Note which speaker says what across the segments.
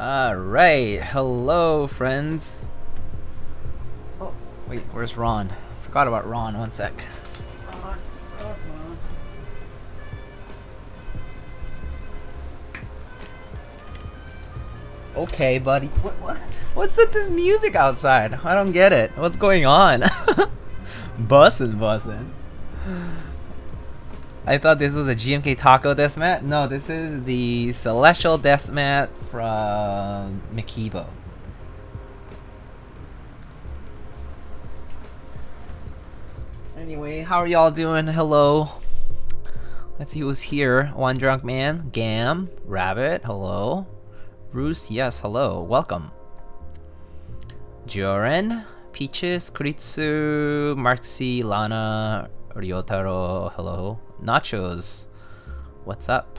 Speaker 1: Alright, hello friends. Oh, wait, where's Ron? Forgot about Ron, one sec. Ron. Okay, buddy. What's with this music outside? I don't get it. What's going on? Bussin'. I thought this was a GMK Taco deathmat. No, this is the Celestial deathmat from Mikibo. Anyway, how are y'all doing? Hello. Let's see who's here. One Drunk Man, Gam, Rabbit, hello. Bruce, yes, hello. Welcome. Joren, Peaches, Kuritsu, Marxi, Lana, Ryotaro, hello. Nachos, what's up?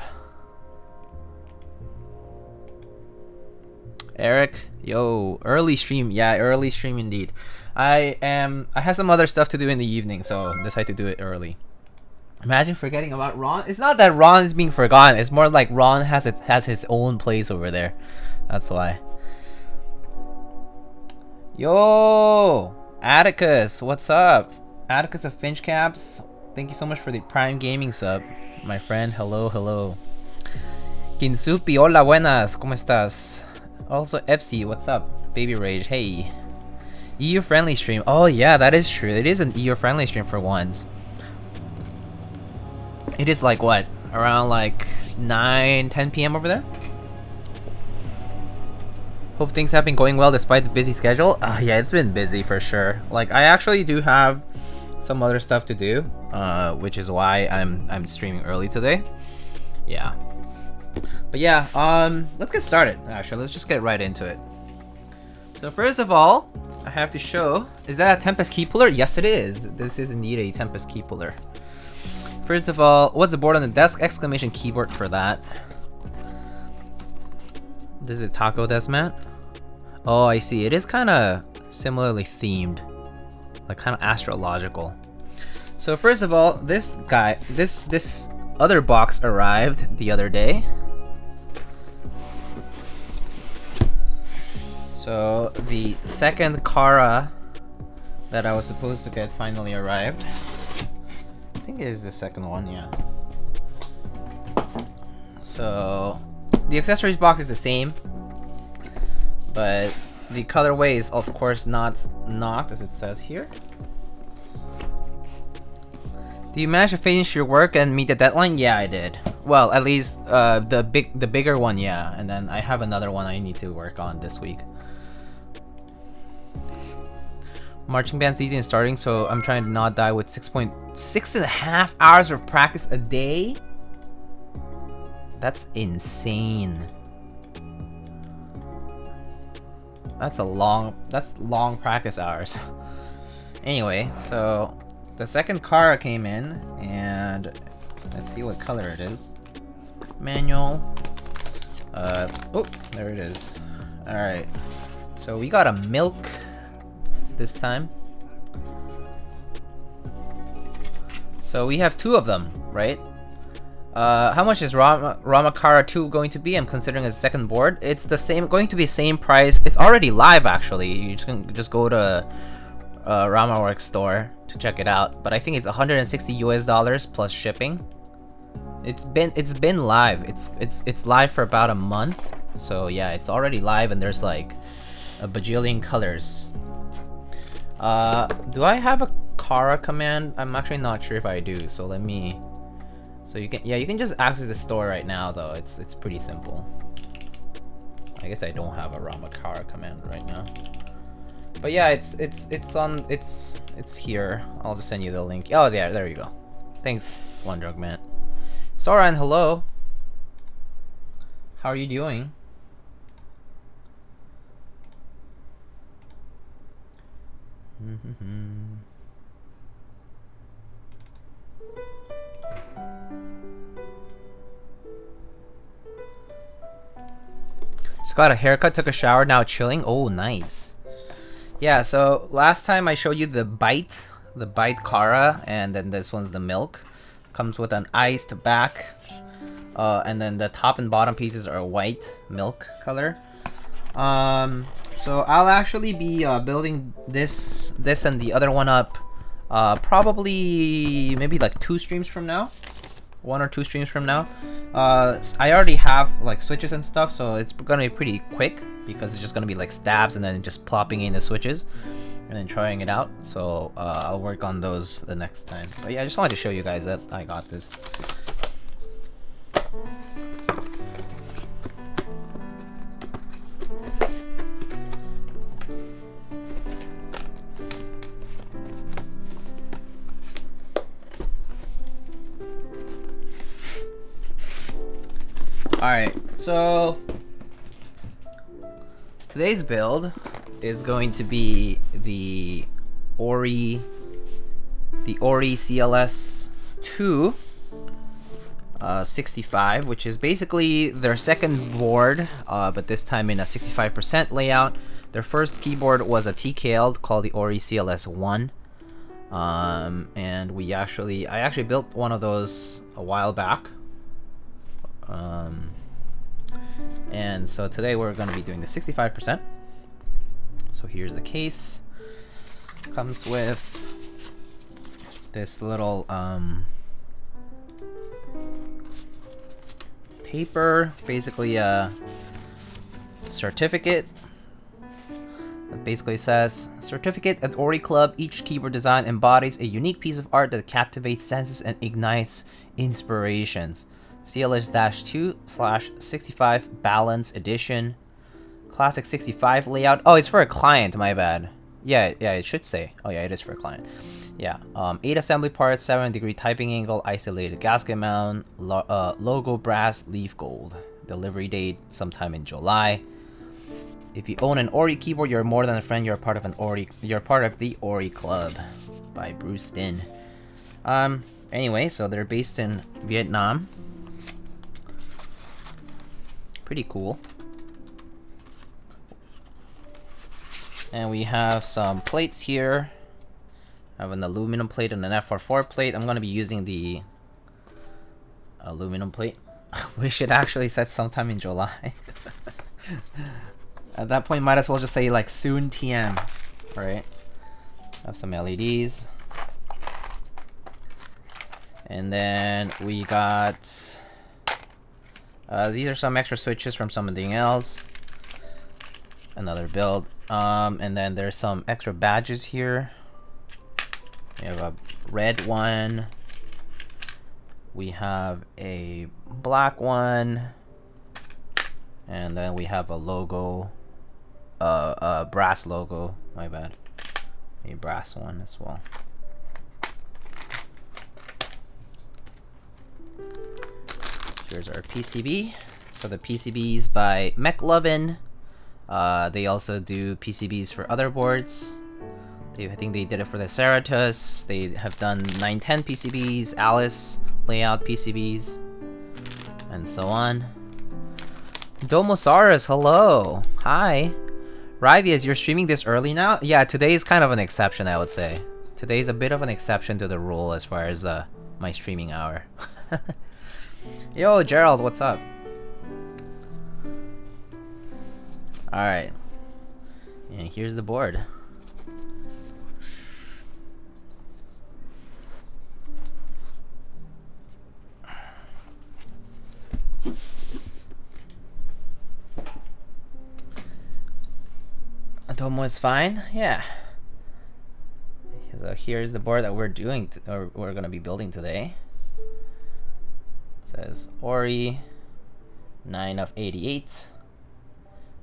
Speaker 1: Eric, yo, early stream. Yeah, early stream indeed. I have some other stuff to do in the evening, so decided to do it early. Imagine forgetting about Ron. It's not that Ron is being forgotten. It's more like Ron has his own place over there. That's why. Yo, Atticus, what's up? Atticus of Finch Caps. Thank you so much for the Prime Gaming sub, my friend. Hello. Kinsupi, hola, buenas. ¿Cómo estás? Also, Epsi, what's up? Baby Rage, hey. EU friendly stream. Oh yeah, that is true. It is an EU friendly stream for once. It is like what? Around like 9-10 p.m. over there? Hope things have been going well despite the busy schedule. Yeah, it's been busy for sure. Like, I actually do have some other stuff to do, which is why I'm streaming early today. Yeah. But yeah, let's get started. Actually, let's just get right into it. So first of all, I have to show, is that a Tempest key puller? Yes, it is. This is indeed a Tempest key puller. First of all, what's the board on the desk? Exclamation keyboard for that. This is a taco deathmat. Oh, I see. It is kind of similarly themed, like kind of astrological. So first of all, this guy, this other box arrived the other day. So the second Kara that I was supposed to get finally arrived. I think it is the second one, yeah. So the accessories box is the same, but the colorway is of course not knocked, as it says here. Do you manage to finish your work and meet the deadline? Yeah, I did. Well, at least the bigger one, yeah. And then I have another one I need to work on this week. Marching band season is starting, so I'm trying to not die with 6.5 hours of practice a day. That's insane. That's long practice hours. Anyway, so the second car came in, and let's see what color it is. Manual. Oh, there it is. All right. So we got a milk this time. So we have two of them, right? How much is Ramakara 2 going to be? I'm considering a second board. It's the same, going to be same price. It's already live actually. You can just go to Ramaworks store to check it out. But I think it's $160 US plus shipping. It's been live. It's live for about a month. So yeah, it's already live, and there's like a bajillion colors. Do I have a Kara command? I'm actually not sure if I do. So let me. So you can just access the store right now though. It's pretty simple. I guess I don't have a Ramakara command right now. But yeah, it's here. I'll just send you the link. Oh, there you go. Thanks, One Drug Man. Soran, hello. How are you doing? Just got a haircut, took a shower, now chilling. Oh, nice. Yeah, so last time I showed you the bite Kara, and then this one's the milk. Comes with an iced back, and then the top and bottom pieces are white milk color. So I'll actually be building this and the other one up probably maybe like 2 streams from now. 1 or 2 streams from now. I already have like switches and stuff, so it's gonna be pretty quick because it's just gonna be like stabs and then just plopping in the switches and then trying it out. So I'll work on those the next time. But yeah, I just wanted to show you guys that I got this. Alright, so today's build is going to be the Ori CLS-2 65, which is basically their second board, but this time in a 65% layout. Their first keyboard was a TKL called the Ori CLS-1, and I actually built one of those a while back. And so today we're going to be doing the 65%. So here's the case. Comes with this little paper, basically a certificate. That basically says, certificate at Ori Club. Each keyboard design embodies a unique piece of art that captivates senses and ignites inspirations. CLS-2/65 Balance Edition. Classic 65 layout. Oh, it's for a client, my bad. Yeah, it should say. Oh yeah, it is for a client. Yeah, 8 assembly parts, 7-degree typing angle, isolated gasket mount, logo brass, leaf gold. Delivery date sometime in July. If you own an Ori keyboard, you're more than a friend. You're part of the Ori Club by Bruce Din. Anyway, so they're based in Vietnam. Pretty cool. And we have some plates here. I have an aluminum plate and an FR4 plate. I'm going to be using the aluminum plate. We should actually set sometime in July. At that point, might as well just say like soon TM. Alright. Have some LEDs. And then we got these are some extra switches from something else. Another build. And then there's some extra badges here. We have a red one. We have a black one. And then we have a logo. A brass logo. My bad. A brass one as well. Here's our PCB. So the PCBs by McLovin. They also do PCBs for other boards. I think they did it for the Cerritos. They have done 910 PCBs, Alice layout PCBs, and so on. Domosaurus, hello. Hi. Rivius, you're streaming this early now? Yeah, today is kind of an exception, I would say. Today's a bit of an exception to the rule as far as my streaming hour. Yo, Gerald, what's up? Alright. And here's the board. Domo is fine? Yeah. So here's the board that we're doing, or we're gonna be building today. It says Ori 9 of 88.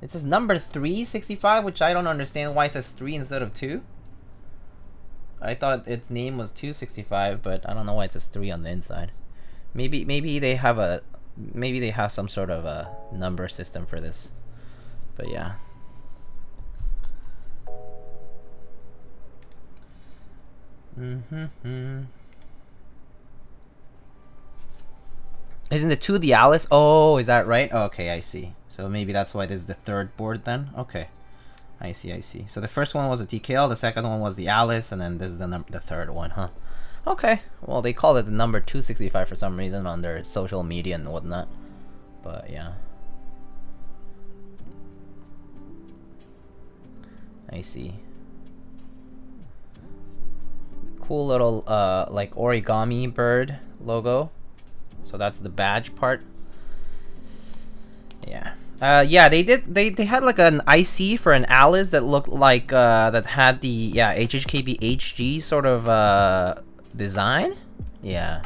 Speaker 1: It says number 365, which I don't understand why it says 3 instead of 2. I thought its name was 265, but I don't know why it says 3 on the inside. Maybe they have some sort of a number system for this. But yeah. Isn't the 2 the Alice? Oh, is that right? Oh, okay, I see. So maybe that's why this is the third board then? Okay. I see. So the first one was the TKL, the second one was the Alice, and then this is the third one, huh? Okay. Well, they called it the number 265 for some reason on their social media and whatnot. But yeah. I see. Cool little like origami bird logo. So that's the badge part. Yeah. Yeah, they had like an IC for an Alice that looked like that had the HHKB HG sort of design. Yeah.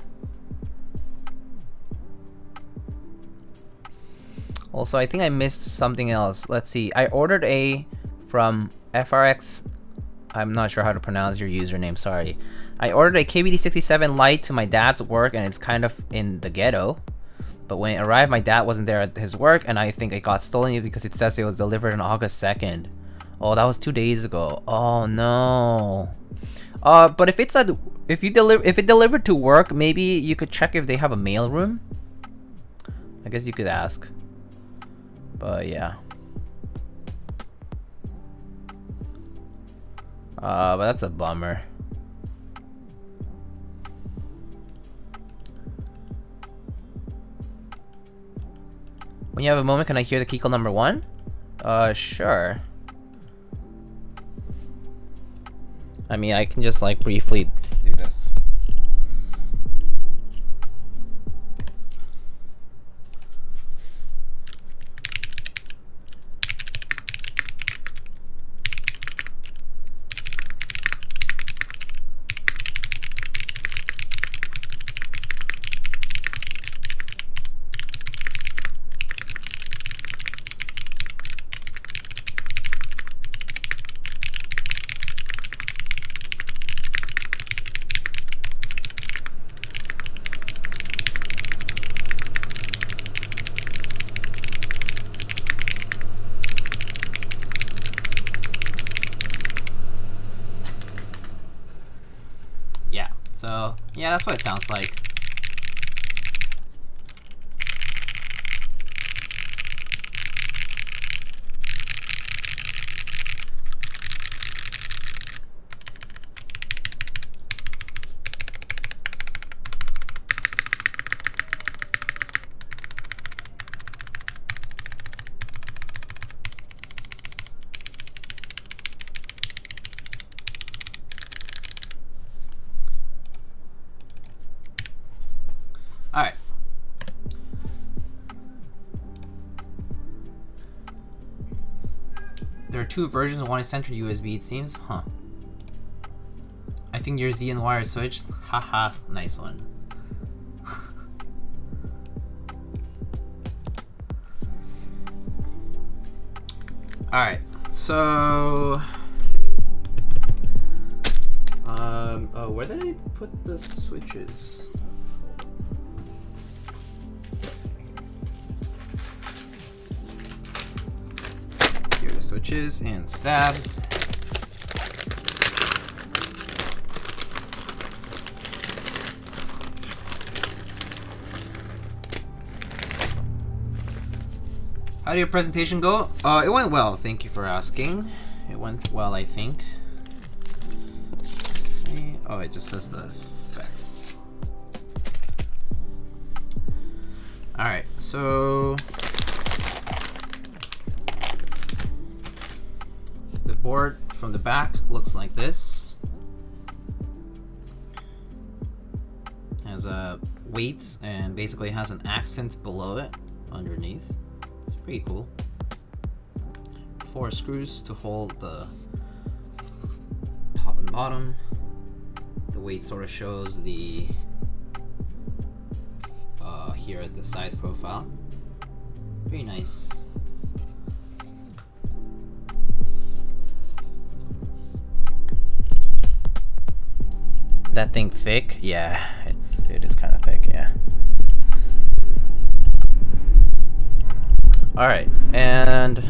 Speaker 1: Also, I think I missed something else. Let's see. I ordered a from FRX. I'm not sure how to pronounce your username, sorry. I ordered a KBD67 Lite to my dad's work, and it's kind of in the ghetto. But when it arrived, my dad wasn't there at his work, and I think it got stolen because it says it was delivered on August 2nd. Oh, that was 2 days ago. Oh no. But if it delivered to work, maybe you could check if they have a mail room. I guess you could ask. But yeah. But that's a bummer. When you have a moment, can I hear the Keycal number 1? Sure. I mean, I can just like briefly do this. So, yeah, that's what it sounds like. two versions. One is centered USB, it seems. Huh. I think your Z and Y are switched. Haha, nice one. Alright, so... oh, where did I put the switches? Here are the switches and stabs. How did your presentation go? It went well, thank you for asking. It went well, I think. Let's see. Oh, it just says the specs. Alright, so... the board from the back looks like this. Has a weight and basically has an accent below it, underneath. It's pretty cool. 4 screws to hold the top and bottom. The weight sort of shows the here at the side profile. Very nice. That thing thick? Yeah, it is kind of thick, yeah. Alright, and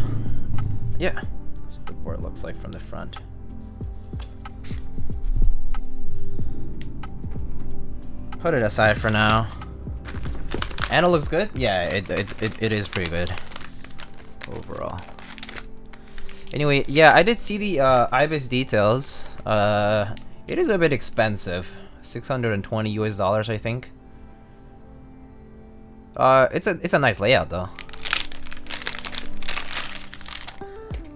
Speaker 1: yeah, that's what the board looks like from the front. Put it aside for now. And it looks good? Yeah, it is pretty good overall. Anyway, yeah, I did see the IBIS details. It is a bit expensive. $620 US, I think. It's a nice layout though.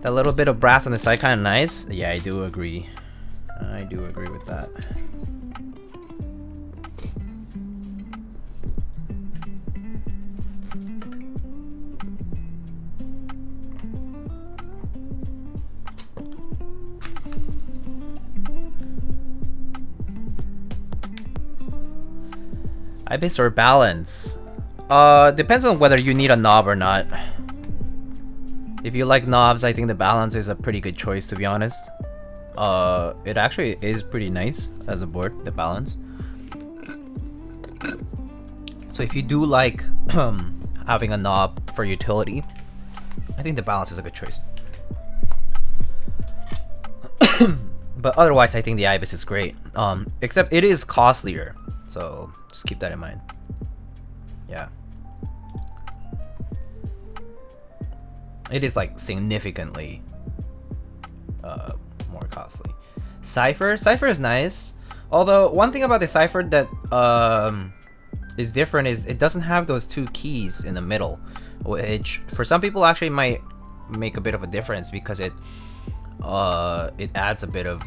Speaker 1: That little bit of brass on the side kind of nice. Yeah, I do agree. I do agree with that. IBIS or balance? Depends on whether you need a knob or not. If you like knobs, I think the balance is a pretty good choice, to be honest. It actually is pretty nice as a board, the balance. So if you do like having a knob for utility, I think the balance is a good choice. But otherwise, I think the IBIS is great. Except it is costlier, so just keep that in mind. Yeah. It is like significantly more costly. Cypher is nice. Although one thing about the Cypher that is different is it doesn't have those 2 keys in the middle, which for some people actually might make a bit of a difference because it adds a bit of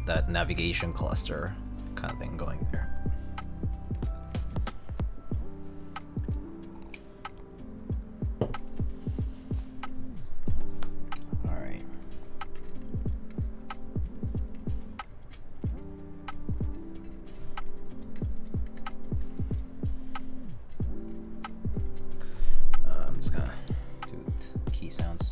Speaker 1: that navigation cluster kind of thing going there. I'm just gonna do key sounds.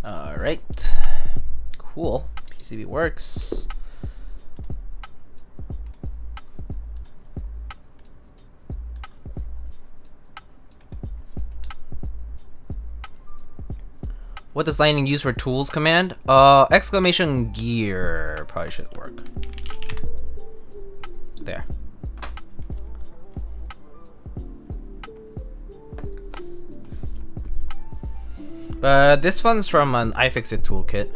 Speaker 1: Alright, cool. PCB works. What does lightning use for tools command? Exclamation gear probably should work. There. But this one's from an iFixit toolkit.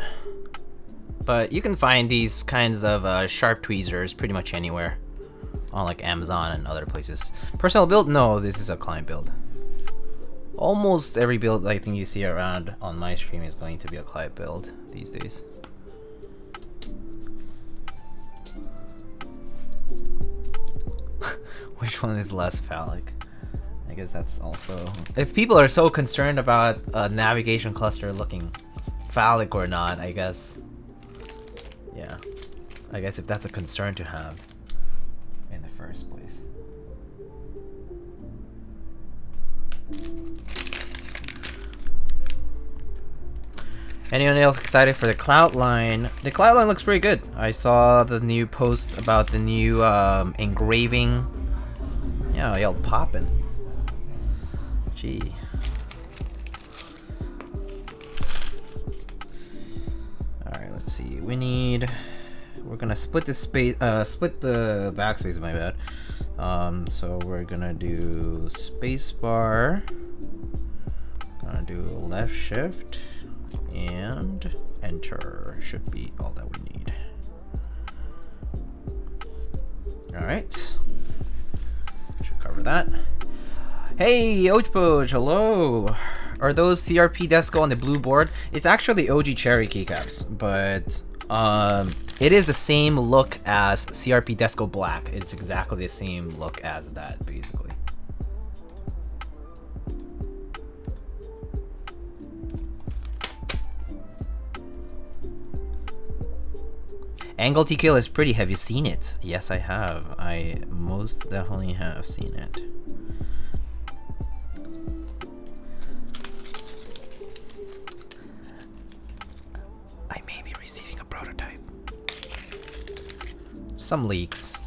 Speaker 1: But you can find these kinds of sharp tweezers pretty much anywhere. On like Amazon and other places. Personal build? No, this is a client build. Almost every build I think you see around on my stream is going to be a client build these days. Which one is less phallic? I guess that's also... If people are so concerned about a navigation cluster looking phallic or not, I guess... Yeah. I guess if that's a concern to have in the first place. Anyone else excited for the cloud line? The cloud line looks pretty good. I saw the new post about the new engraving. Yeah, y'all popping. Gee. Alright, let's see. We're gonna split the space, split the backspace, my bad. So we're gonna do spacebar. Gonna do left shift and enter. Should be all that we need. Alright. Should cover that. Hey, Ojpoj, hello! Are those CRP Desco on the blue board? It's actually OG Cherry keycaps, but it is the same look as CRP Desco Black. It's exactly the same look as that, basically. Angle TKL is pretty. Have you seen it? Yes, I have. I most definitely have seen it. I may be receiving a prototype. Some leaks.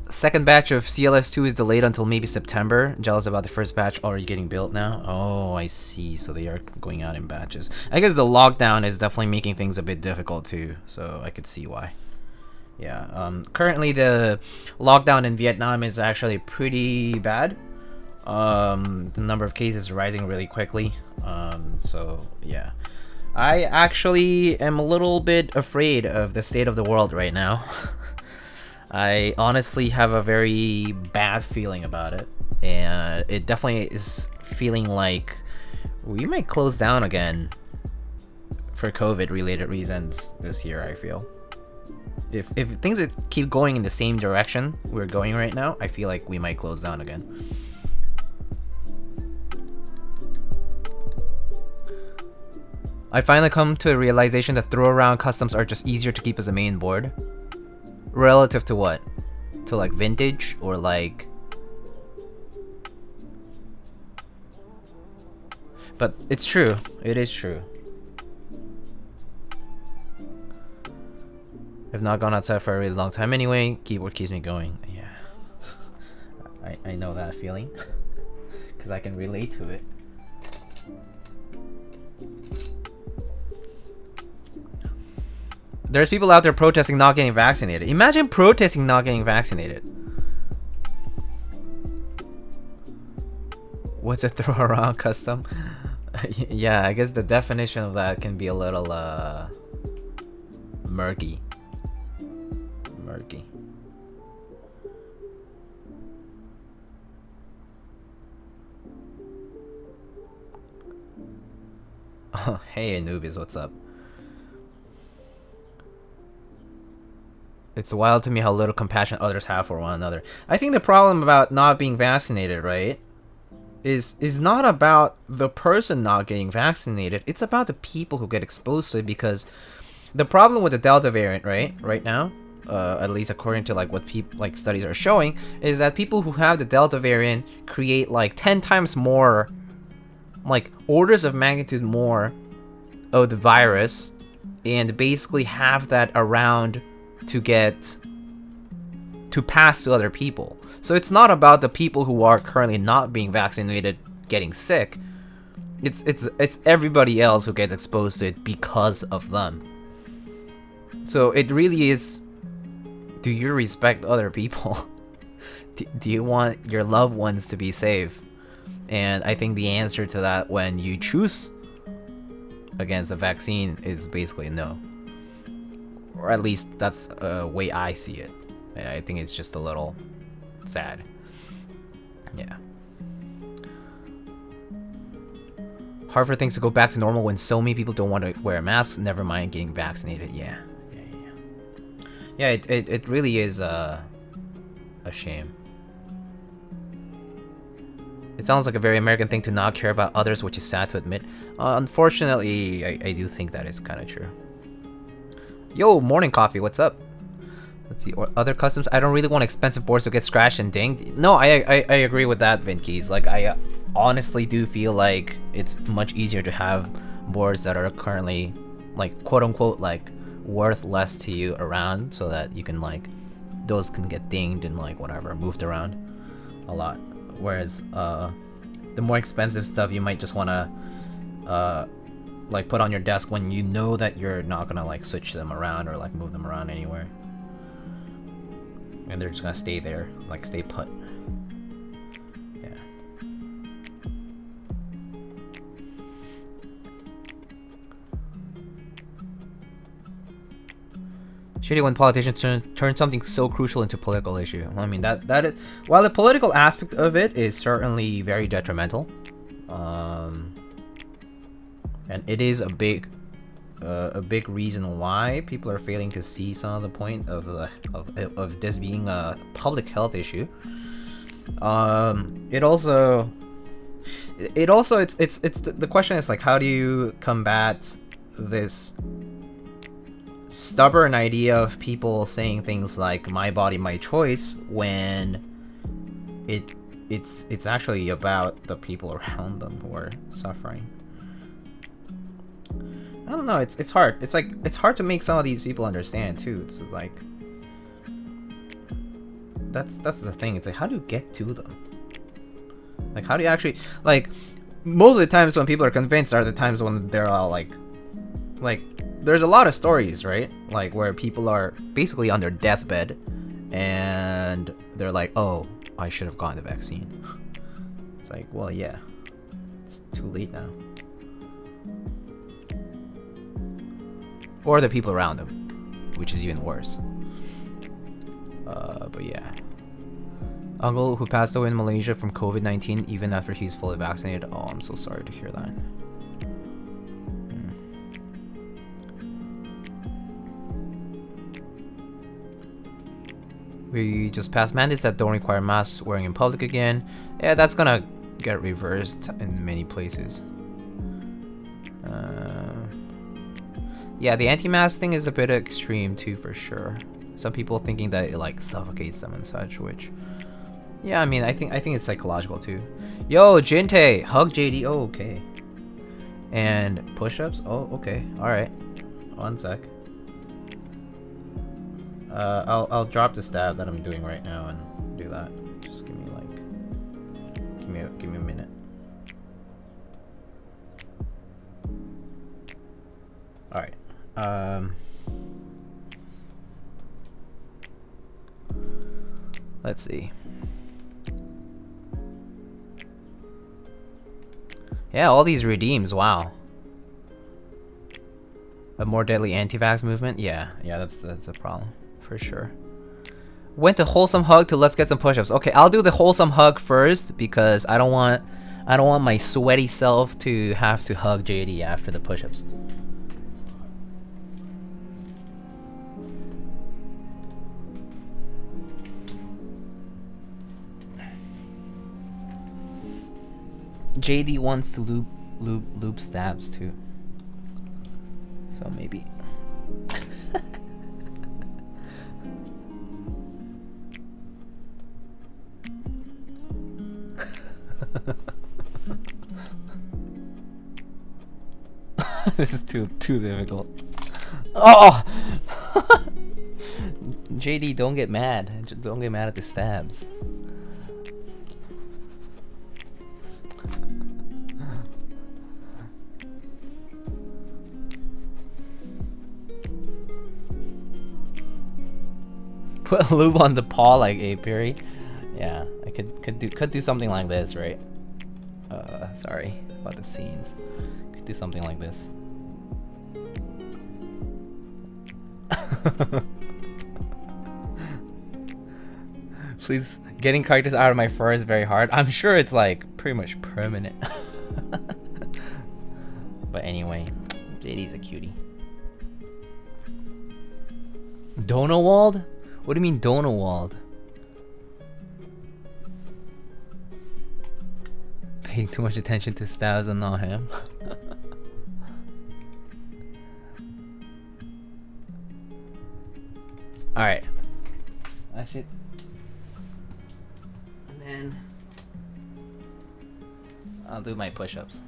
Speaker 1: Second batch of CLS-2 is delayed until maybe September. Jealous about the first batch already getting built now. Oh, I see. So they are going out in batches. I guess the lockdown is definitely making things a bit difficult too. So I could see why. Yeah. Currently the lockdown in Vietnam is actually pretty bad. The number of cases is rising really quickly. So yeah. I actually am a little bit afraid of the state of the world right now. I honestly have a very bad feeling about it, and it definitely is feeling like we might close down again for COVID related reasons this year. I feel if things keep going in the same direction we're going right now, I feel like we might close down again. I finally come to a realization that throw around customs are just easier to keep as a main board. Relative to what? To like vintage or like... But it's true. It is true. I've not gone outside for a really long time anyway. Keyboard keeps me going. Yeah. I know that feeling. Because I can relate to it. There's people out there protesting not getting vaccinated. Imagine protesting not getting vaccinated. What's a throw around custom? Yeah, I guess the definition of that can be a little murky. Murky. Oh, hey Anubis, what's up? It's wild to me how little compassion others have for one another. I think the problem about not being vaccinated, right, is not about the person not getting vaccinated. It's about the people who get exposed to it, because the problem with the Delta variant, right now, at least according to like what people like studies are showing, is that people who have the Delta variant create like 10 times more, like orders of magnitude more of the virus and basically have that around to pass to other people. So it's not about the people who are currently not being vaccinated getting sick. It's everybody else who gets exposed to it because of them. So it really is, do you respect other people? Do you want your loved ones to be safe? And I think the answer to that when you choose against a vaccine is basically no. Or at least that's a way I see it. I think it's just a little sad. Yeah. Hard for things to go back to normal when so many people don't want to wear masks, never mind getting vaccinated. Yeah. Yeah, it really is a shame. It sounds like a very American thing to not care about others, which is sad to admit. Unfortunately, I do think that is kind of true. Yo, morning coffee, what's up? Let's see, or other customs. I don't really want expensive boards to get scratched and dinged. No, I agree with that, Vinkeys. Like, I honestly do feel like it's much easier to have boards that are currently, like, quote unquote, like, worth less to you around, so that you can, like, those can get dinged and, like, whatever, moved around a lot. Whereas the more expensive stuff you might just want to like put on your desk when you know that you're not gonna like switch them around or like move them around anywhere, and they're just gonna stay there, like stay put. Yeah. Shitty when politicians turn something so crucial into a political issue. Well, I mean, that is, while the political aspect of it is certainly very detrimental, and it is a big reason why people are failing to see some of the point of this being a public health issue. It also the question is like, how do you combat this stubborn idea of people saying things like my body my choice when it's actually about the people around them who are suffering. I don't know, it's hard. It's like it's hard to make some of these people understand too. It's like that's the thing. It's like, how do you get to them? Like, how do you actually, like, most of the times when people are convinced are the times when they're all like there's a lot of stories, right? Like where people are basically on their deathbed and they're like, oh, I should have gotten the vaccine. It's like, well, yeah, it's too late now. Or the people around them, which is even worse. But yeah. Uncle who passed away in Malaysia from COVID-19 even after he's fully vaccinated. Oh, I'm so sorry to hear that. We just passed mandates that don't require masks wearing in public again. Yeah, that's gonna get reversed in many places. Yeah, the anti-mask thing is a bit extreme too, for sure. Some people thinking that it like suffocates them and such, which, yeah, I mean, I think it's psychological too. Yo, Jinte, hug JD. Oh, okay. And push-ups. Oh, okay. All right. One sec. I'll drop the stab that I'm doing right now and do that. Just give me like, give me a minute. All right. Let's see. Yeah, all these redeems. Wow. A more deadly anti-vax movement. Yeah, that's a problem for sure. Went to wholesome hug to let's get some push-ups. Okay, I'll do the wholesome hug first because I don't want my sweaty self to have to hug JD after the push-ups. JD wants to lube stabs too. So maybe. This is too difficult. Oh! JD, don't get mad. Don't get mad at the stabs. Put lube on the paw like apiary. Yeah, I could do something like this, right? Sorry about the scenes. Could do something like this. Please, getting characters out of my fur is very hard. I'm sure it's like pretty much permanent. But anyway, JD's a cutie. Donowald? What do you mean Donowald? Paying too much attention to stabs and not him. Alright. I should. And then I'll do my push-ups.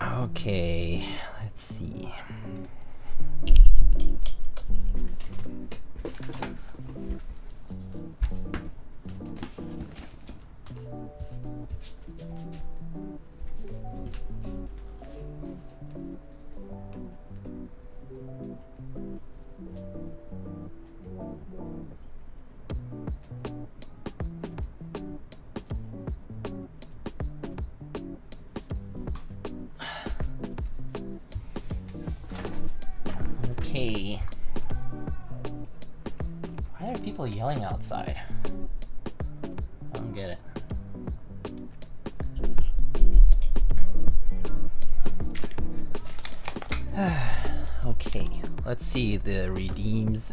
Speaker 1: Okay, let's see. Okay. Why are people yelling outside? I don't get it. Okay, let's see the redeems.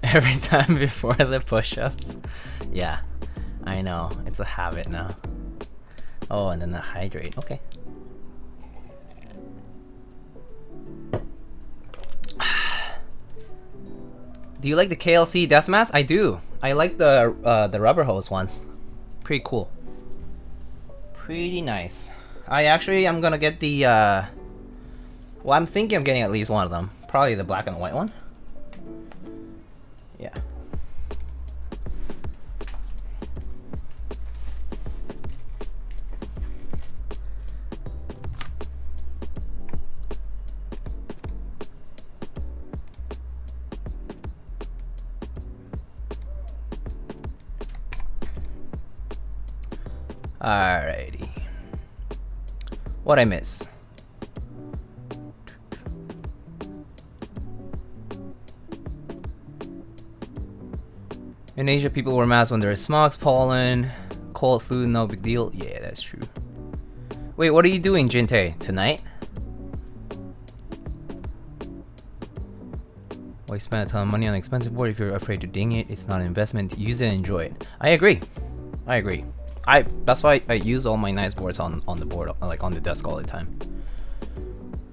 Speaker 1: Every time before the push-ups. Yeah, I know. It's a habit now. Oh, and then the hydrate. Okay. Do you like the KLC death mask? I do. I like the rubber hose ones. Pretty cool. Pretty nice. I'm gonna get the well, I'm thinking of getting at least one of them. Probably the black and white one. Yeah. Alrighty. What'd I miss? In Asia, people wear masks when there is smog, pollen, cold, flu, no big deal. Yeah, that's true. Wait, what are you doing, Jinte? Tonight? Why spend a ton of money on an expensive board if you're afraid to ding it? It's not an investment. Use it and enjoy it. I agree. I agree. That's why I use all my nice boards on the board, like on the desk all the time.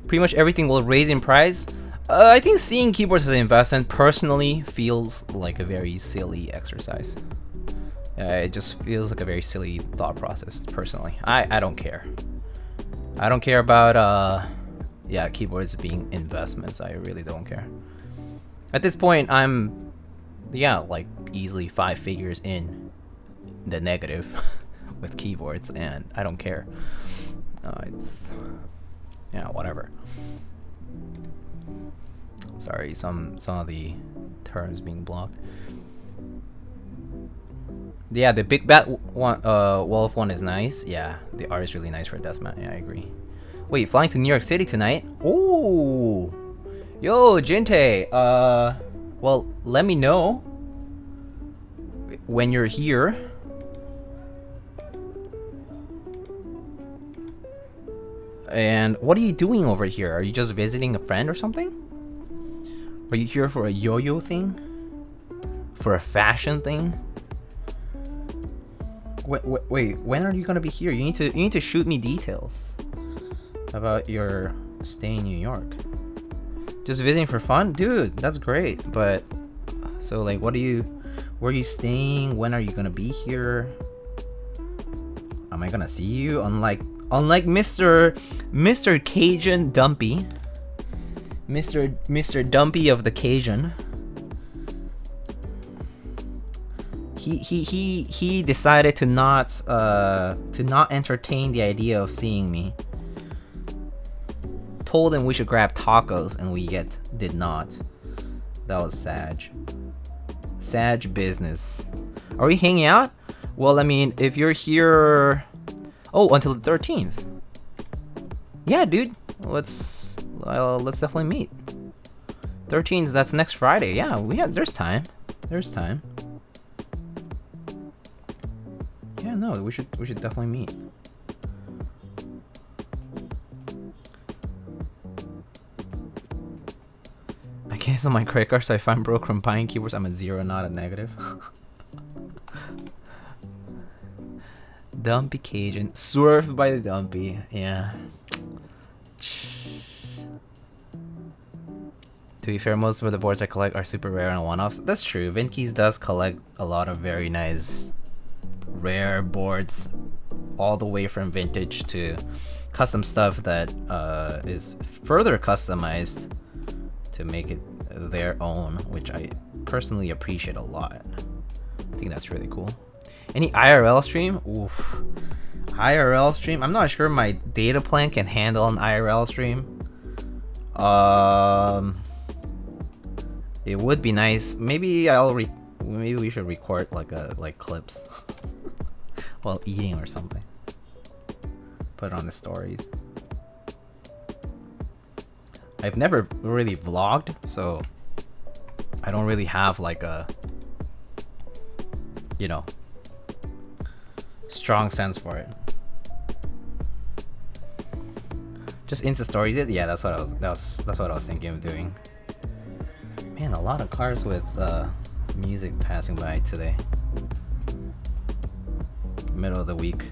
Speaker 1: Pretty much everything will raise in price. I think seeing keyboards as an investment personally feels like a very silly exercise. It just feels like a very silly thought process, personally. I don't care. I don't care about yeah, keyboards being investments. I really don't care. At this point, I'm like easily 5 figures in the negative with keyboards, and I don't care. It's whatever. Sorry, some of the terms being blocked. Yeah, the big bat one, wolf one is nice. Yeah, the art is really nice for a deathmatch. Yeah, I agree. Wait, flying to New York City tonight? Ooh, yo, Jinte. Well, let me know when you're here. And what are you doing over here? Are you just visiting a friend or something? Are you here for a yo-yo thing? For a fashion thing? Wait, when are you gonna be here? You need to shoot me details about your stay in New York. Just visiting for fun, dude. That's great. But so like, where are you staying? When are you gonna be here? Am I gonna see you? Unlike Mr. Cajun Dumpy, Mr. Dumpy of the Cajun. He decided to not entertain the idea of seeing me. Told him we should grab tacos and we yet did not. That was Sag business. Are we hanging out? Well, I mean, if you're here, until the 13th. Yeah, dude. Let's definitely meet. 13th, that's next Friday. Yeah, there's time. There's time. Yeah, no, we should definitely meet. I cancel my credit card, so if I'm broke from buying keyboards, I'm at 0, not a negative. Dumpy Cajun, swerved by the Dumpy. Yeah. To be fair, most of the boards I collect are super rare and one-offs. That's true. Vinkeys does collect a lot of very nice rare boards, all the way from vintage to custom stuff that is further customized to make it their own, which I personally appreciate a lot. I think that's really cool. Any IRL stream? Oof. IRL stream? I'm not sure my data plan can handle an IRL stream. It would be nice. Maybe maybe we should record like clips while eating or something. Put it on the stories. I've never really vlogged, so I don't really have like a, you know, strong sense for it. Just Insta stories it? Yeah, that's what I was thinking of doing. Man, a lot of cars with music passing by today. Middle of the week.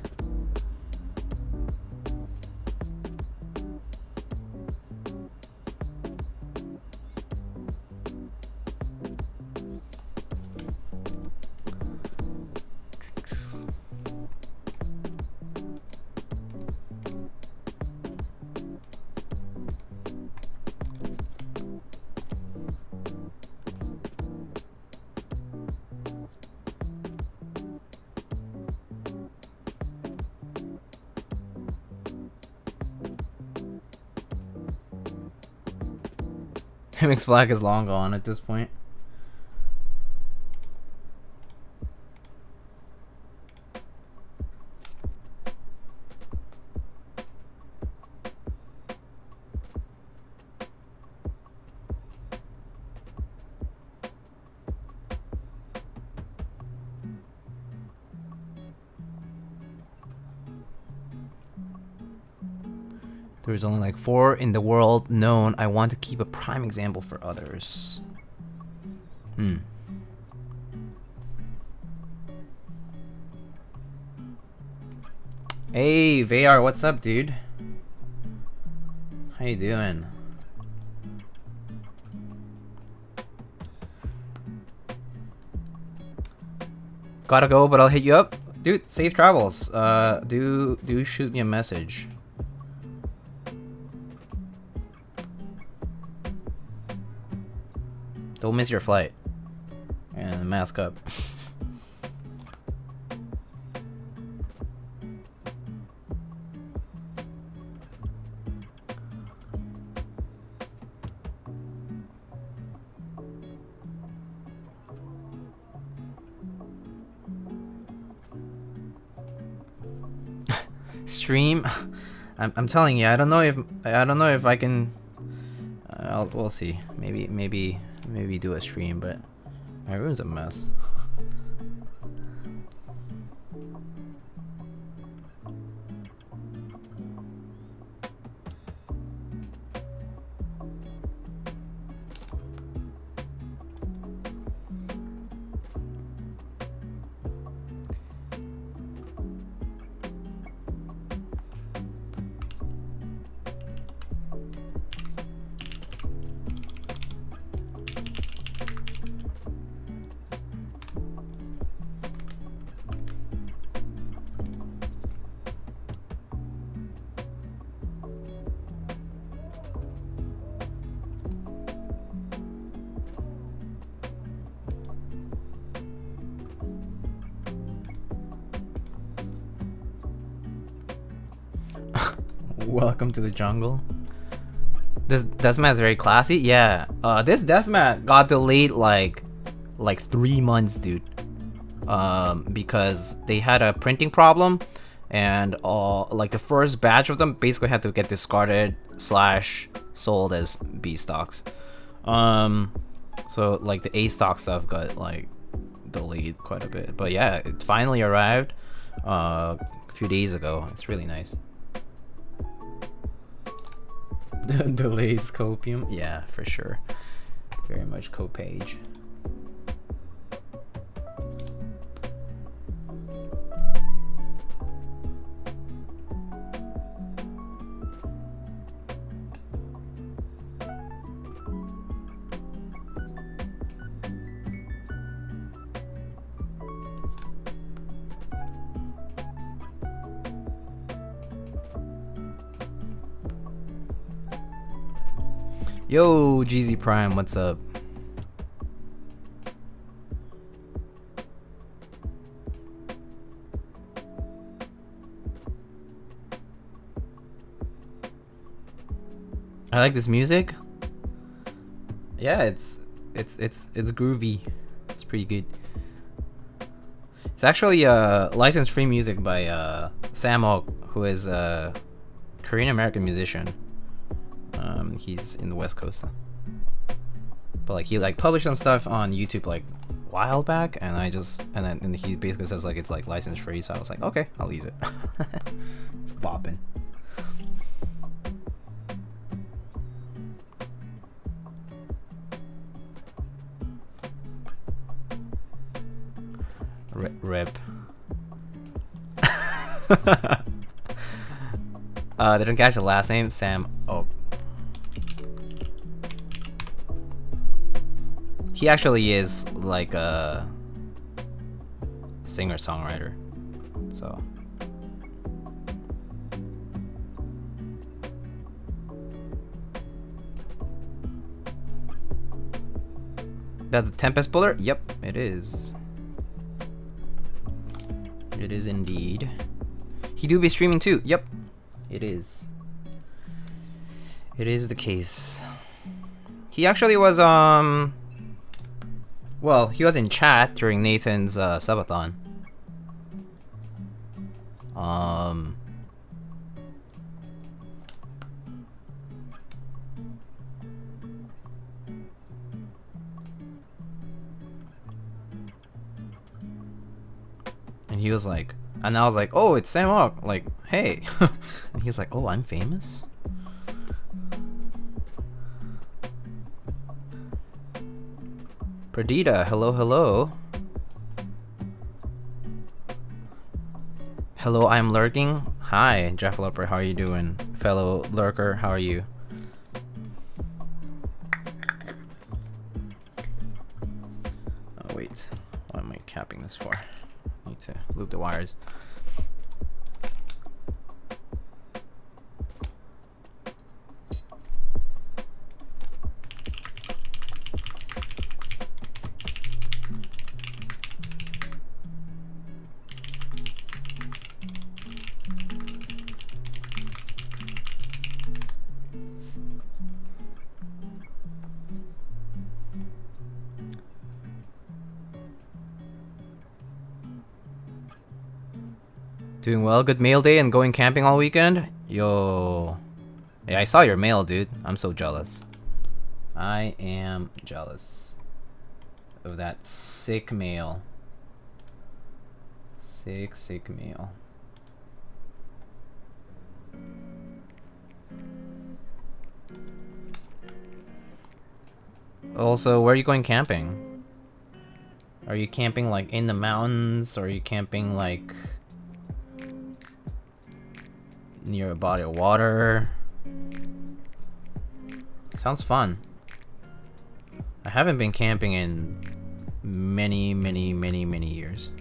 Speaker 1: Mix Black is long gone at this point. There's only like 4 in the world known. I want to keep a prime example for others. Hey, VR, what's up, dude? How you doing? Gotta go, but I'll hit you up. Dude, safe travels. Do shoot me a message. Don't miss your flight. And mask up. Stream. I'm telling you, I don't know if I can. We'll see. Maybe do a stream, but my room's a mess. Welcome to the jungle. This deathmat is very classy. Yeah. This deathmat got delayed like 3 months, dude. Because they had a printing problem, and like the first batch of them basically had to get discarded / sold as B stocks. So like the A stock stuff got like delayed quite a bit. But yeah, it finally arrived a few days ago. It's really nice. Delays copium. Yeah, for sure. Very much copage. Yo, GZ Prime, what's up? I like this music. Yeah, it's groovy. It's pretty good. It's actually license-free music by Sam Ok, who is a Korean American musician. He's in the West Coast, but like he like published some stuff on YouTube like a while back, and then he basically says like it's like license free, so I was like, okay, I'll use it. It's bopping. Rip. Didn't catch the last name. Sam Ok. He actually is like a singer-songwriter, so. That's a Tempest Buller? Yep, it is. It is indeed. He do be streaming too. Yep, it is. It is the case. He actually was well, he was in chat during Nathan's subathon. And he was like, and I was like, oh, it's Sam Ok, like, hey. And he was like, oh, I'm famous? Perdita, hello, hello. Hello, I'm lurking. Hi, Jeff Loper, how are you doing? Fellow lurker, how are you? Oh, wait. What am I capping this for? Need to loop the wires. Doing well, good mail day and going camping all weekend? Yo. Yeah, I saw your mail, dude. I'm so jealous. I am jealous of that sick mail. Sick mail. Also, where are you going camping? Are you camping like in the mountains, or are you camping like near a body of water? Sounds fun. I haven't been camping in many years,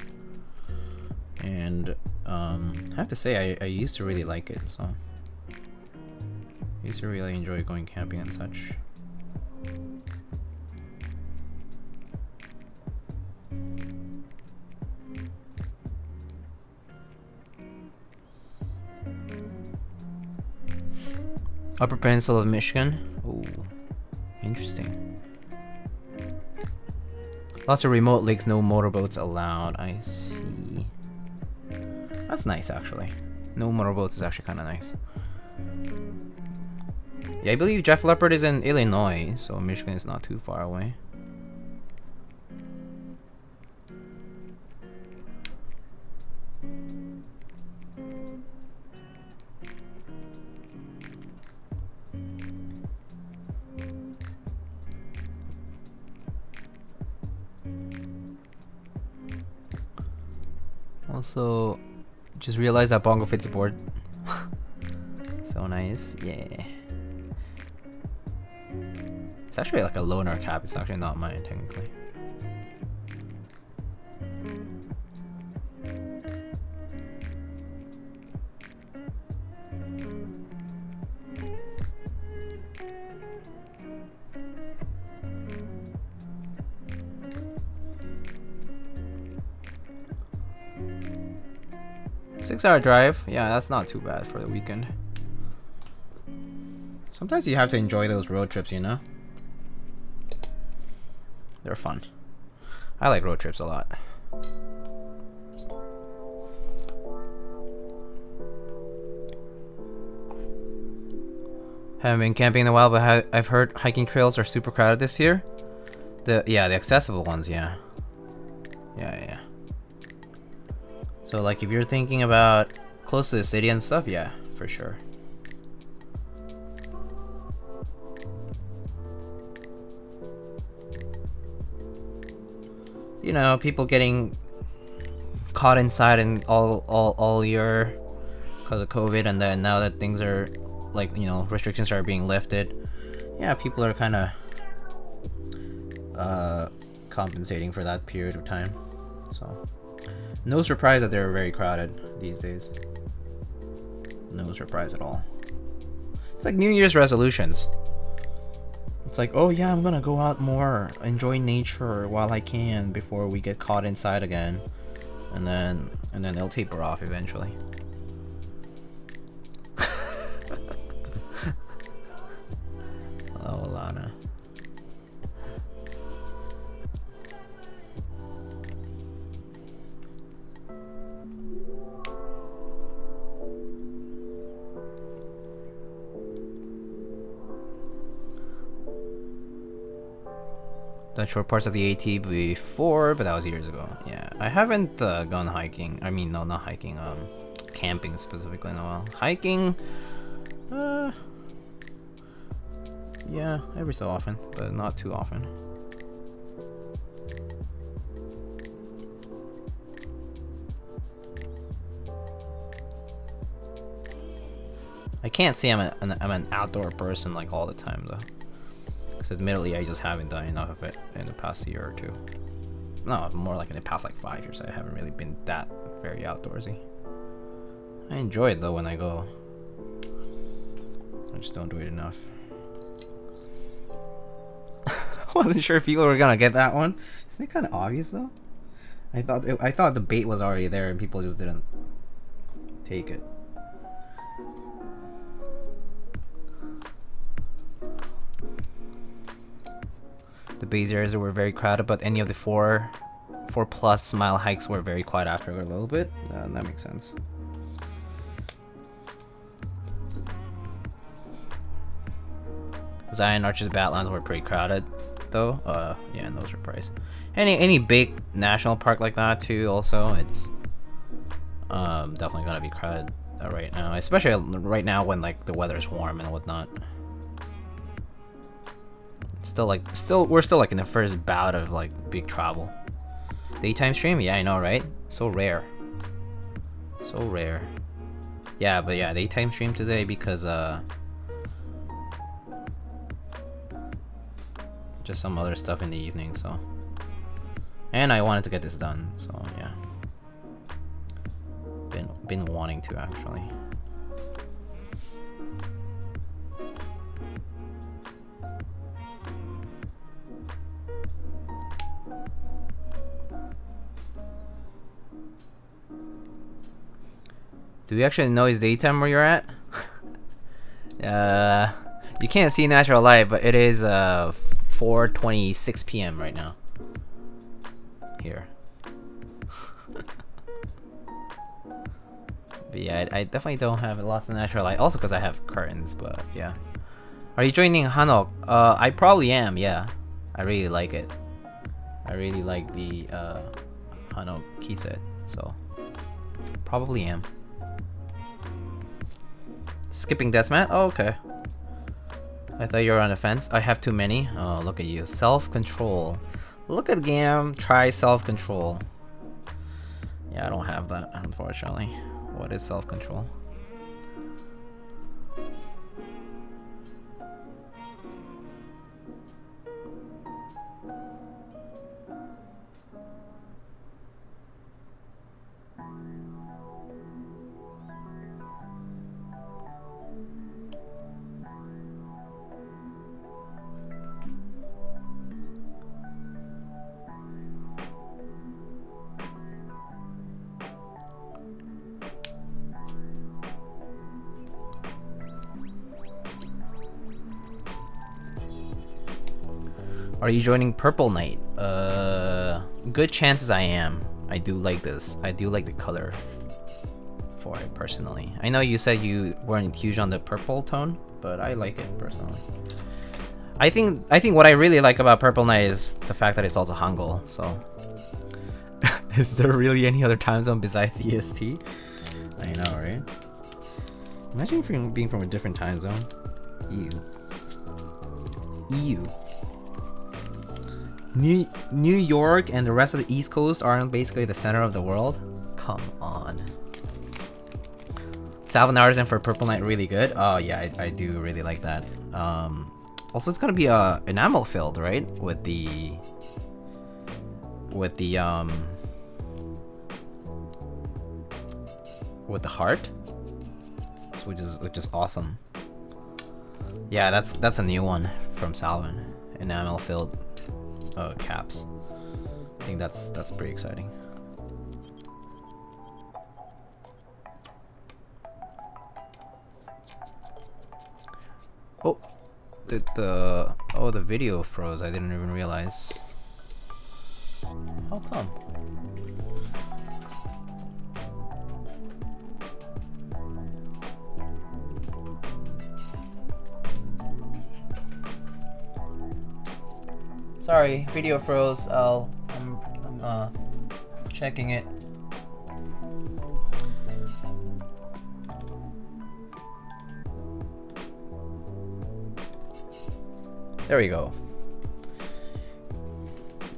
Speaker 1: and I have to say I used to really like it. So I used to really enjoy going camping and such. Upper Peninsula of Michigan. Ooh, interesting. Lots of remote lakes, no motorboats allowed. I see. That's nice, actually. No motorboats is actually kind of nice. Yeah, I believe Jeff Leopard is in Illinois, so Michigan is not too far away. Also, just realized that bongo fits the board. So nice, yeah. It's actually like a loaner cap. It's actually not mine technically. Six-hour drive, yeah, that's not too bad for the weekend. Sometimes you have to enjoy those road trips, you know? They're fun. I like road trips a lot. Haven't been camping in a while, but I've heard hiking trails are super crowded this year. The accessible ones, yeah. Yeah. So like if you're thinking about close to the city and stuff, yeah, for sure. You know, people getting caught inside and all year because of COVID, and then now that things are like, you know, restrictions are being lifted, yeah, people are kind of compensating for that period of time. So no surprise that they're very crowded these days. No surprise at all. It's like New Year's resolutions. It's like, oh yeah, I'm gonna go out more, enjoy nature while I can before we get caught inside again, and then they'll taper off eventually. Hello, Alana. Done short parts of the AT before, but that was years ago. Yeah, I haven't gone hiking. I mean, no, not hiking. Camping specifically in a while. Hiking, yeah, every so often, but not too often. I can't say I'm an outdoor person like all the time though. Admittedly, I just haven't done enough of it in the past year or two. No, more like in the past like 5 years. I haven't really been that very outdoorsy. I enjoy it though when I go. I just don't do it enough. Wasn't sure if people were gonna get that one. Isn't it kind of obvious though? I thought the bait was already there and people just didn't take it. The base areas were very crowded, but any of the 4+ mile hikes were very quiet after a little bit. That makes sense. Zion Arches Badlands were pretty crowded, though. Yeah, no surprise. Any big national park like that too. Also, it's definitely gonna be crowded right now, especially right now when like the weather's warm and whatnot. We're still like in the first bout of like big travel. Daytime stream, yeah, I know, right? So rare. Yeah, but yeah, daytime stream today because just some other stuff in the evening, so. And I wanted to get this done, so yeah. Been wanting to actually. Do we actually know it's daytime where you're at? Yeah, You can't see natural light, but it is 4:26 p.m. right now. Here. But yeah, I definitely don't have lots of natural light. Also because I have curtains, but yeah. Are you joining Hanok? I probably am, yeah. I really like it. I really like the Hanok key set, so probably am. Skipping Deathmat? Oh, okay. I thought you were on the fence. I have too many. Oh, look at you. Self-control. Look at Gam. Try self-control. Yeah, I don't have that, unfortunately. What is self-control? Are you joining Purple Knight? Good chances I am. I do like this. I do like the color for it personally. I know you said you weren't huge on the purple tone, but I like it personally. I think what I really like about Purple Knight is the fact that it's also Hangul. So, is there really any other time zone besides EST? I know, right? Imagine being from a different time zone. Ew. Ew. New York and the rest of the East Coast aren't basically the center of the world? Come on. Salvin Artisan for Purple Knight really good? Oh yeah, I do really like that. Also it's gonna be enamel filled, right? With the heart, which is awesome. Yeah, that's a new one from Salvin. Enamel filled caps. I think that's pretty exciting. Oh, the video froze. I didn't even realize. How come? Sorry, video froze. I'm checking it. There we go.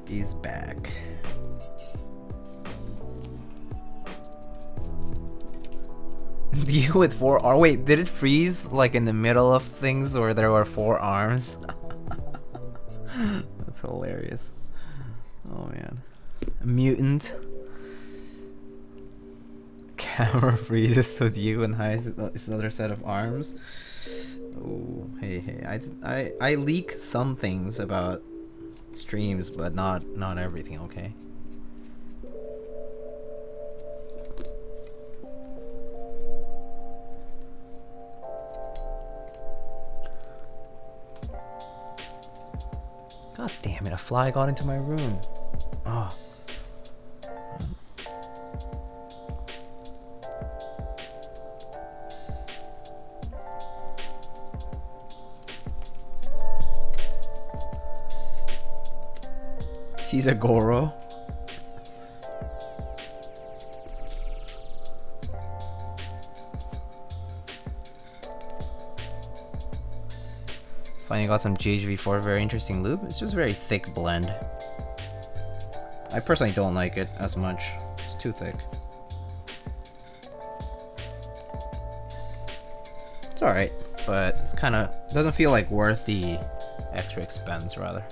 Speaker 1: He's back. You with 4 arms? Wait, did it freeze like in the middle of things where there were 4 arms? That's hilarious. Oh man. Mutant. Camera freezes so Diego and hides his other set of arms. Oh, hey, I leak some things about streams, but not everything, okay? God damn it, a fly got into my room. Oh. He's a Goro. Finally got some GHV4, very interesting lube. It's just very thick blend. I personally don't like it as much. It's too thick. It's alright, but it's kinda doesn't feel like worth the extra expense rather.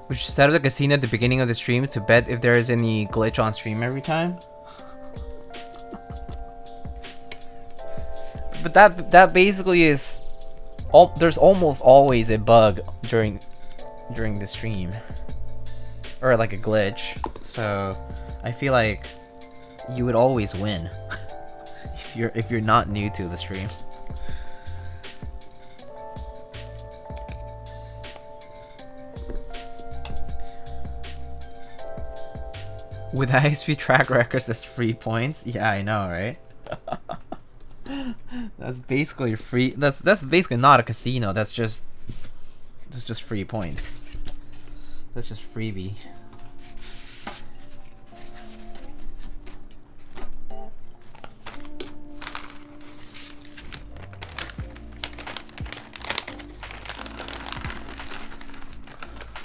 Speaker 1: We should set up the casino at the beginning of the stream to bet if there is any glitch on stream every time. But that basically is there's almost always a bug during the stream, or like a glitch. So I feel like you would always win if you're not new to the stream. With high-speed track records, that's free points. Yeah, I know, right? That's basically free. That's basically not a casino. That's just free points. That's just freebie.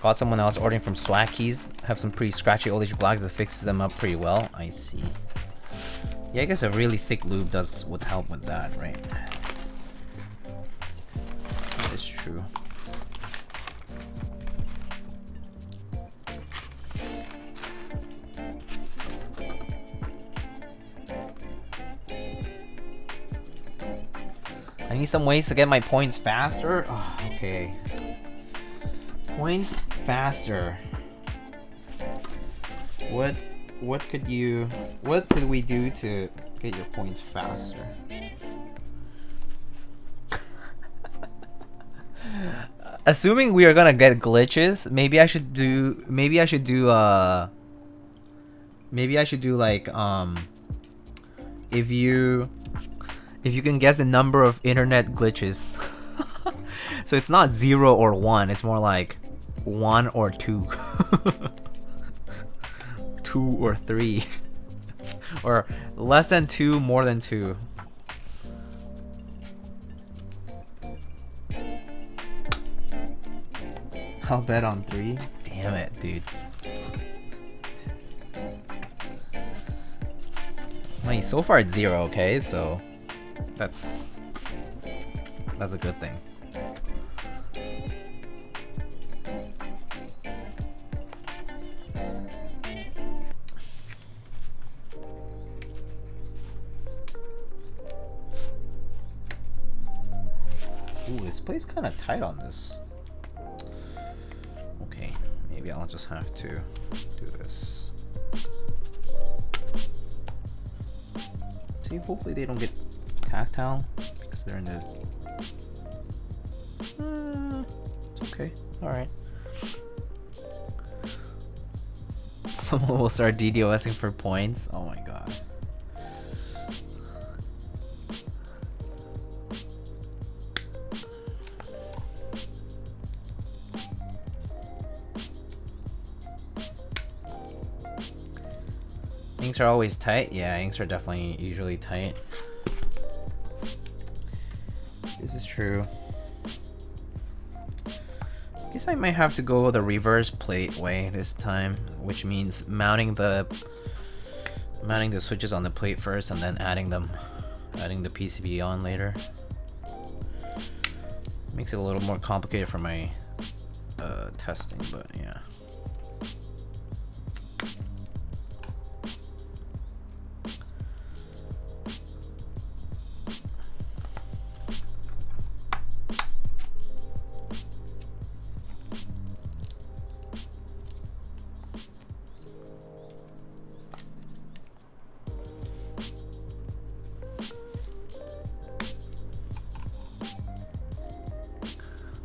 Speaker 1: Got someone else ordering from Swackies. Have some pretty scratchy oldish blacks that fixes them up pretty well. I see. Yeah, I guess a really thick lube would help with that, right? That is true. I need some ways to get my points faster. Oh, okay. Points faster. What could we do to get your points faster? Assuming we are gonna get glitches, maybe I should do like if you can guess the number of internet glitches. So it's not 0 or 1, it's more like 1 or 2. 2 or 3. Or less than 2, more than 2. I'll bet on 3. Damn it, dude. Wait, so far it's 0, okay? So that's a good thing. Ooh, this plays kind of tight on this. Okay, maybe I'll just have to do this. See, hopefully they don't get tactile because they're in the... it's okay. Alright. Someone will start DDoSing for points. Oh my god. Inks are always tight. Yeah, inks are definitely usually tight. This is true. Guess I might have to go the reverse plate way this time, which means mounting the switches on the plate first and then adding the PCB on later. Makes it a little more complicated for my testing, but yeah.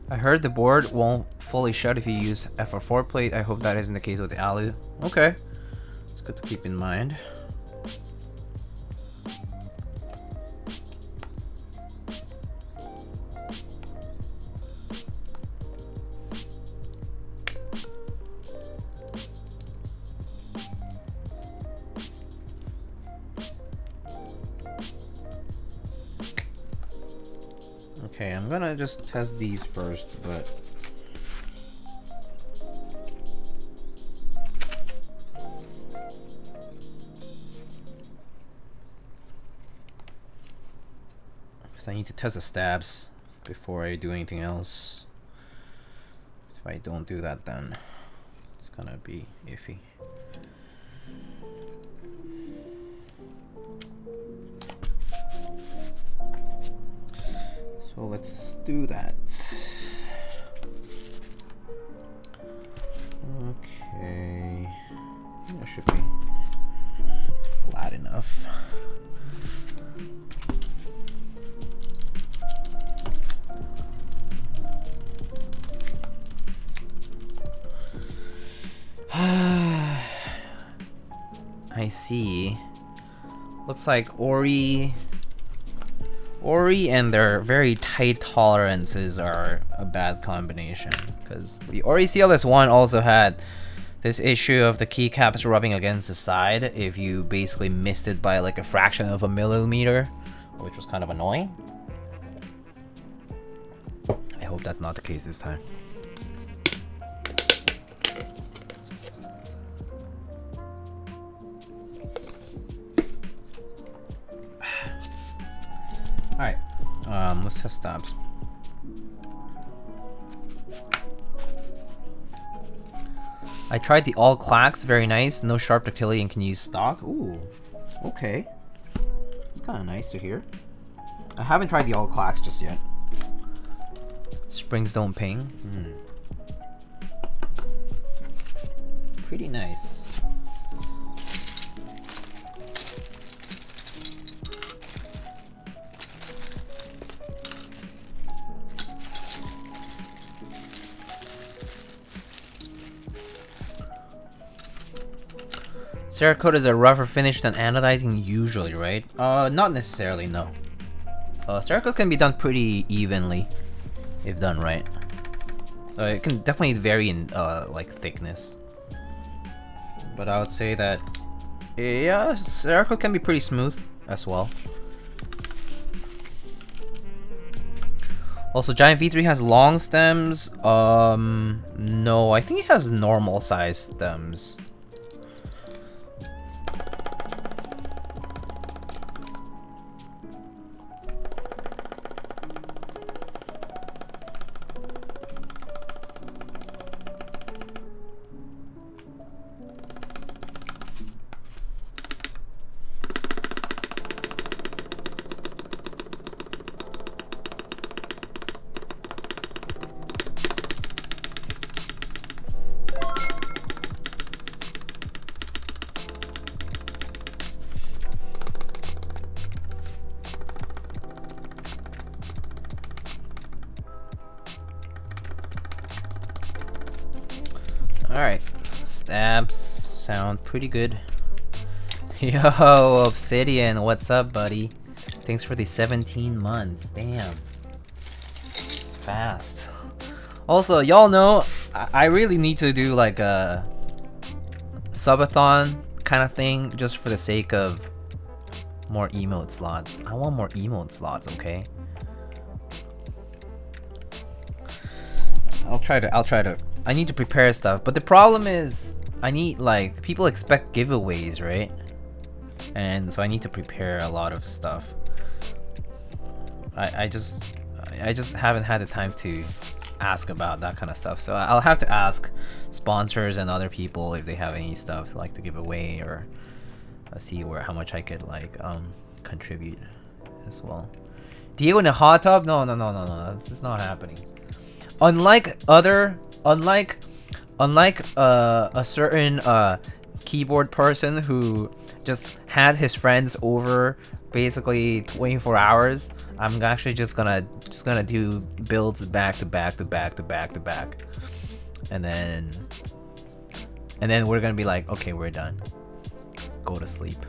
Speaker 1: I heard the board won't fully shut if you use FR4 plate. I hope that isn't the case with the Alu. Okay, it's good to keep in mind. Okay, I'm gonna just test these first, but because I need to test the stabs before I do anything else. If I don't do that, then it's gonna be iffy. So let's do that. Okay, that should be flat enough. I see. Looks like Ori and their very tight tolerances are a bad combination, because the Ori CLS-1 also had this issue of the keycaps rubbing against the side if you basically missed it by like a fraction of a millimeter, which was kind of annoying. I hope that's not the case this time. Alright, let's test stabs. I tried the all clacks, very nice. No sharp ductility and can use stock. Ooh, okay. It's kind of nice to hear. I haven't tried the all clacks just yet. Springs don't ping. Pretty nice. Cerakote is a rougher finish than anodizing usually, right? Not necessarily, no. Cerakote can be done pretty evenly if done right. It can definitely vary in like thickness. But I would say that, yeah, Cerakote can be pretty smooth as well. Also, Giant V3 has long stems. No, I think it has normal size stems. Alright, stabs sound pretty good. Yo, Obsidian, what's up, buddy? Thanks for the 17 months. Damn. It's fast. Also, y'all know, I really need to do like a subathon kind of thing just for the sake of more emote slots. I want more emote slots, okay? I'll try to I need to prepare stuff, but the problem is I need, like, people expect giveaways, right? And so I need to prepare a lot of stuff. I just haven't had the time to ask about that kind of stuff. So I'll have to ask sponsors and other people if they have any stuff like to give away, or see how much I could like contribute as well. Diego in a hot tub? No, this is not happening. Unlike a certain keyboard person who just had his friends over basically 24 hours, I'm actually just gonna do builds back to back, and then we're gonna be like, okay, we're done. Go to sleep.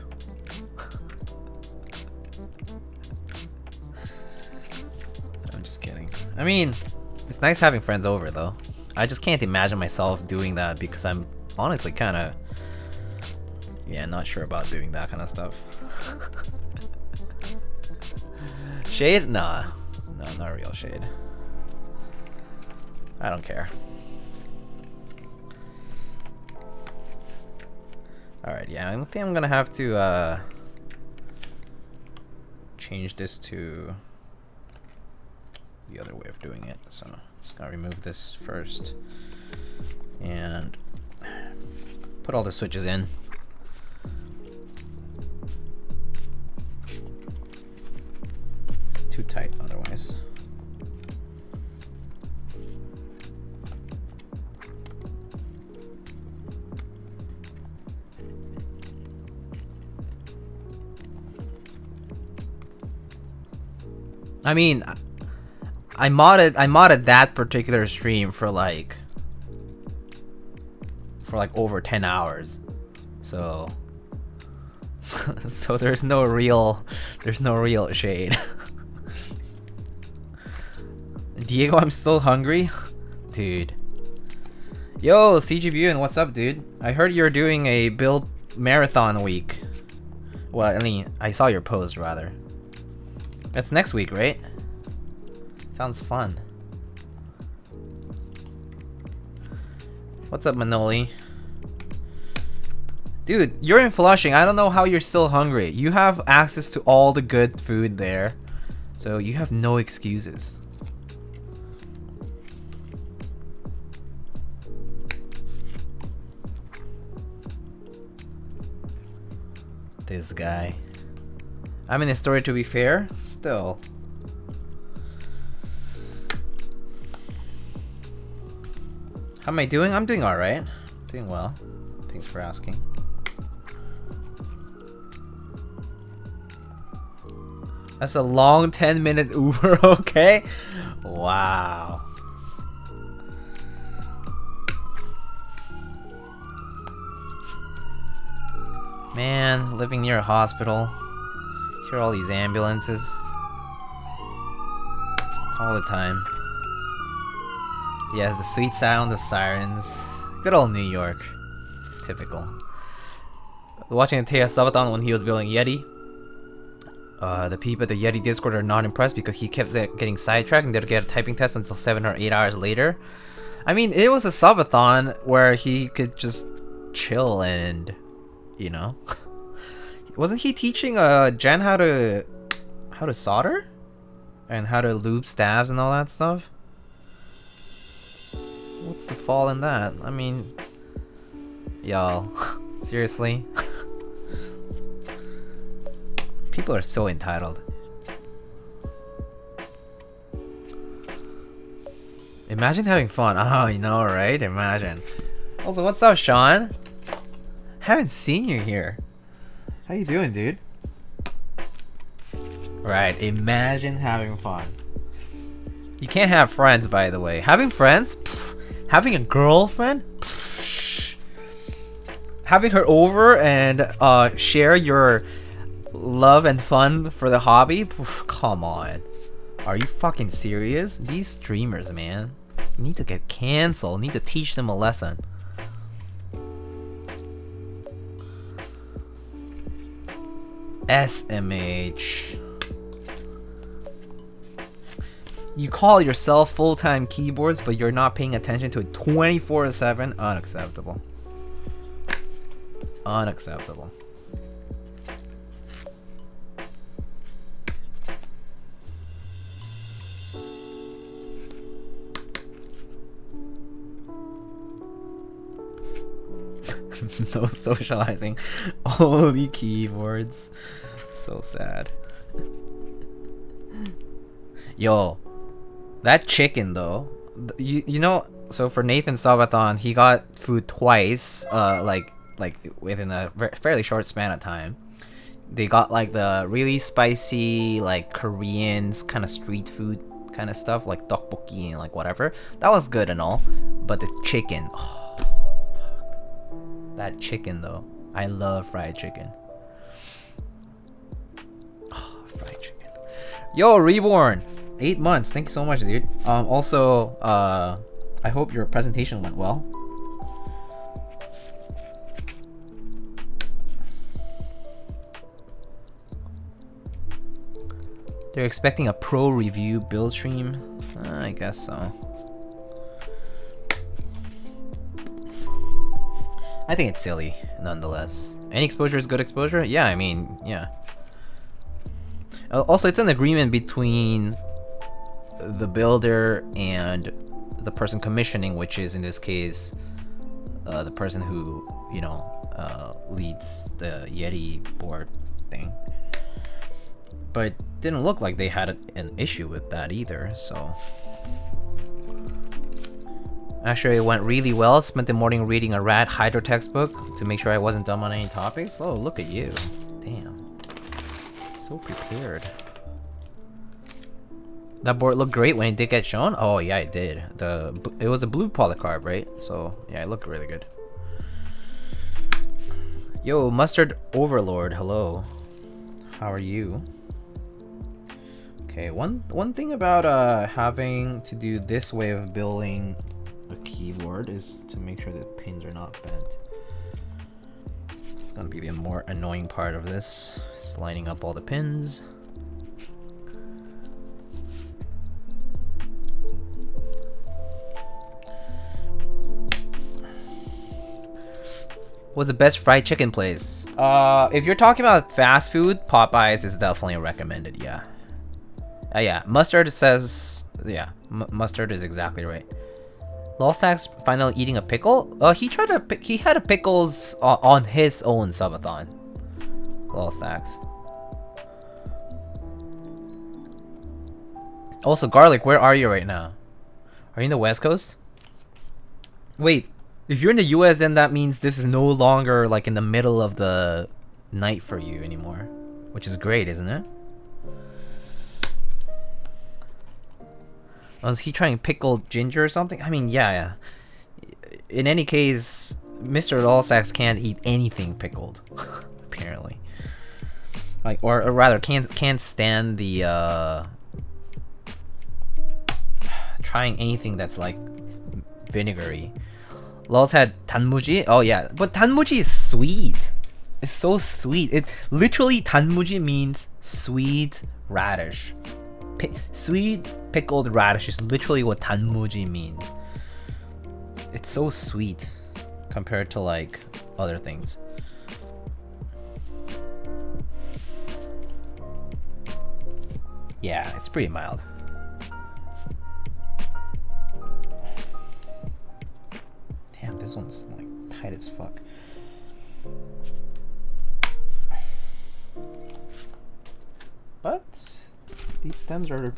Speaker 1: I'm just kidding. I mean, it's nice having friends over though. I just can't imagine myself doing that because I'm honestly kind of, yeah, not sure about doing that kind of stuff. Shade? Nah. No, not real shade. I don't care. Alright, yeah, I think I'm gonna have to change this to the other way of doing it. So I'm just gonna remove this first and Put all the switches in. It's too tight otherwise. I mean, I modded that particular stream for like over 10 hours. So there's no real shade. Diego, I'm still hungry. Dude. Yo, CGBU, and what's up, dude? I heard you're doing a build marathon week. Well, I mean, I saw your post rather. That's next week, right? Sounds fun. What's up, Manoli? Dude, you're in Flushing. I don't know how you're still hungry. You have access to all the good food there, so you have no excuses. This guy. I mean, the story, to be fair, still. How am I doing? I'm doing alright. Doing well. Thanks for asking. That's a long 10-minute Uber, okay? Wow. Man, living near a hospital. Hear all these ambulances all the time. Yes, the sweet sound of sirens. Good old New York. Typical. Watching Taya Sabaton when he was building Yeti. The people at the Yeti Discord are not impressed because he kept getting sidetracked and didn't get a typing test until 7 or 8 hours later. I mean, it was a subathon where he could just chill and, you know. Wasn't he teaching Jen how to solder? And how to lube stabs and all that stuff? What's the fall in that? I mean, y'all, seriously? People are so entitled. Imagine having fun. Oh, you know, right? Imagine. Also, what's up, Sean? Haven't seen you here. How you doing, dude? Right, imagine having fun. You can't have friends, by the way. Having friends? Pfft. Having a girlfriend? Pfft. Having her over and share your love and fun for the hobby? Pfft. Come on. Are you fucking serious? These streamers, man, need to get canceled. Need to teach them a lesson. SMH. You call yourself full-time keyboards, but you're not paying attention to it 24/7. Unacceptable. Unacceptable. No socializing. Only keyboards. So sad. Yo, that chicken though. You know, so for Nathan Sabathon, he got food twice. Like within a fairly short span of time. They got like the really spicy, like Korean kind of street food kind of stuff, like tteokbokki and like whatever. That was good and all, but the chicken. Oh, that chicken though. I love fried chicken. Oh, fried chicken. Yo, Reborn. 8 months. Thank you so much, dude. Also, I hope your presentation went well. They're expecting a pro review build stream. I guess so. I think it's silly, nonetheless. Any exposure is good exposure? Yeah, I mean, yeah. Also, it's an agreement between the builder and the person commissioning, which is in this case, the person who you know, leads the Yeti board thing. But didn't look like they had an issue with that either, so. Actually, it went really well. Spent the morning reading a rad hydro textbook to make sure I wasn't dumb on any topics. Oh, look at you. Damn. So prepared. That board looked great when it did get shown. Oh yeah, it did. It was a blue polycarb, right? So yeah, it looked really good. Yo, Mustard Overlord, hello. How are you? Okay, one thing about having to do this way of building a keyboard is to make sure that pins are not bent. It's gonna be the more annoying part of this, is lining up all the pins. What's the best fried chicken place? If you're talking about fast food, Popeyes is definitely recommended, yeah. Yeah, Mustard says, yeah, Mustard is exactly right. Lolstack's finally eating a pickle? He had a pickles on his own subathon. Lolstacks. Also, Garlic, where are you right now? Are you in the West Coast? Wait. If you're in the US, then that means this is no longer like in the middle of the night for you anymore. Which is great, isn't it? Was he trying pickled ginger or something? I mean, yeah. In any case, Mr. Lolsax can't eat anything pickled. Apparently. Like, or rather, can't stand the, trying anything that's like vinegary. Lols had tanmuji. Oh yeah, but tanmuji is sweet. It's so sweet. It literally, tanmuji means sweet radish. Sweet pickled radish is literally what tanmuji means. It's so sweet compared to like other things. Yeah, it's pretty mild. Damn, this one's like tight as fuck. But these stems are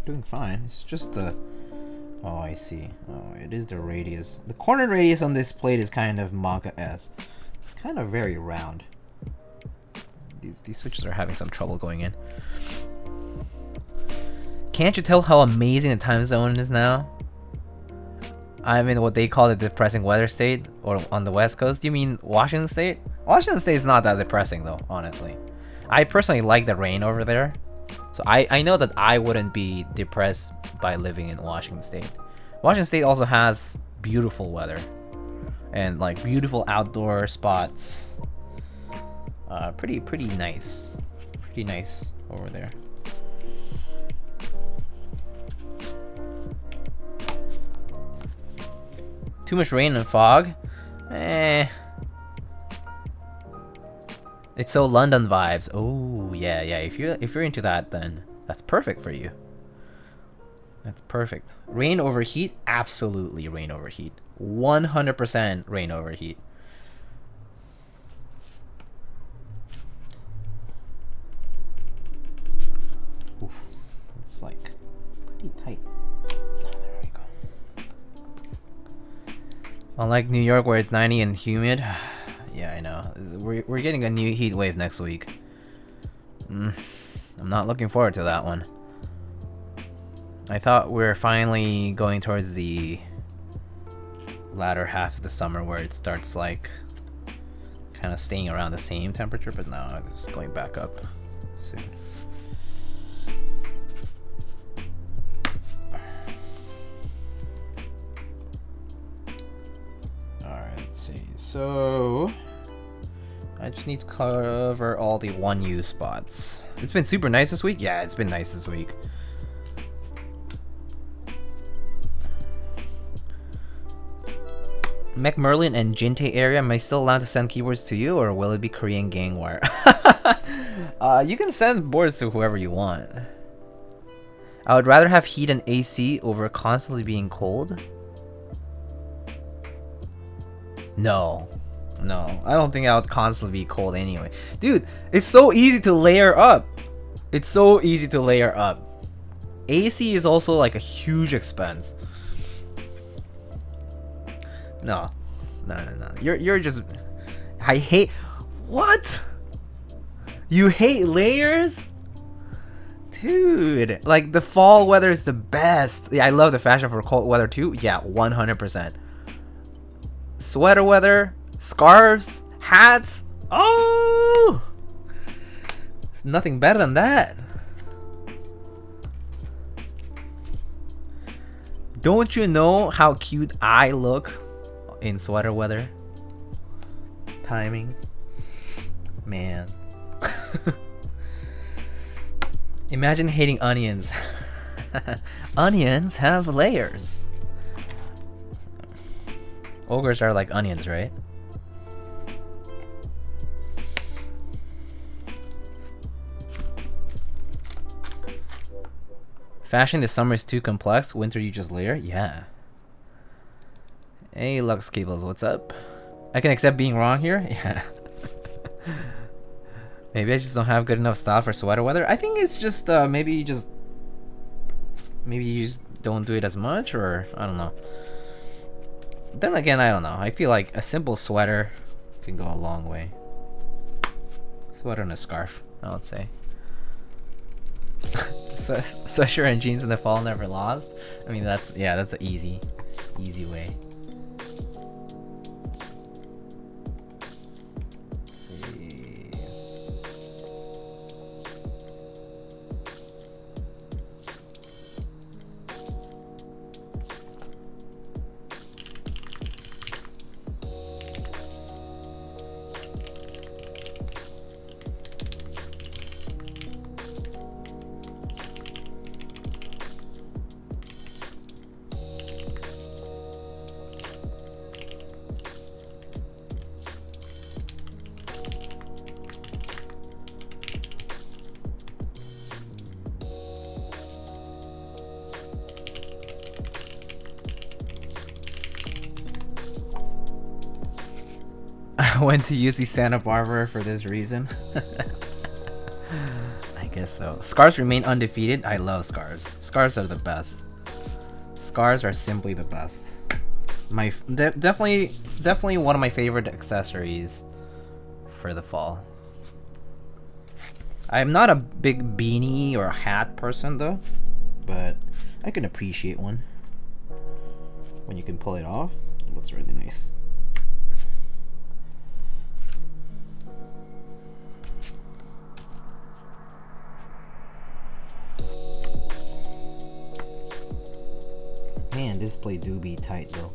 Speaker 1: doing fine. It's just the... Oh, I see. Oh, it is the radius. The corner radius on this plate is kind of Maka-esque. It's kind of very round. These switches are having some trouble going in. Can't you tell how amazing the time zone is now? I'm in what they call the depressing weather state, or on the West Coast. You mean Washington State? Washington State is not that depressing though, honestly. I personally like the rain over there. So I know that I wouldn't be depressed by living in Washington State. Washington State also has beautiful weather. And like beautiful outdoor spots. Pretty nice. Pretty nice over there. Too much rain and fog? It's so London vibes. Oh yeah. If you're into that, then that's perfect for you. That's perfect. Rain over heat? Absolutely rain over heat. 100% rain over heat. Oof, it's like pretty tight. Oh, there we go. Unlike New York where it's 90 and humid. Yeah, I know. We're getting a new heat wave next week. I'm not looking forward to that one. I thought we were finally going towards the latter half of the summer where it starts like kind of staying around the same temperature, but no, it's going back up soon. Alright, let's see. So I just need to cover all the 1U spots. It's been super nice this week? Yeah, it's been nice this week. McMerlin and Jinte area, am I still allowed to send keyboards to you, or will it be Korean gangwire? You can send boards to whoever you want. I would rather have heat and AC over constantly being cold. No. No, I don't think I would constantly be cold anyway. Dude, it's so easy to layer up. It's so easy to layer up. AC is also like a huge expense. No. You're just... I hate... What? You hate layers? Dude, like the fall weather is the best. Yeah, I love the fashion for cold weather too. Yeah, 100%. Sweater weather, scarves, hats. Oh! There's nothing better than that. Don't you know how cute I look in sweater weather? Timing. Man. Imagine hating onions. Onions have layers. Ogres are like onions, right? Fashion this summer is too complex. Winter you just layer? Yeah. Hey Lux Cables, what's up? I can accept being wrong here? Yeah. Maybe I just don't have good enough style for sweater weather. I think it's just maybe you just don't do it as much, or I don't know. Then again, I don't know. I feel like a simple sweater can go a long way. Sweater and a scarf, I would say. Sweatshirt and jeans in the fall never lost. I mean, that's an easy way. I went to UC Santa Barbara for this reason. I guess so. Scarves remain undefeated. I love scarves. Scarves are the best. Scarves are simply the best. Definitely one of my favorite accessories for the fall. I'm not a big beanie or a hat person though, but I can appreciate one. When you can pull it off, it looks really nice. Man, this play do be tight though.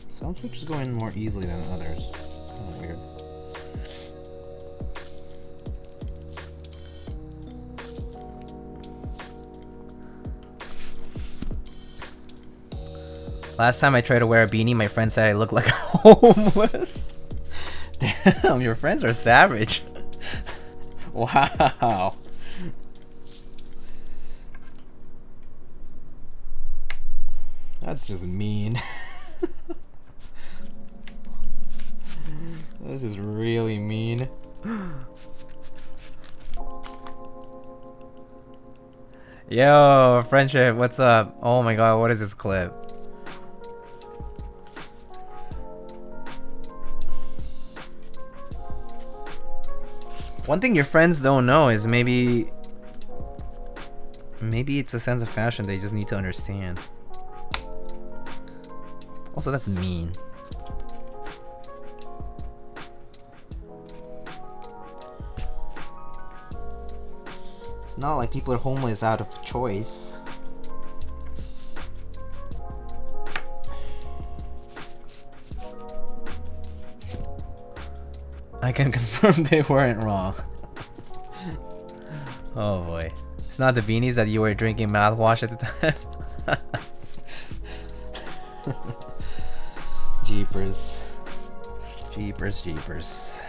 Speaker 1: Some switches go in more easily than others. Kind of weird. Last time I tried to wear a beanie, my friend said I look like homeless. Damn, your friends are savage. Wow. That's just mean. This is really mean. Yo, friendship, what's up? Oh my god, what is this clip? One thing your friends don't know is maybe it's a sense of fashion they just need to understand. Also, that's mean. It's not like people are homeless out of choice. I can confirm they weren't wrong. Oh boy. It's not the beanies that you were drinking mouthwash at the time? Jeepers. Jeepers, jeepers.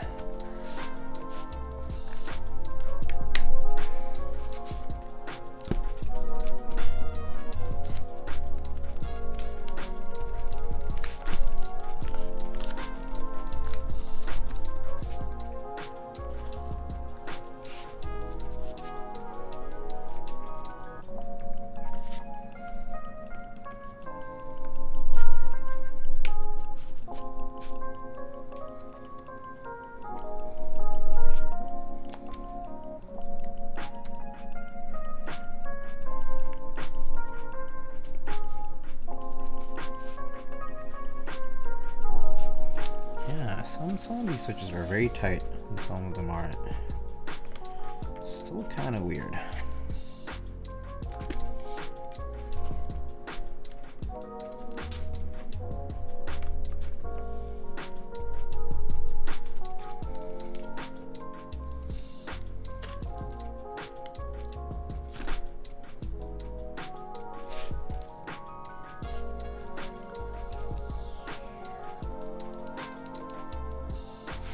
Speaker 1: Some of these switches are very tight and some of them aren't. Still kind of weird.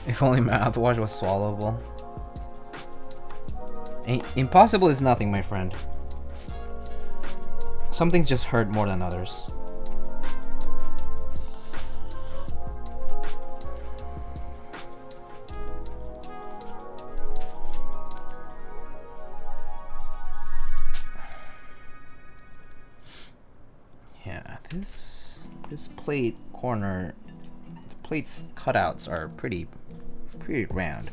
Speaker 1: If only mouthwash was swallowable. Impossible is nothing, my friend. Some things just hurt more than others. Yeah, this plate corner, the plate's cutouts are pretty round.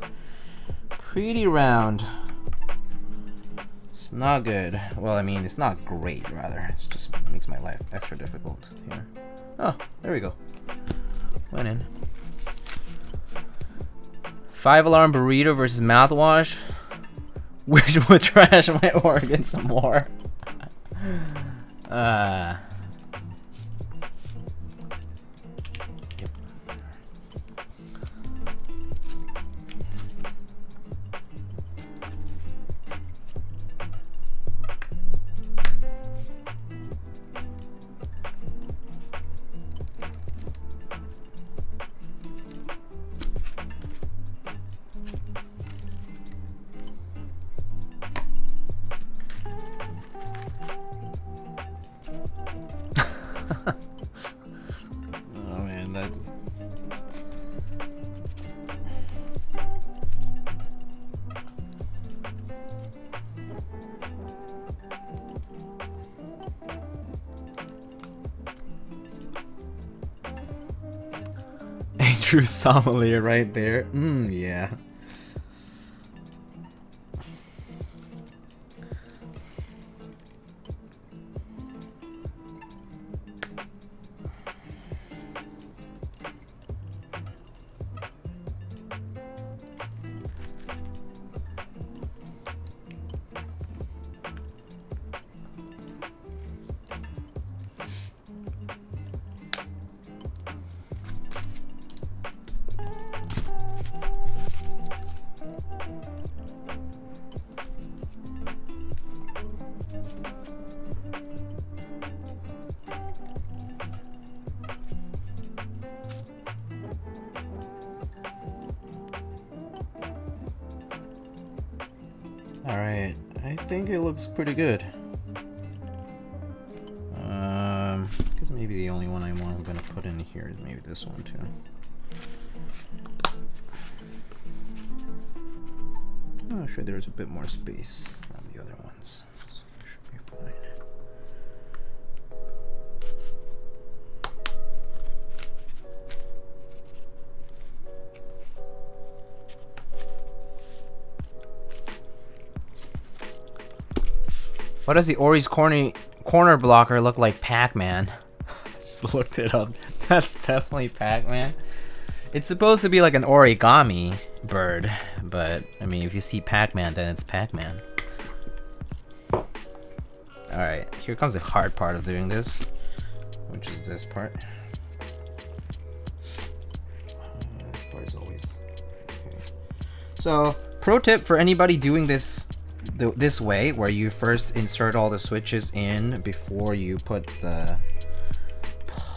Speaker 1: Pretty round. It's not good. Well, I mean, it's not great, rather. It just makes my life extra difficult here. Oh, there we go. Went in. 5-alarm burrito versus mouthwash. Which would trash my organs more? Oh man, that just... Andrew sommelier right there. Yeah. Alright, I think it looks pretty good. Guess maybe the only one I'm gonna put in here is maybe this one too. Oh, sure, there's a bit more space than the other ones, so it should be fine. Why does the Ori's corner blocker look like Pac-Man? Just looked it up. That's definitely Pac-Man. It's supposed to be like an origami bird, but I mean, if you see Pac-Man, then it's Pac-Man. Alright, here comes the hard part of doing this, which is this part. This part is always okay. So, pro tip for anybody doing this way, where you first insert all the switches in before you put the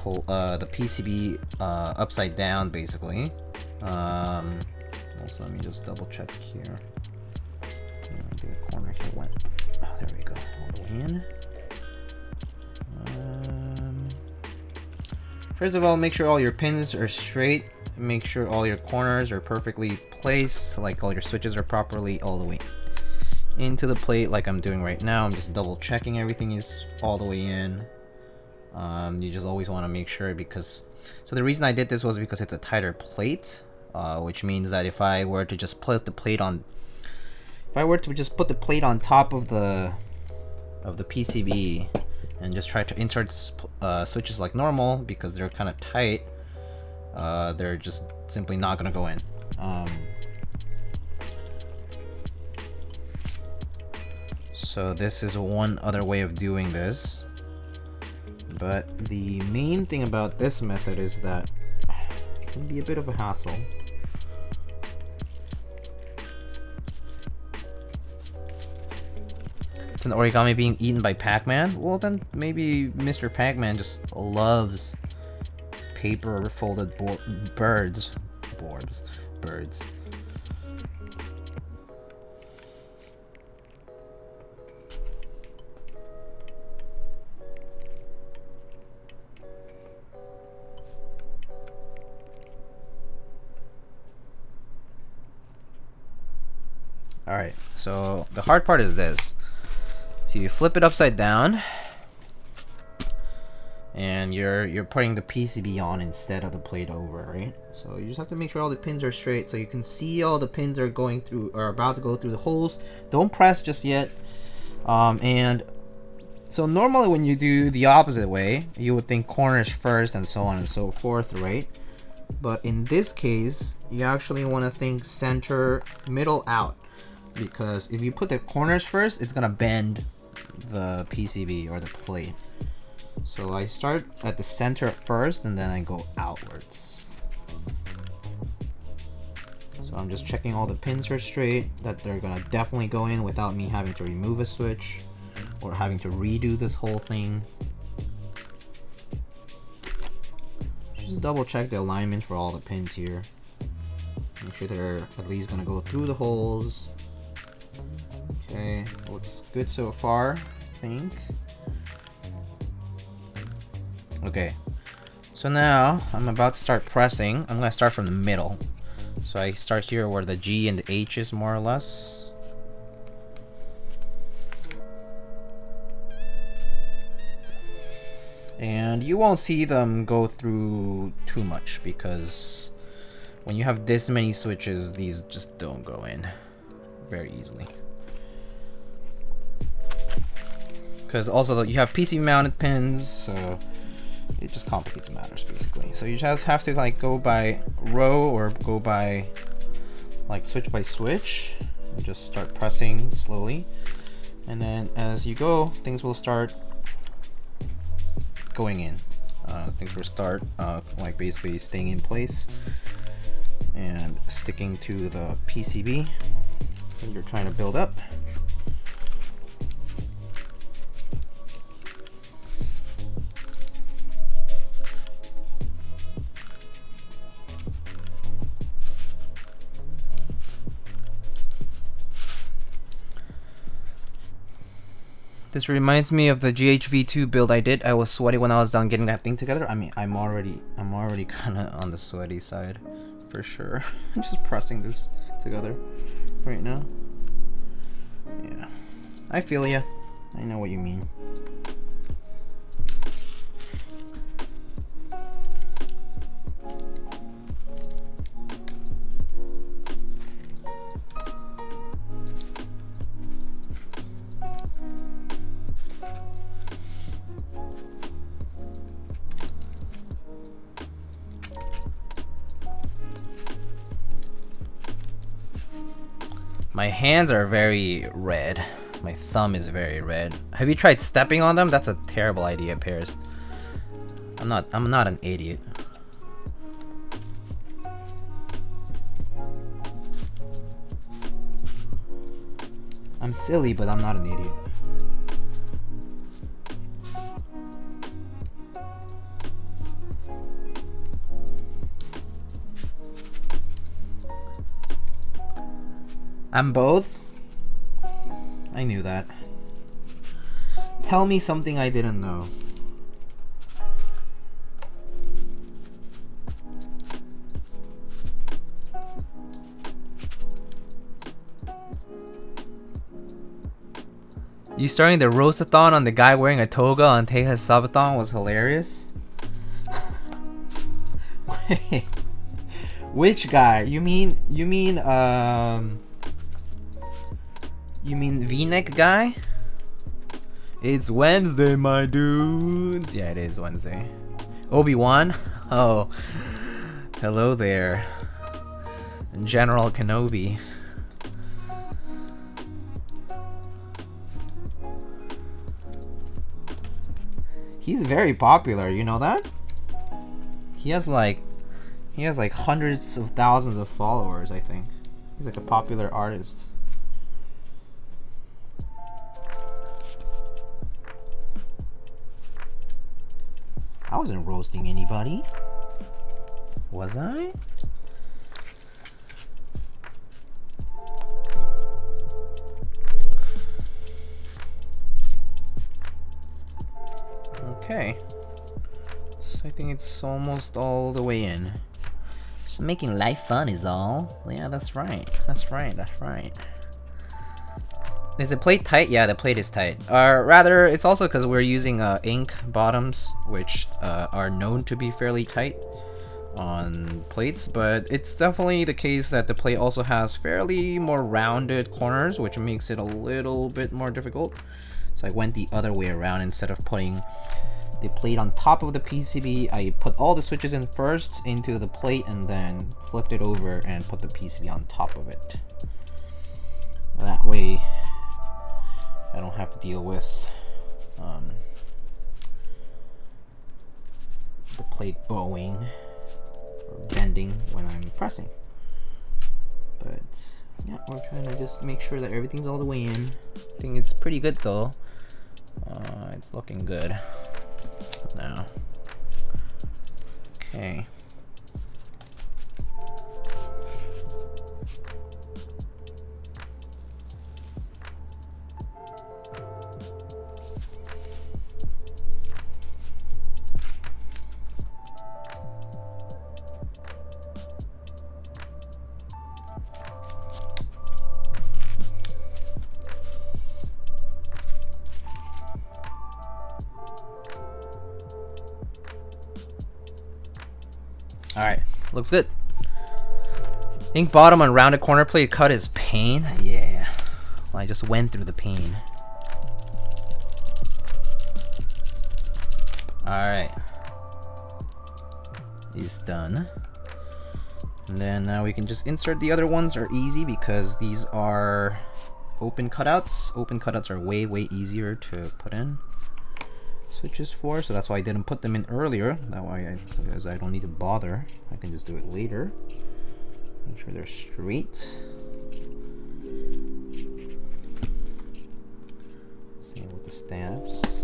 Speaker 1: PCB upside down, basically. Also, let me just double check here. The corner here went. Oh, there we go. All the way in. First of all, make sure all your pins are straight. Make sure all your corners are perfectly placed, like all your switches are properly all the way into the plate, like I'm doing right now. I'm just double checking everything is all the way in. You just always want to make sure, because so the reason I did this was because it's a tighter plate, which means that if I were to just put the plate on, top of the PCB and just try to insert switches like normal, because they're kind of tight, they're just simply not gonna go in. So this is one other way of doing this. But the main thing about this method is that it can be a bit of a hassle. It's an origami being eaten by Pac-Man? Well, then maybe Mr. Pac-Man just loves paper folded birds. Alright, so the hard part is this. So you flip it upside down, and you're putting the PCB on instead of the plate over, right? So you just have to make sure all the pins are straight, so you can see all the pins are going through, or about to go through the holes. Don't press just yet. And so normally when you do the opposite way, you would think corners first and so on and so forth, right? But in this case, you actually want to think center, middle, out. Because if you put the corners first, it's gonna bend the PCB or the plate. So I start at the center first, and then I go outwards. So I'm just checking all the pins are straight, that they're gonna definitely go in without me having to remove a switch or having to redo this whole thing. Just double check the alignment for all the pins here. Make sure they're at least gonna go through the holes. Okay, looks good so far, I think. Okay, so now I'm about to start pressing. I'm gonna start from the middle. So I start here where the G and the H is, more or less. And you won't see them go through too much, because when you have this many switches, these just don't go in very easily. Because also you have PC mounted pins, so it just complicates matters basically. So you just have to like go by row or go by like switch by switch and just start pressing slowly. And then as you go, things will start going in. Things will start like basically staying in place and sticking to the PCB that you're trying to build up. This reminds me of the GHV2 build I did. I was sweaty when I was done getting that thing together. I mean, I'm already kind of on the sweaty side, for sure. Just pressing this together right now. Yeah, I feel ya. I know what you mean. My hands are very red My thumb is very red. Have you tried stepping on them? That's a terrible idea, Pears. I'm not an idiot. I'm silly, but I'm not an idiot. I'm both? I knew that. Tell me something I didn't know. You starting the roastathon on the guy wearing a toga on Teja's subathon was hilarious. Wait, which guy? You mean V-neck guy? It's Wednesday, my dudes. Yeah, it is Wednesday. Obi-Wan? Oh, hello there, General Kenobi. He's very popular, you know that? He has like hundreds of thousands of followers, I think. He's like a popular artist. I wasn't roasting anybody. Was I? Okay. So I think it's almost all the way in. Just making life fun is all. Yeah, that's right. That's right. That's right. Is the plate tight? Yeah, the plate is tight. Rather, it's also because we're using ink bottoms, which are known to be fairly tight on plates, but it's definitely the case that the plate also has fairly more rounded corners, which makes it a little bit more difficult. So I went the other way around. Instead of putting the plate on top of the PCB, I put all the switches in first into the plate and then flipped it over and put the PCB on top of it. That way I don't have to deal with the plate bowing or bending when I'm pressing. But yeah, we're trying to just make sure that everything's all the way in. I think it's pretty good though. It's looking good now. Okay. Alright, looks good. Ink bottom on rounded corner plate cut is pain. Yeah, well, I just went through the pain. Alright. He's done. And then now we can just insert the other ones. Are easy because these are open cutouts. Open cutouts are way easier to put in switches for, so that's why I didn't put them in earlier. That way, because I don't need to bother. I can just do it later. Make sure they're straight. Same with the stabs.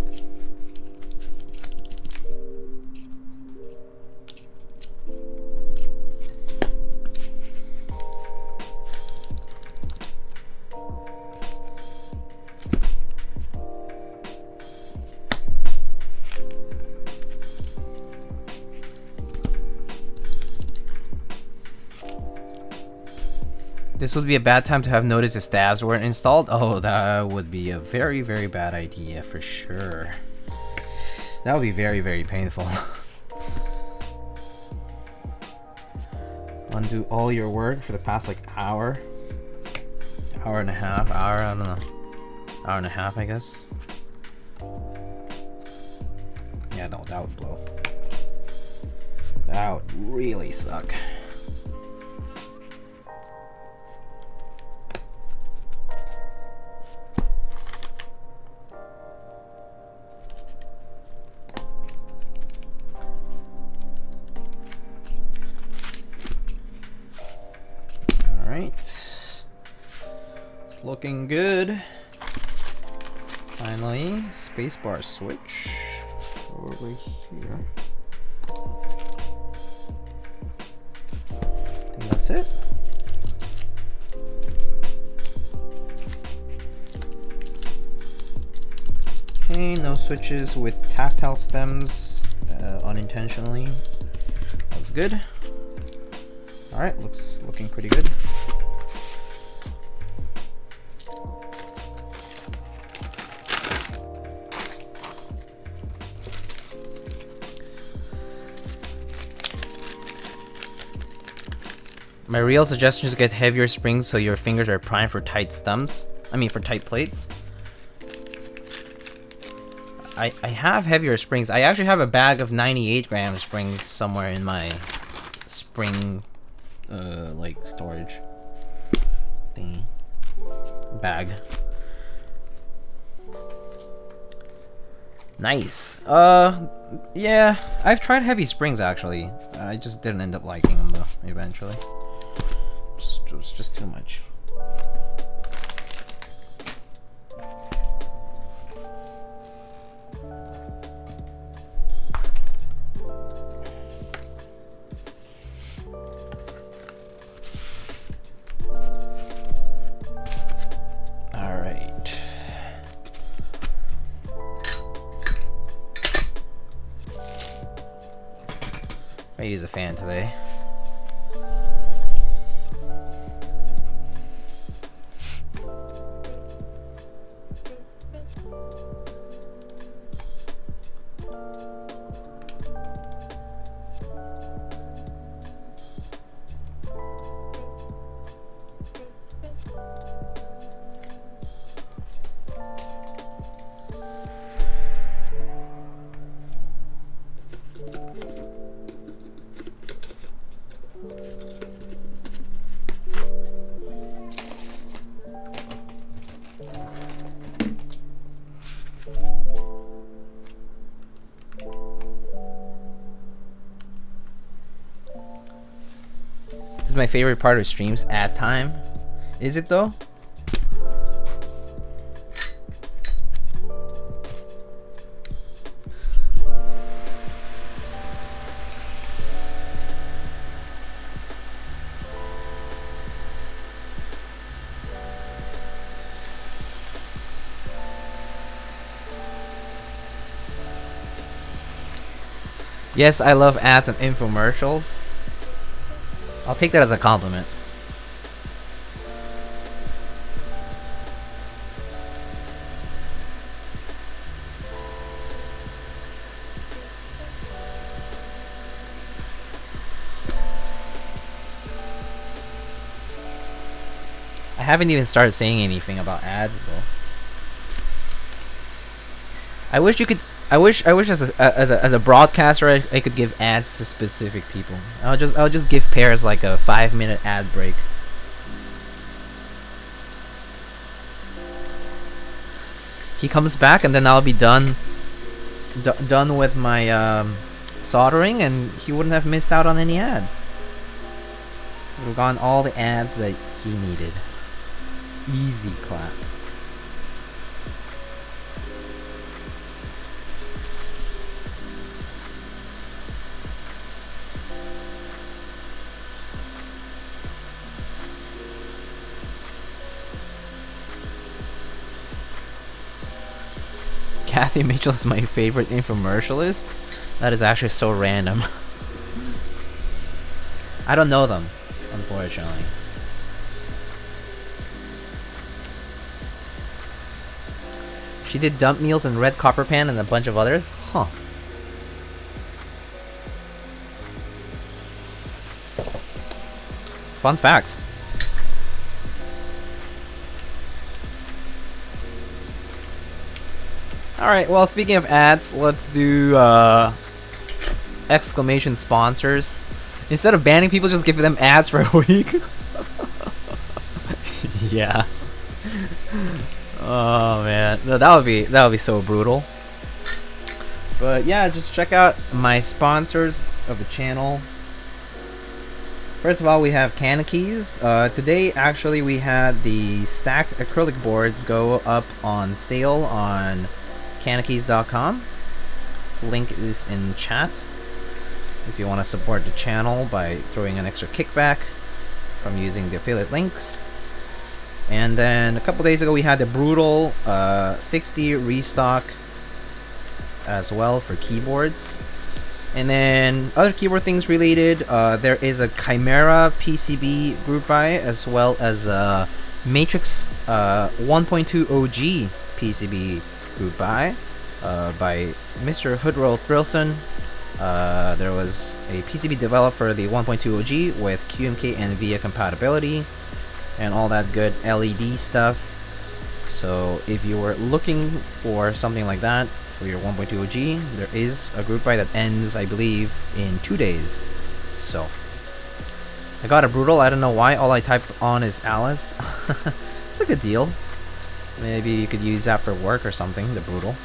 Speaker 1: This would be a bad time to have noticed the stabs weren't installed. Oh, that would be a very bad idea for sure. That would be very painful. Undo all your work for the past like hour and a half, I don't know, hour and a half, I guess. Yeah, no, that would blow. That would really suck. Looking good. Finally, spacebar switch over here. I think that's it. Okay, no switches with tactile stems unintentionally. That's good. All right, looking pretty good. My real suggestion is get heavier springs so your fingers are primed for tight stems. I mean for tight plates. I have heavier springs. I actually have a bag of 98 gram springs somewhere in my spring like storage thing bag. Nice. Yeah, I've tried heavy springs actually. I just didn't end up liking them though eventually. It was just too much. I use a fan today. This is my favorite part of streams, ad time. Is it though? Yes, I love ads and infomercials. I'll take that as a compliment. I haven't even started saying anything about ads though. I wish you could. I wish as a broadcaster I could give ads to specific people. I'll just give pairs like a 5-minute ad break. He comes back and then I'll be done with my soldering, and he wouldn't have missed out on any ads. Would have gotten all the ads that he needed. Easy clap. Kathy Mitchell is my favorite infomercialist. That is actually so random. I don't know them, unfortunately. She did Dump Meals and Red Copper Pan and a bunch of others? Huh. Fun facts. Alright, well, speaking of ads, let's do exclamation sponsors. Instead of banning people, just give them ads for a week. Yeah. Oh man, no, that would be so brutal. But yeah, just check out my sponsors of the channel. First of all, we have Keys. Today, actually, we had the stacked acrylic boards go up on sale on Keys.com. Link is in chat if you want to support the channel by throwing an extra kickback from using the affiliate links. And then a couple days ago, we had the Brutal 60 restock as well for keyboards. And then other keyboard things related, there is a Chimera PCB group buy as well as a Matrix 1.2 OG PCB group buy by Mr. Hoodroll Thrillson. There was a PCB developed for the 1.2 OG with QMK and VIA compatibility and all that good LED stuff. So if you were looking for something like that for your 1.2 OG, there is a group buy that ends, I believe, in 2 days. So I got a Brutal. I don't know why. All I type on is Alice. It's a good deal. Maybe you could use that for work or something, the Brutal.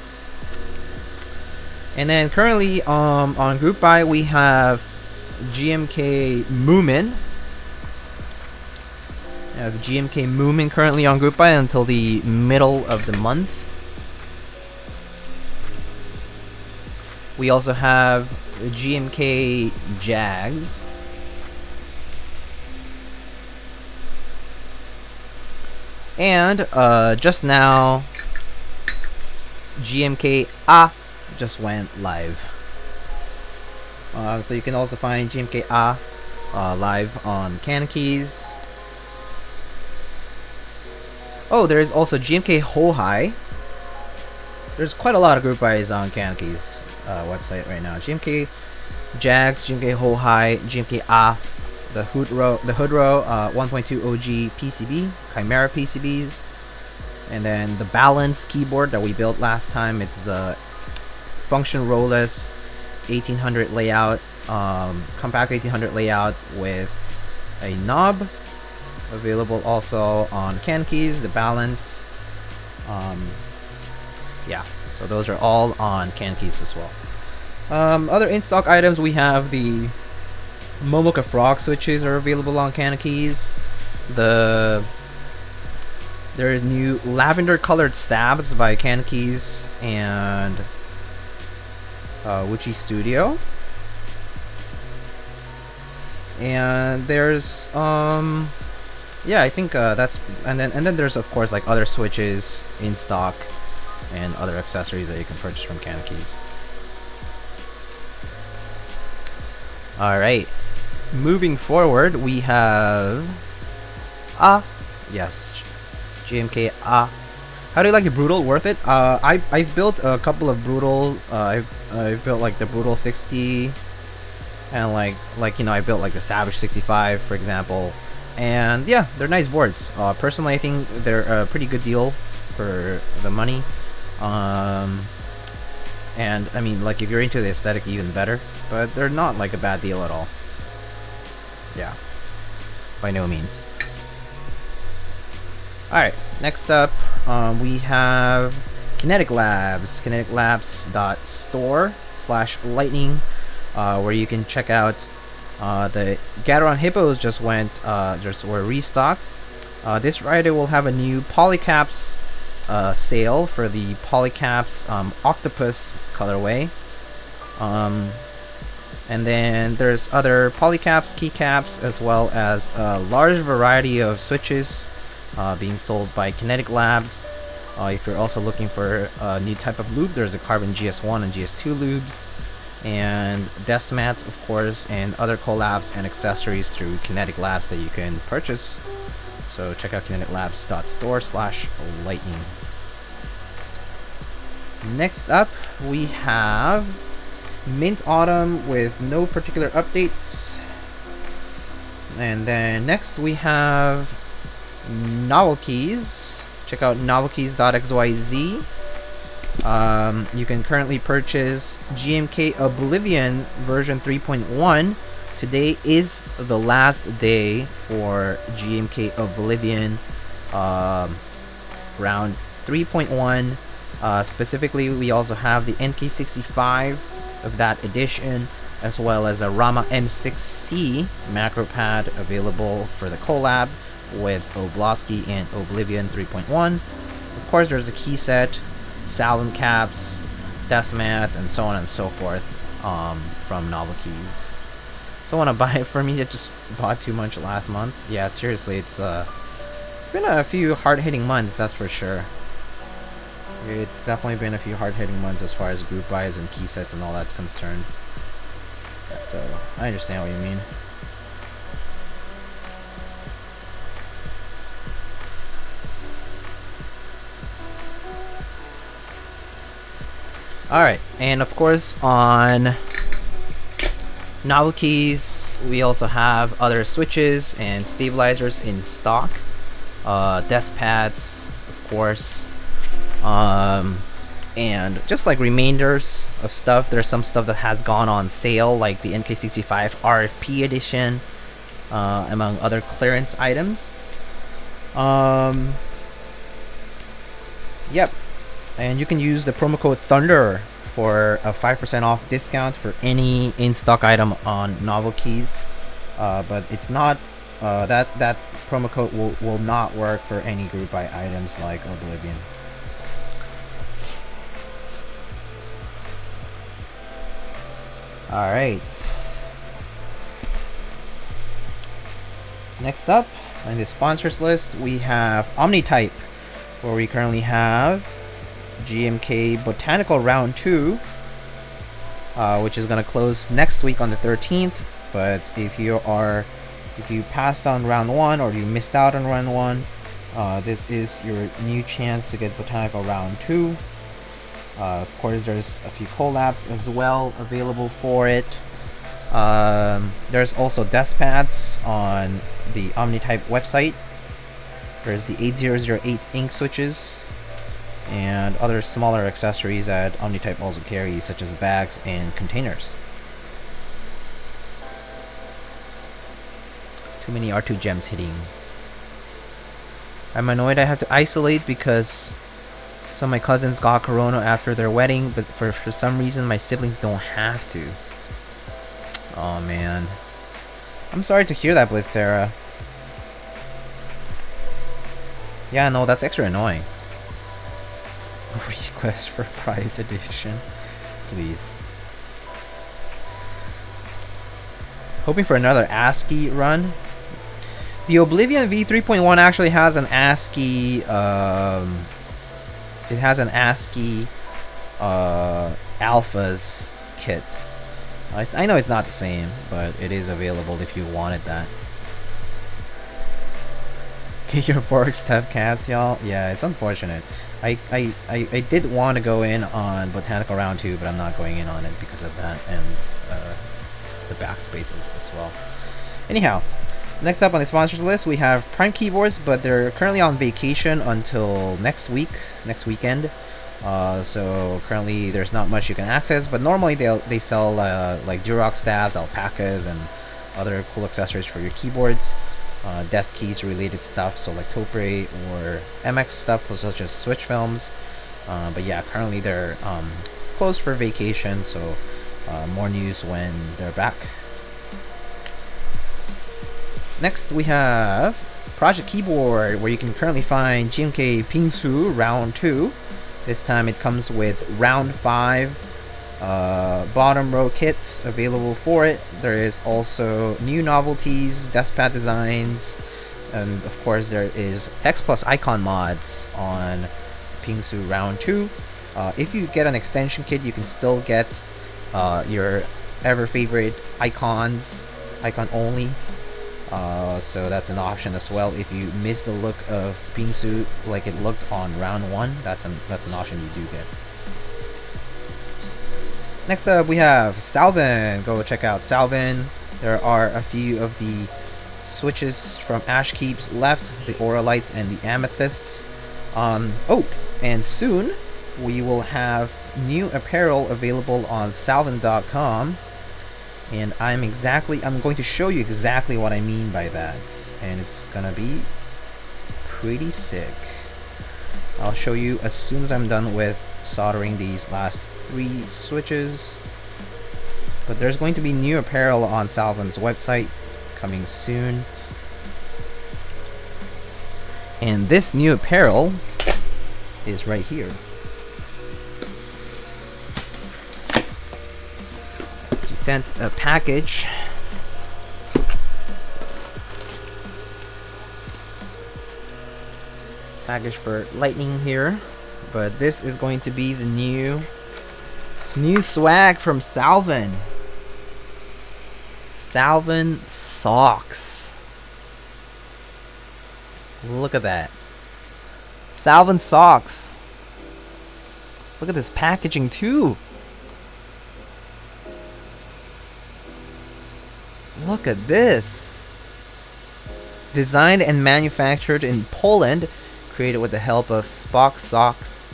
Speaker 1: And then currently on group buy, we have GMK Moomin. I have GMK Moomin currently on group buy until the middle of the month. We also have GMK Jags. And just now, GMK just went live. So you can also find GMK live on Keys. Oh, there's also GMK Hohai. There's quite a lot of group buys on Keys website right now. GMK Jags, GMK Hohai, GMK the Hoodrow 1.2 OG PCB, Chimera PCBs, and then the Balance keyboard that we built last time. It's the function rowless 1800 layout, compact 1800 layout with a knob. Available also on Keys, the Balance. Yeah, so those are all on Keys as well. Other in-stock items, we have the Momoka Frog switches are available on Keys. There is new lavender colored stabs by Keys and Wuchi Studio. And there's yeah, I think that's and then there's of course like other switches in stock and other accessories that you can purchase from Keys. All right, moving forward, we have yes, GMK How do you like the Brutal? Worth it? I've built a couple of Brutal. I've built like the Brutal 60, and like you know, I built like the Savage 65, for example. And yeah, they're nice boards. Personally, I think they're a pretty good deal for the money. And I mean, like if you're into the aesthetic, even better. But they're not like a bad deal at all. Yeah, by no means. Alright, next up, we have Kinetic Labs. kineticlabs.store/lightning, where you can check out the Gateron Hippos just were restocked. This Friday will have a new Polycaps sale for the Polycaps Octopus colorway. And then there's other Polycaps, Keycaps, as well as a large variety of switches being sold by Kinetic Labs. If you're also looking for a new type of lube, there's a Carbon GS1 and GS2 lubes, and desk mats, of course, and other collabs and accessories through Kinetic Labs that you can purchase. So check out kineticlabs.store/lightning. Next up, we have Mint Autumn with no particular updates. And then next we have Novelkeys. Check out novelkeys.xyz. You can currently purchase GMK Oblivion version 3.1. Today is the last day for GMK Oblivion round 3.1. Specifically, we also have the NK65 of that edition, as well as a Rama M6C macro pad available for the collab with Oblonsky and Oblivion 3.1. Of course, there's a key set, Salvin caps, desk mats, and so on and so forth from Novel Keys. So want to buy it for me that just bought too much last month. Yeah, seriously, it's been a few hard-hitting months, that's for sure. It's definitely been a few hard-hitting months as far as group buys and key sets and all that's concerned. So I understand what you mean. Alright, and of course on Novel Keys we also have other switches and stabilizers in stock. Desk pads, of course. And just like remainders of stuff, there's some stuff that has gone on sale, like the NK65 RFP edition, among other clearance items. Yep, and you can use the promo code Thunder for a 5% off discount for any in-stock item on Novel Keys. But it's not that promo code will not work for any group buy items like Oblivion. Alright. Next up on the sponsors list, we have Omnitype, where we currently have GMK Botanical Round 2, which is going to close next week on the 13th. But if you passed on round 1 or you missed out on round 1, this is your new chance to get Botanical Round 2. Of course, there's a few collabs as well available for it. There's also desk pads on the Omnitype website. There's the 8008 ink switches and other smaller accessories that Omnitype also carries, such as bags and containers. Too many R2 gems hitting. I'm annoyed I have to isolate because some of my cousins got corona after their wedding, but for some reason my siblings don't have to. Oh man. I'm sorry to hear that, Blizzterra. Yeah, no, that's extra annoying. Request for prize edition. Please. Hoping for another ASCII run. The Oblivion V3.1 actually has an ASCII it has an ASCII alphas kit. I know it's not the same, but it is available if you wanted that. Get your Borg step caps, y'all. Yeah, it's unfortunate. I did want to go in on Botanical Round 2, but I'm not going in on it because of that and the backspaces as well. Anyhow, next up on the sponsors list, we have Prime Keyboards, but they're currently on vacation until next weekend. So currently there's not much you can access, but normally they sell like Durock stabs, alpacas, and other cool accessories for your keyboards. Deskeys related stuff, so like Topre or MX stuff, such as switch films. But yeah, currently they're closed for vacation, so more news when they're back. Next we have Project Keyboard, where you can currently find GMK Pingsu Round 2. This time it comes with Round 5 bottom row kits available for it. There is also new novelties, desk pad designs, and of course there is text plus icon mods on Pingsu Round 2. If you get an extension kit, you can still get your ever favorite icons, icon only. So that's an option as well. If you miss the look of Pingsu like it looked on round 1, that's an option you do get. Next up we have Salvin. Go check out Salvin. There are a few of the switches from Ash Keeps left, the Auralites and the Amethysts. Oh, and soon we will have new apparel available on salvin.com. And I'm going to show you exactly what I mean by that, and it's gonna be pretty sick. I'll show you as soon as I'm done with soldering these last 3 switches. But there's going to be new apparel on Salvin's website coming soon. And this new apparel is right here. He sent a package. Package for Lightning here. But this is going to be the new swag from Salvin. Salvin socks. Look at that. Salvin socks. Look at this packaging too. Look at this. Designed and manufactured in Poland, created with the help of Spock Socks.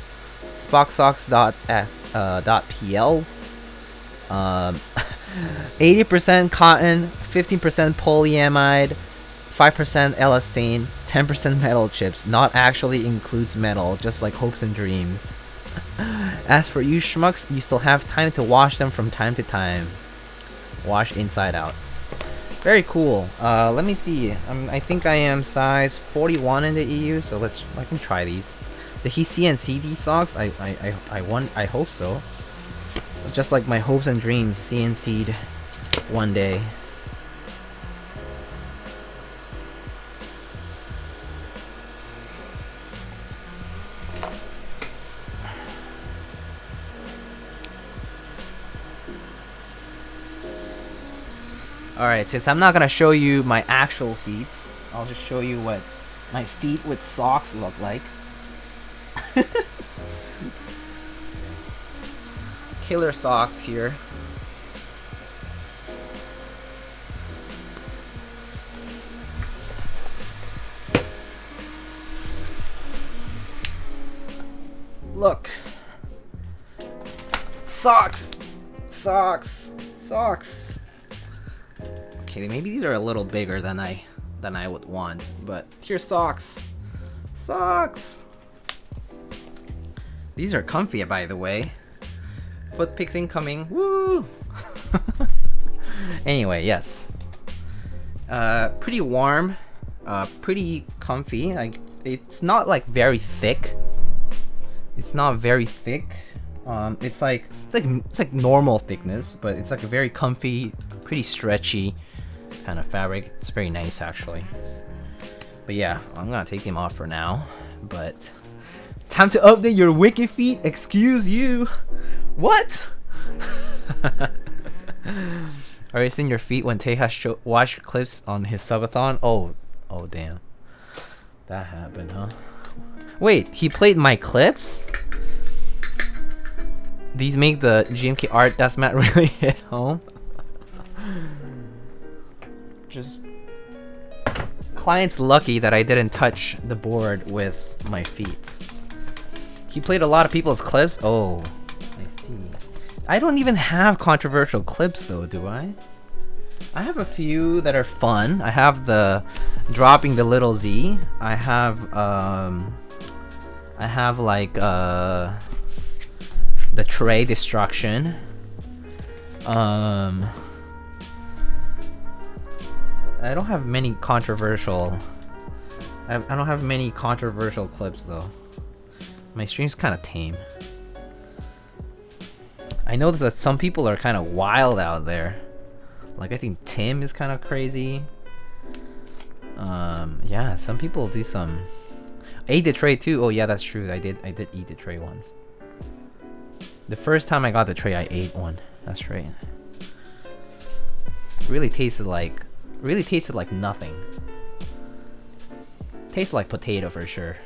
Speaker 1: SpockSocks.pl. 80% cotton, 15% polyamide, 5% elastane, 10% metal chips. Not actually includes metal, just like hopes and dreams. As for you schmucks, you still have time to wash them from time to time. Wash inside out. Very cool. Let me see. I think I am size 41 in the EU, so I can try these. Did he CNC socks? I hope so. Just like my hopes and dreams CNC'd one day. Alright, since I'm not gonna show you my actual feet, I'll just show you what my feet with socks look like. Killer socks here. Look. Socks. Socks. Socks. Okay, maybe these are a little bigger than I would want, but here's socks. Socks. These are comfy, by the way. Foot pics incoming. Woo! Anyway, yes. Pretty warm. Pretty comfy. Like, it's not like very thick. It's not very thick. It's like normal thickness, but it's like a very comfy, pretty stretchy kind of fabric. It's very nice actually. But yeah, I'm gonna take them off for now. But time to update your wiki feet. Excuse you. What? Are you seeing your feet when Tejas watched clips on his subathon? Oh damn. That happened, huh? Wait, he played my clips? These make the GMK art that's not really hit home. Just client's lucky that I didn't touch the board with my feet. He played a lot of people's clips. Oh, I see. I don't even have controversial clips though, do I? I have a few that are fun. I have the dropping the little Z. I have like the tray destruction. I don't have many controversial. I don't have many controversial clips though. My stream's kind of tame. I noticed that some people are kind of wild out there. Like I think Tim is kind of crazy. Yeah, some people do some. I ate the tray too. Oh yeah, that's true. I did eat the tray once. The first time I got the tray, I ate one. That's right. Really tasted like nothing. Tasted like potato for sure.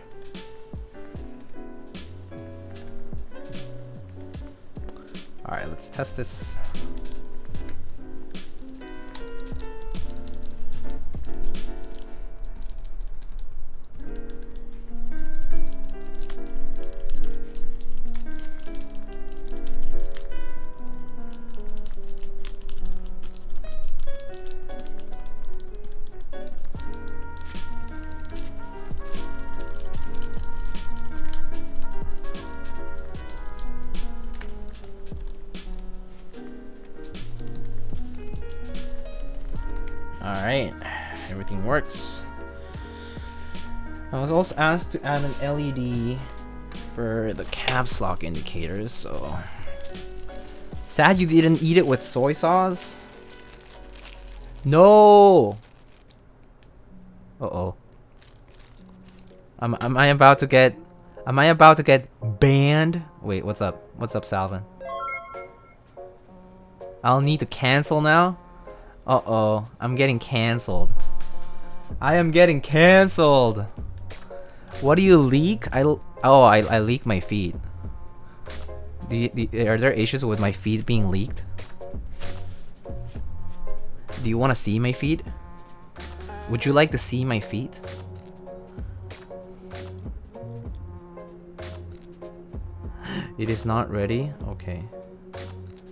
Speaker 1: All right, let's test this. Everything works. I was also asked to add an LED for the caps lock indicators, so... Sad you didn't eat it with soy sauce? No! Uh-oh. Am I about to get banned? Wait, what's up? What's up, Salvin? I'll need to cancel now? Uh-oh, I'm getting canceled. I am getting canceled. What do you leak? I leak my feed. Are there issues with my feed being leaked? Do you want to see my feed? Would you like to see my feet? It is not ready? Okay.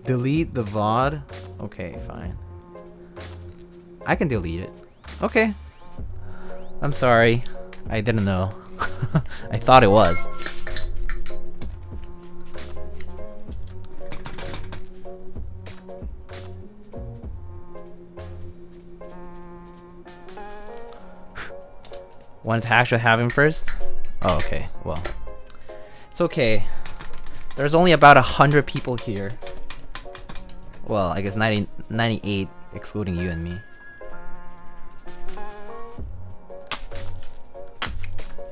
Speaker 1: Delete the VOD? Okay, fine. I can delete it. Okay. I'm sorry. I didn't know. I thought it was. Wanted to actually have him first? Oh, okay. Well, it's okay. There's only about 100 people here. Well, I guess 98, excluding you and me.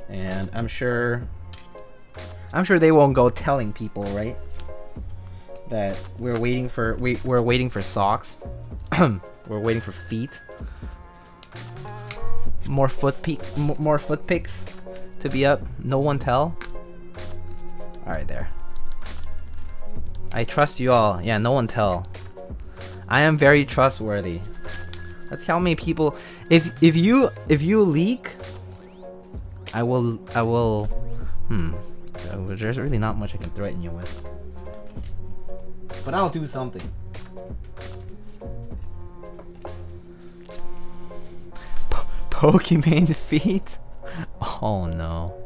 Speaker 1: And I'm sure they won't go telling people, right? That we're waiting for socks. We're waiting for feet. More foot pics to be up. No one tell. All right, there. I trust you all. Yeah, no one tell. I am very trustworthy. That's how many people. If you leak, I will. There's really not much I can threaten you with. But I'll do something. Pokemon feet? Oh no.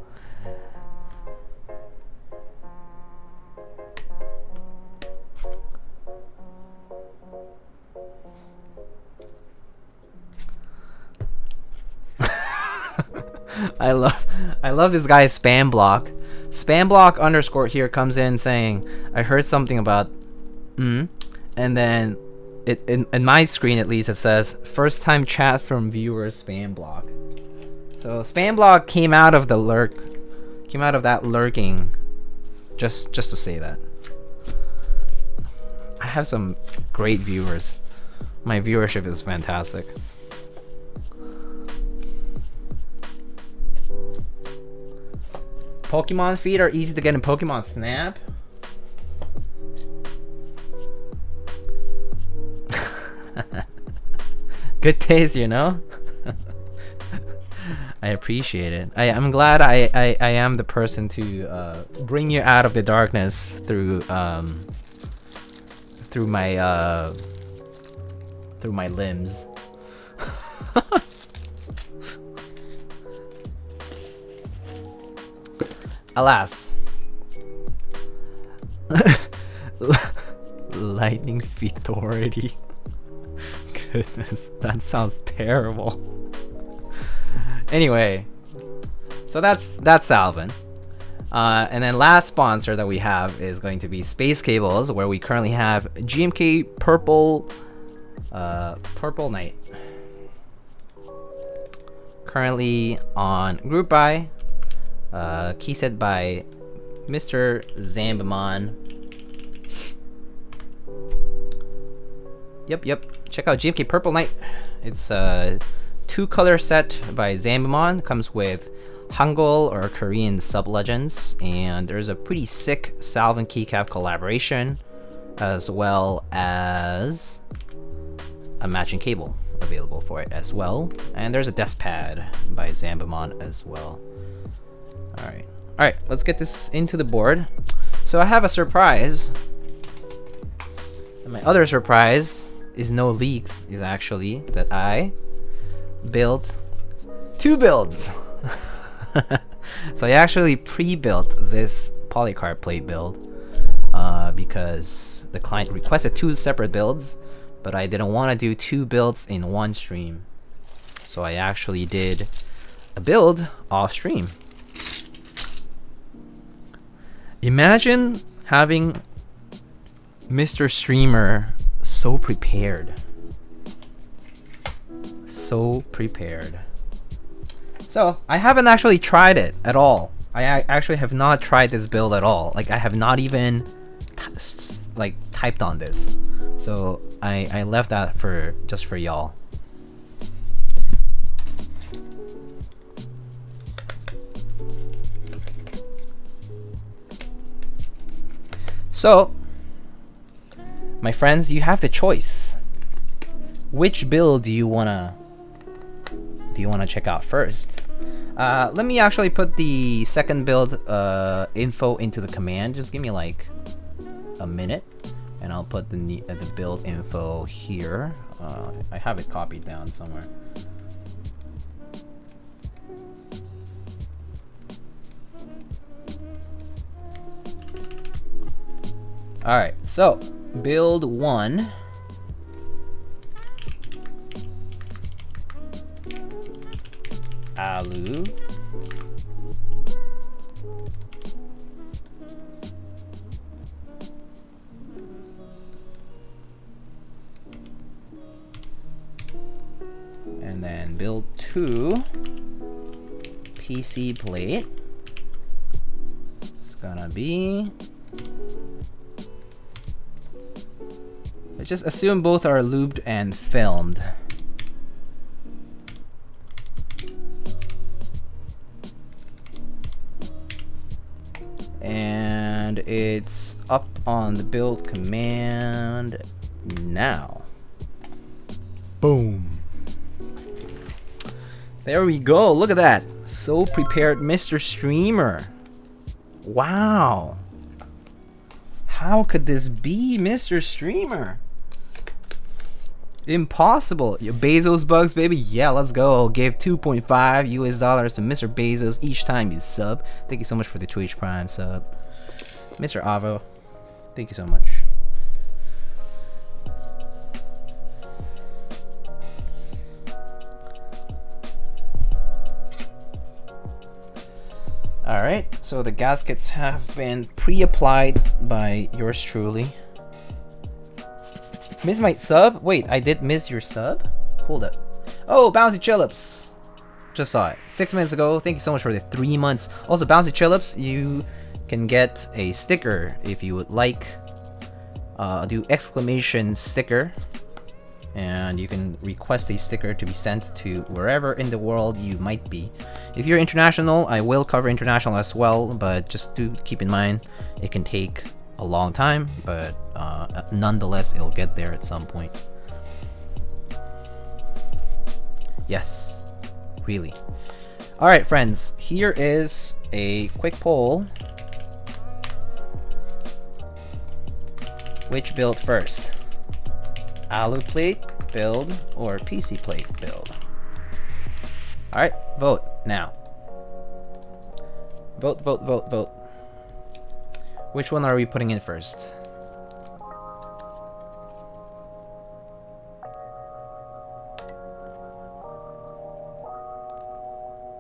Speaker 1: I love this guy's spam block. Spam block underscore here comes in saying, I heard something about and then in my screen at least it says first time chat from viewer spam block. So spam block came out of that lurking just to say that. I have some great viewers. My viewership is fantastic. Pokemon feed are easy to get in Pokemon Snap. Good taste, you know? I appreciate it. I'm glad I am the person to bring you out of the darkness through my limbs. Alas. Lightning Authority. Goodness, that sounds terrible. Anyway, so that's Alvin. And then last sponsor that we have is going to be Space Cables, where we currently have GMK Purple Night. Currently on group buy. Key set by Mr. Zambamon. Yep. Check out GMK Purple Night. It's a 2-color set by Zambamon. Comes with Hangul or Korean sub-legends, and there's a pretty sick Salvin keycap collaboration, as well as a matching cable available for it as well. And there's a desk pad by Zambamon as well. Alright, let's get this into the board. So I have a surprise. And my other surprise is no leaks, is actually that I built 2 builds. So I actually pre-built this polycarb plate build because the client requested 2 separate builds, but I didn't want to do 2 builds in one stream. So I actually did a build off stream. Imagine having Mr. Streamer so prepared. So prepared. So I haven't actually tried it at all. I actually have not tried this build at all. Like, I have not even like typed on this. So I left that for just for y'all. So, my friends, you have the choice. Which build do you wanna check out first? Let me actually put the second build info into the command. Just give me like a minute, and I'll put the build info here. I have it copied down somewhere. All right, so build 1. Alu. And then build 2. PC plate. It's gonna be... Let's just assume both are lubed and filmed. And it's up on the build command now. Boom. There we go. Look at that. So prepared, Mr. Streamer. Wow. How could this be, Mr. Streamer? Impossible. Your Bezos bugs, baby. Yeah, let's go. Give $2.5 US to Mr. Bezos each time you sub. Thank you so much for the Twitch Prime sub. Mr. Avo, thank you so much. Alright, so the gaskets have been pre-applied by yours truly. Miss my sub? Wait, I did miss your sub? Hold up. Oh, Bouncy Chillips. Just saw it 6 minutes ago. Thank you so much for the 3 months. Also, Bouncy Chillips, you can get a sticker if you would like. Do exclamation sticker. And you can request a sticker to be sent to wherever in the world you might be. If you're international, I will cover international as well, but just do keep in mind it can take a long time, but nonetheless it'll get there at some point. Yes, really. All right, friends, here is a quick poll. Which build first? Alu plate build or PC plate build? All right, vote now. Vote, vote, vote, vote. Which one are we putting in first?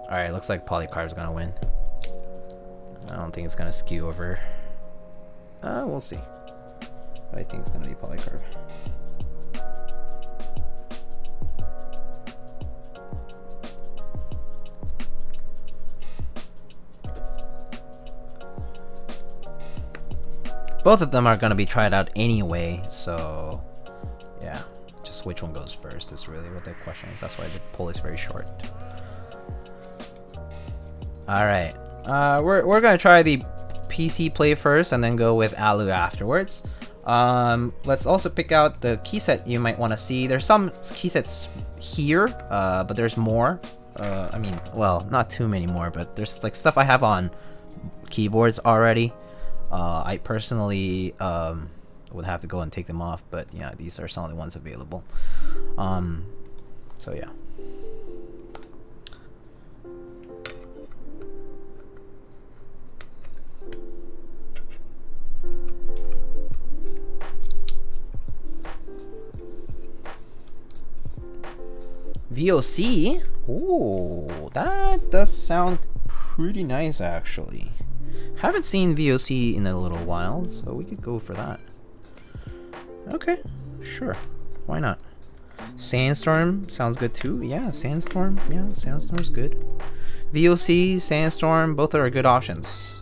Speaker 1: All right, looks like Polycarb's gonna win. I don't think it's gonna skew over. We'll see. But I think it's gonna be Polycarb. Both of them are gonna be tried out anyway, so yeah. Just which one goes first is really what the question is. That's why the poll is very short. Alright. We're gonna try the PC play first and then go with Alu afterwards. Let's also pick out the key set you might want to see. There's some key sets here, but there's more. I mean, well, not too many more, but there's like stuff I have on keyboards already. I personally would have to go and take them off, but yeah, these are some of the ones available. So yeah. VOC? Ooh, that does sound pretty nice actually. Haven't seen VOC in a little while, so we could go for that. Okay, sure. Why not? Sandstorm sounds good too. Yeah, Sandstorm. Yeah, Sandstorm's good. VOC, Sandstorm, both are good options.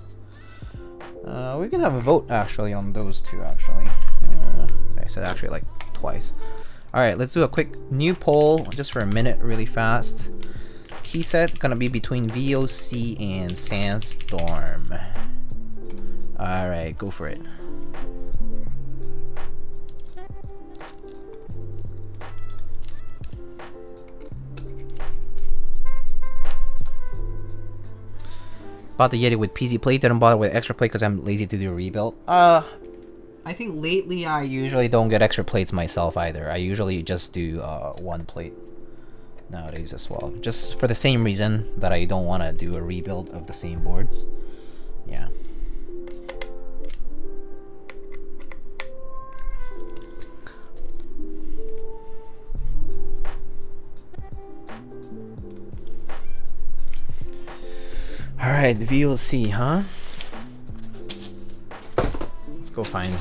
Speaker 1: We can have a vote actually on those two actually. I said actually like twice. Alright, let's do a quick new poll just for a minute really fast. Key set gonna be between VOC and Sandstorm. Alright, go for it. Bought the Yeti with PC plate, didn't bother with extra plate because I'm lazy to do a rebuild. I think lately I usually don't get extra plates myself either. I usually just do one plate nowadays as well. Just for the same reason that I don't want to do a rebuild of the same boards. Yeah. Alright, the VOC, huh? Let's go find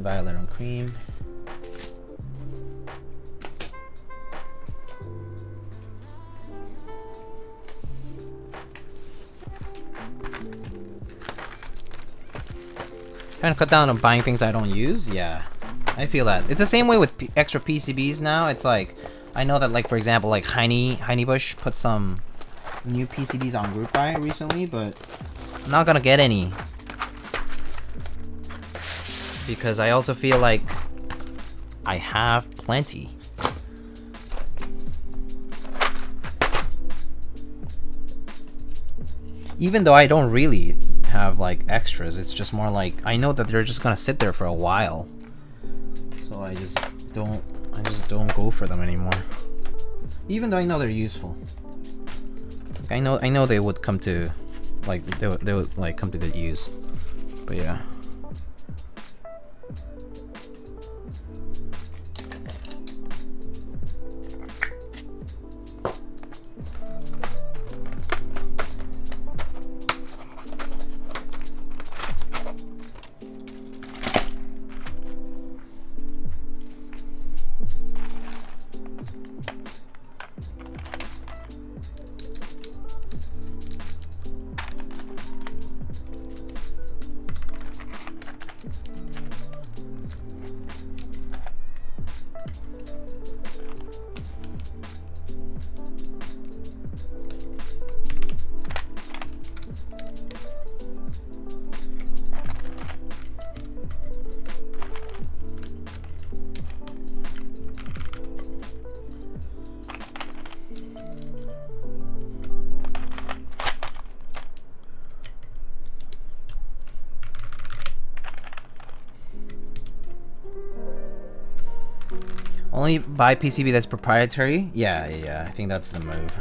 Speaker 1: violet and cream. Trying to cut down on buying things I don't use. Yeah, I feel that. It's the same way with extra PCBs now. It's like, I know that, like, for example, like Heine Bush put some new PCBs on Group Buy recently, but I'm not gonna get any because I also feel like I have plenty. Even though I don't really have like extras, it's just more like I know that they're just gonna sit there for a while, so I just don't go for them anymore. Even though I know they're useful. I know they would come to, like, they would like come to good use. But yeah. Only buy PCB that's proprietary? Yeah, I think that's the move.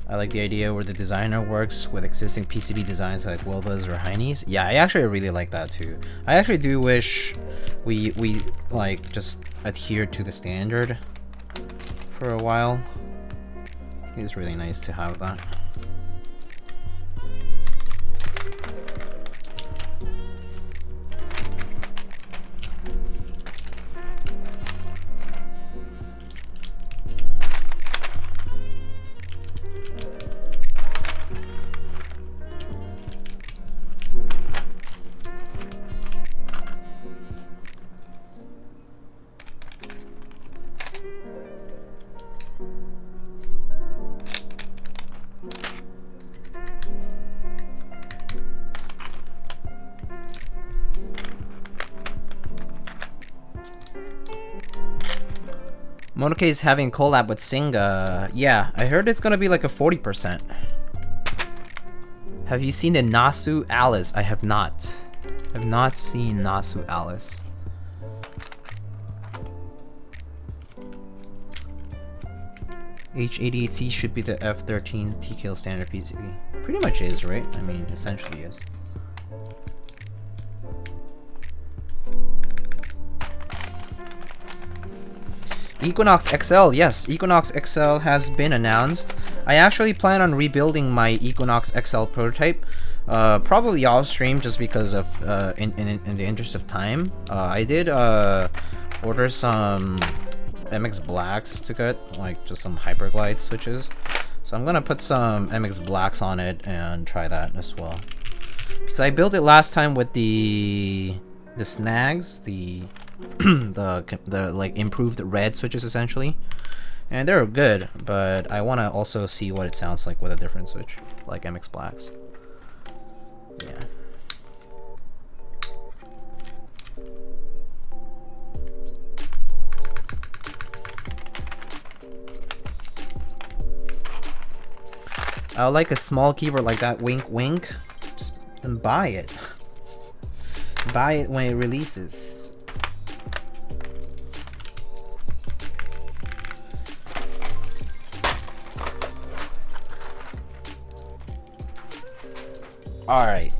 Speaker 1: I like the idea where the designer works with existing PCB designs like Wilba's or Heine's. Yeah, I actually really like that too. I actually do wish we like just adhere to the standard for a while. It's really nice to have that. Monoke is having a collab with Singa. Yeah, I heard it's gonna be like a 40%. Have you seen the Nasu Alice? I have not. I've not seen Nasu Alice. H88C should be the F13 TKL standard PCB. Pretty much is, right? I mean, essentially is. Equinox XL, yes, Equinox XL has been announced. I actually plan on rebuilding my Equinox XL prototype, probably off stream just because of in the interest of time. I did order some MX Blacks to get, like just some Hyperglide switches. So I'm gonna put some MX Blacks on it and try that as well. Because I built it last time with the snags, the like improved red switches essentially, and they're good, but I want to also see what it sounds like with a different switch like MX Blacks. Yeah. I like a small keyboard like that, wink wink. Just then buy it. Buy it when it releases. All right.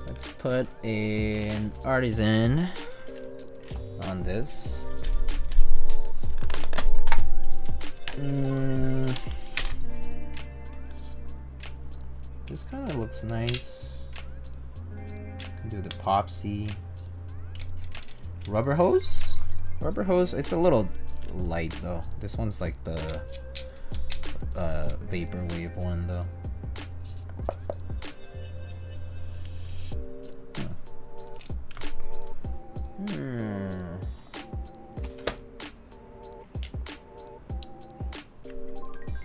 Speaker 1: Let's put an artisan on this. This kind of looks nice. Can do the Popsy. Rubber hose? Rubber hose, it's a little light though. This one's like the vaporwave one though.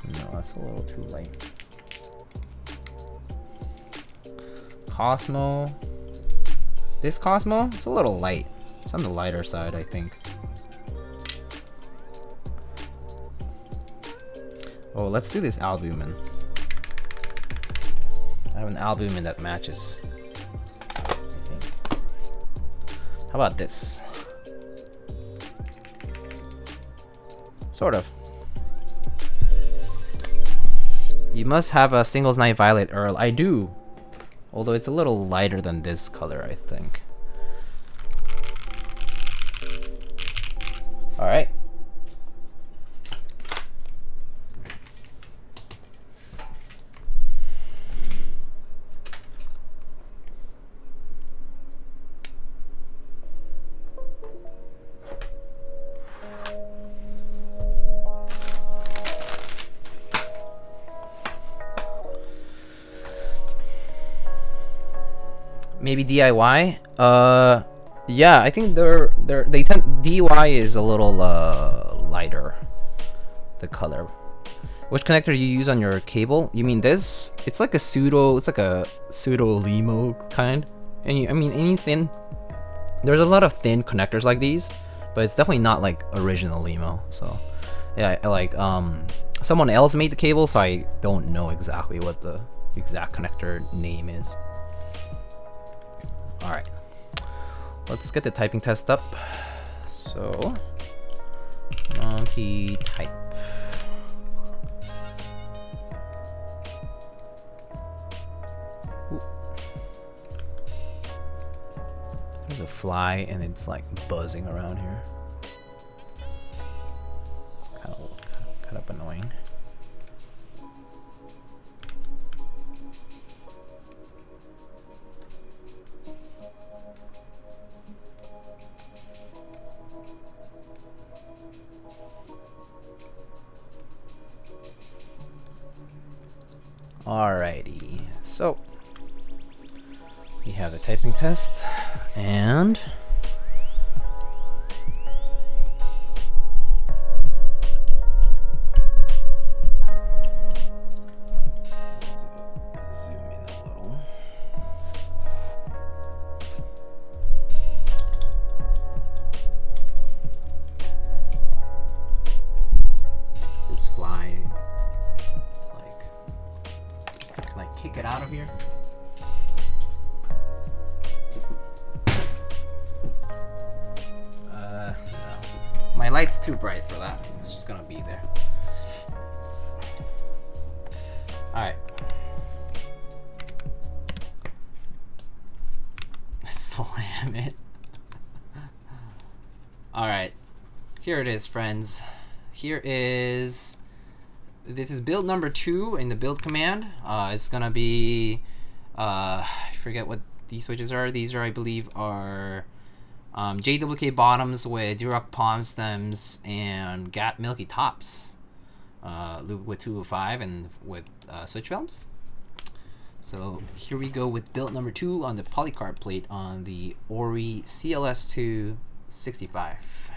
Speaker 1: No, that's a little too light. Cosmo. This Cosmo, it's a little light. It's on the lighter side, I think. Oh, let's do this albumin. I have an albumin that matches, I think. How about this? Sort of. You must have a singles night violet, Earl. I do. Although it's a little lighter than this color, I think. Alright. Maybe DIY? Yeah, I think they tend DIY is a little lighter, the color. Which connector do you use on your cable? You mean this? It's like a pseudo limo kind. And I mean any thin. There's a lot of thin connectors like these, but it's definitely not like original limo. So yeah, like someone else made the cable, so I don't know exactly what the exact connector name is. Alright, let's get the typing test up. So, monkey type. Ooh. There's a fly and it's like buzzing around here. Kind of annoying. Alrighty, so we have the typing test and zoom in a little. This it out of here. No. My light's too bright for that. It's just gonna be there. Alright. Slam it. Alright. Here it is, friends. Here is... This is build number 2 in the build command. It's gonna be... I forget what these switches are. These are, I believe, are... JWK bottoms with Durock POM stems and milky tops. Lube with 205 and with switch films. So here we go with build number 2 on the polycarb plate on the Ori CLS-2 65.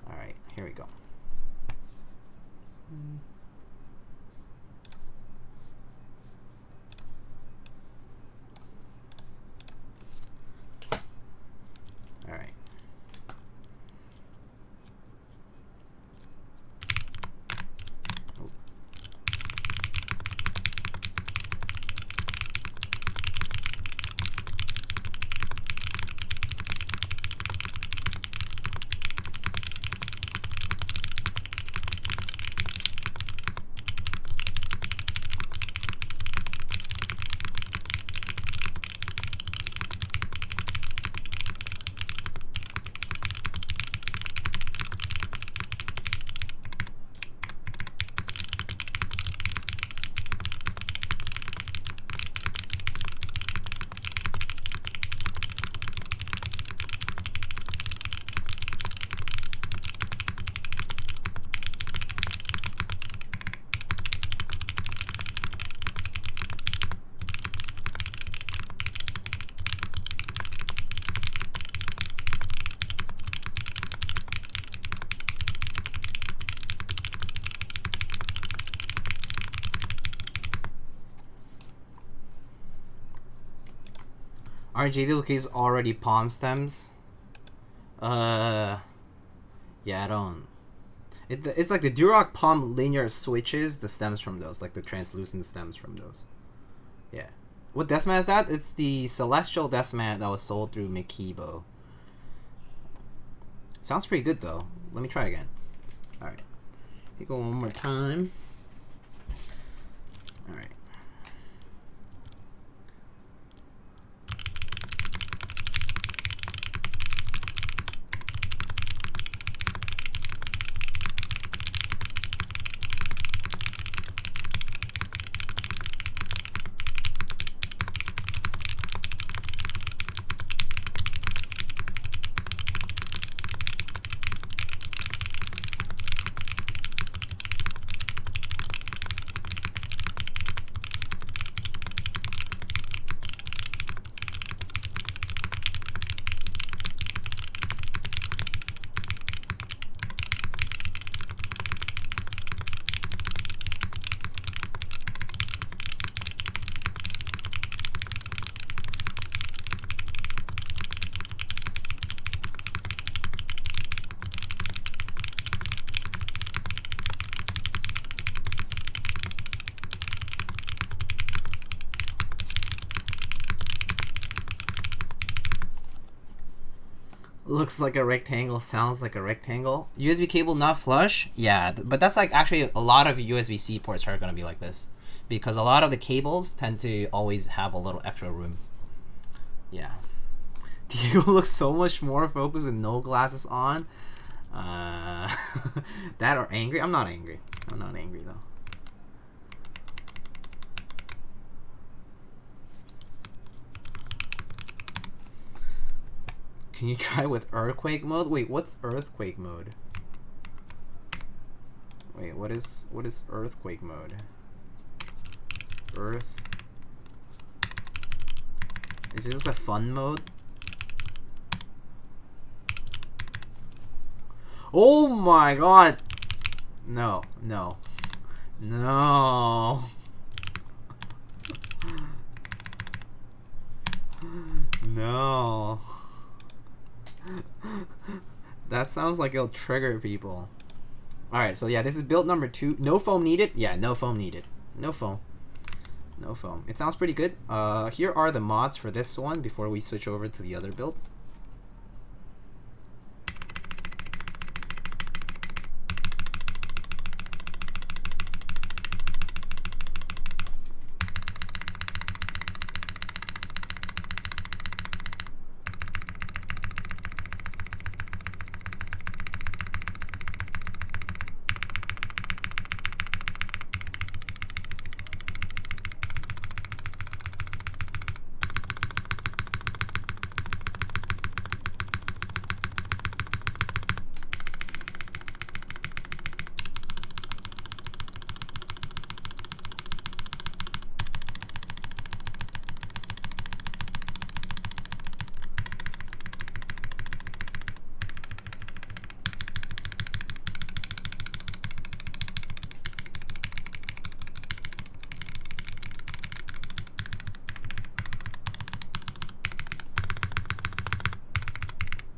Speaker 1: Alright, here we go. Alright. Are JWK's already palm stems? Yeah, I don't. It's like the Durock POM Linear switches, the stems from those, like the translucent stems from those. Yeah. What Desmat is that? It's the Celestial Desmat that was sold through Mikibo. Sounds pretty good though. Let me try again. Alright. Here go one more time. Alright. Looks like a rectangle, sounds like a rectangle. USB cable not flush? Yeah, but that's like actually a lot of USB-C ports are gonna be like this. Because a lot of the cables tend to always have a little extra room. Yeah. Diego looks so much more focused with no glasses on. That or angry? I'm not angry. I'm not angry though. Can you try with earthquake mode? Wait, what's earthquake mode? Wait, what is earthquake mode? Earth. Is this a fun mode? Oh my god! No, no. No. No. That sounds like it'll trigger people. Alright, so yeah, this is build number 2. No foam needed? Yeah, no foam needed. No foam. No foam. It sounds pretty good. Here are the mods for this one before we switch over to the other build.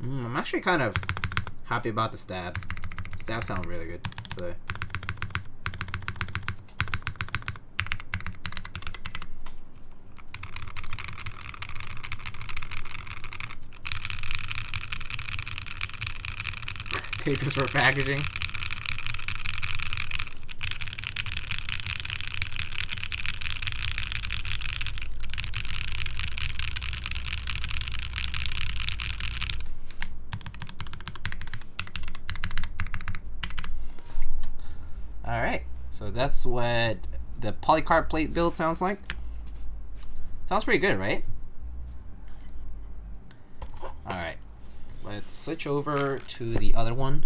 Speaker 1: I'm actually kind of happy about the stabs. Stabs sound really good today. Take this for packaging. Alright, so that's what the Polycarb plate build sounds like. Sounds pretty good, right? Alright, let's switch over to the other one.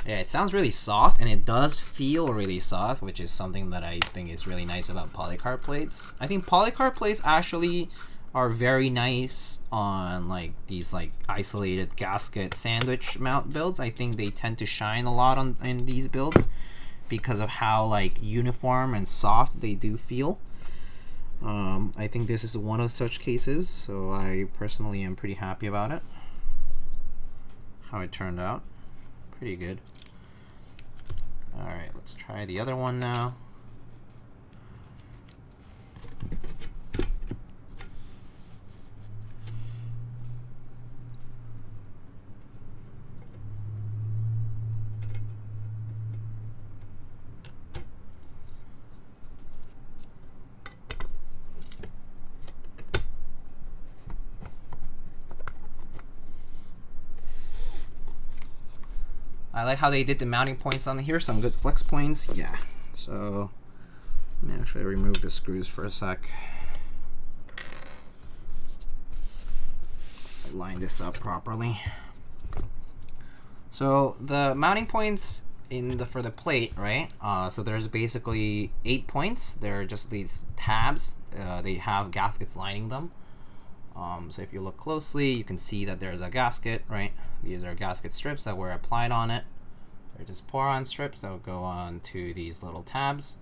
Speaker 1: Yeah, it sounds really soft, and it does feel really soft, which is something that I think is really nice about Polycarb plates. I think Polycarb plates actually are very nice on like these like isolated gasket sandwich mount builds. I think they tend to shine a lot in these builds because of how like uniform and soft they do feel. I think this is one of such cases, so I personally am pretty happy about it. How it turned out. Pretty good. Alright, let's try the other one now. I like how they did the mounting points on here, some good flex points. Yeah, so let me actually remove the screws for a sec. Line this up properly. So the mounting points for the plate, right? So there's basically 8 points. They're just these tabs. They have gaskets lining them. So if you look closely, you can see that there's a gasket, right? These are gasket strips that were applied on it. They're just pour-on strips that will go on to these little tabs.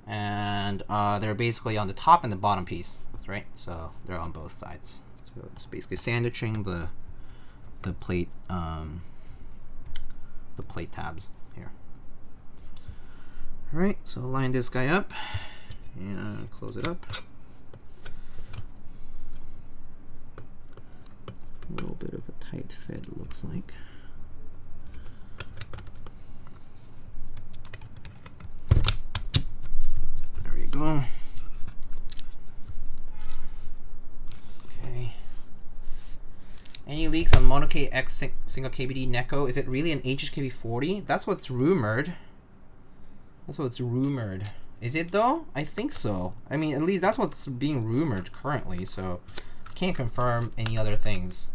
Speaker 1: And they're basically on the top and the bottom piece, right? So they're on both sides. So it's basically sandwiching the plate tabs here. All right, so line this guy up and close it up. A little bit of a tight fit, it looks like. There we go. Okay. Any leaks on Mono-K X single KBD Neko? Is it really an HHKB40? That's what's rumored. That's what's rumored. Is it though? I think so. I mean, at least that's what's being rumored currently, so I can't confirm any other things.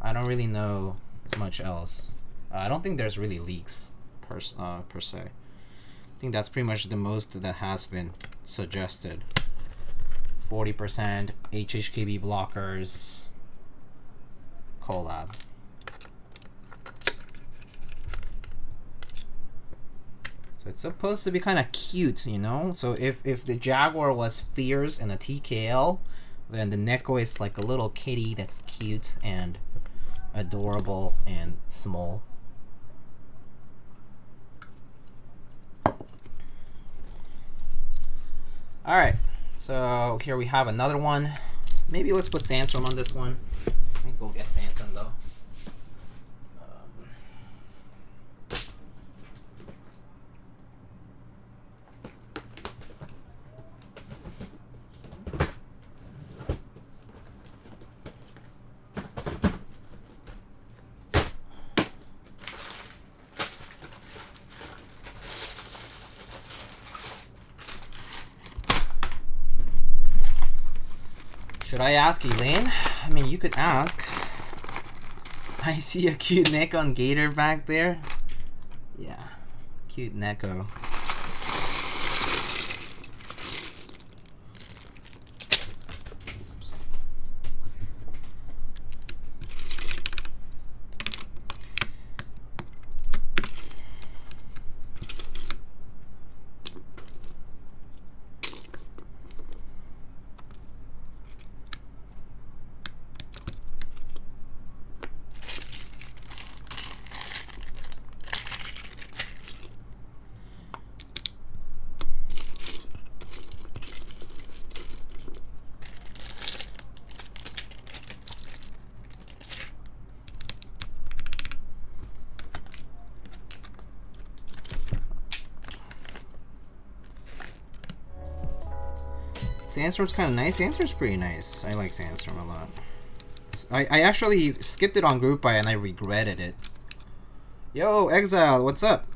Speaker 1: I don't really know much else. I don't think there's really leaks per se. I think that's pretty much the most that has been suggested. 40% HHKB blockers collab. So it's supposed to be kind of cute, you know? So if the Jaguar was fierce and a TKL, Then the Neko is like a little kitty that's cute and adorable and small. Alright, so here we have another one. Maybe let's put Sandstorm on this one. Let me go get Sandstorm though. Should I ask Elaine? I mean, you could ask. I see a cute Neko on Gator back there. Yeah, cute Neko. Sandstorm's kind of nice. Sandstorm's pretty nice. I like Sandstorm a lot. I actually skipped it on Group Buy and I regretted it. Yo, Exiled, what's up?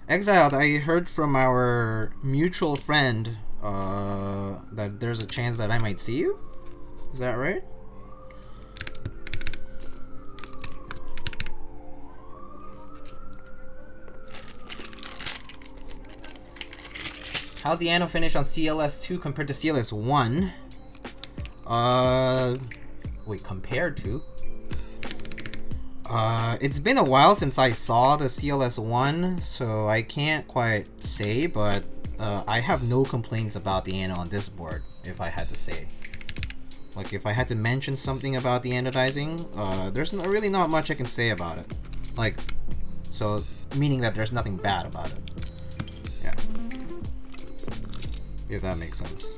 Speaker 1: Exiled, I heard from our mutual friend that there's a chance that I might see you. Is that right? How's the anno finish on CLS-2 compared to CLS-1? Wait, compared to? It's been a while since I saw the CLS-1, so I can't quite say, but I have no complaints about the anno on this board, if I had to say. Like, if I had to mention something about the anodizing, there's really not much I can say about it. Like, so, meaning that there's nothing bad about it. Yeah. If that makes sense.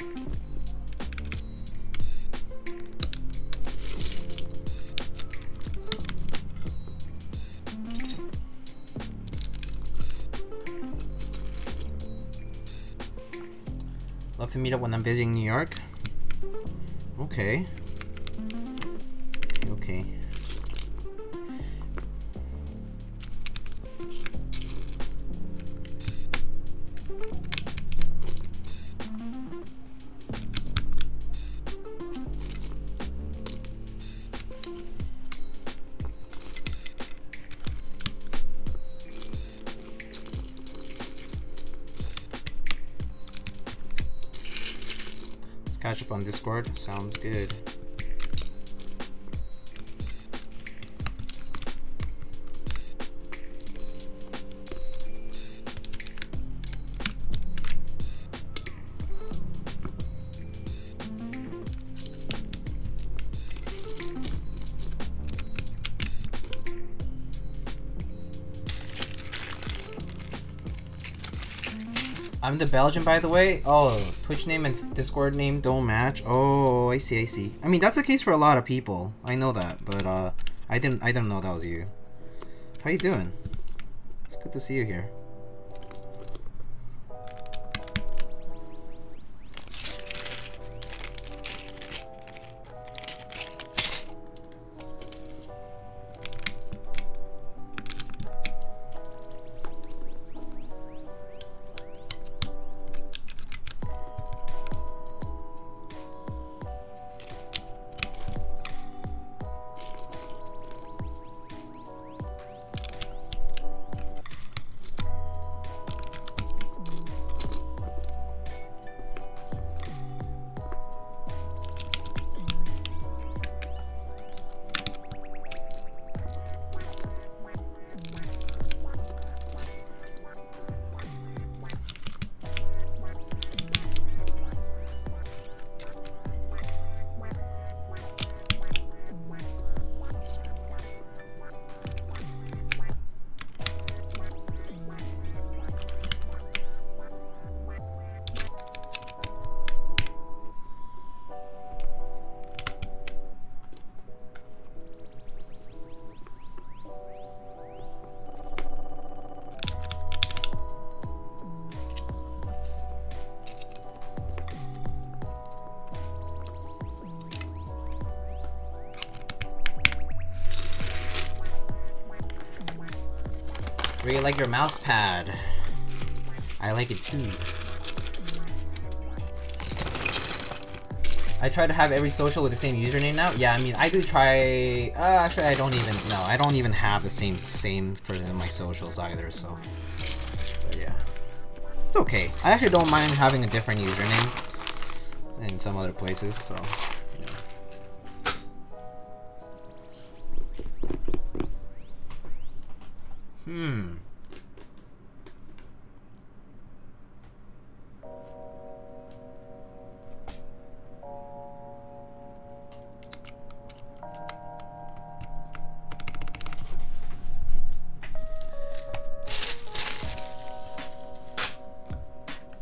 Speaker 1: Love to meet up when I'm visiting New York. Okay. Okay. Catch up on Discord. Sounds good. I'm the Belgian, by the way. Oh, Twitch name and Discord name don't match. Oh, I see, I see. I mean, that's the case for a lot of people. I know that, but I didn't know that was you. How you doing? It's good to see you here. Really like your mouse pad. I like it too. I try to have every social with the same username now. Yeah, I mean, I do try. Actually, I don't even. No, I don't even have the same for my socials either. So, but yeah, it's okay. I actually don't mind having a different username in some other places. So, yeah.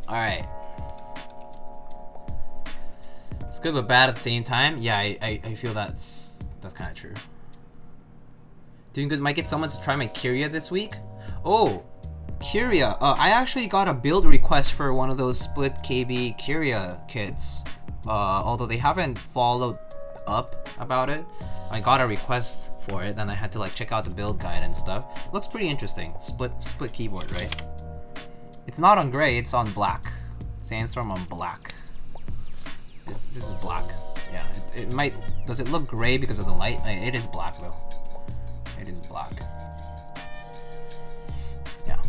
Speaker 1: Alright. It's good but bad at the same time. Yeah, I feel that's kind of true. Doing good. Might get someone to try my Kyria this week. Oh, Kyria. I actually got a build request for one of those split KB Kyria kits. Although they haven't followed up about it. I got a request for it, and I had to like check out the build guide and stuff. Looks pretty interesting. Split keyboard, right? It's not on gray, it's on black. Sandstorm on black. This is black. Yeah, it might... Does it look gray because of the light? It is black though. It is black. Yeah.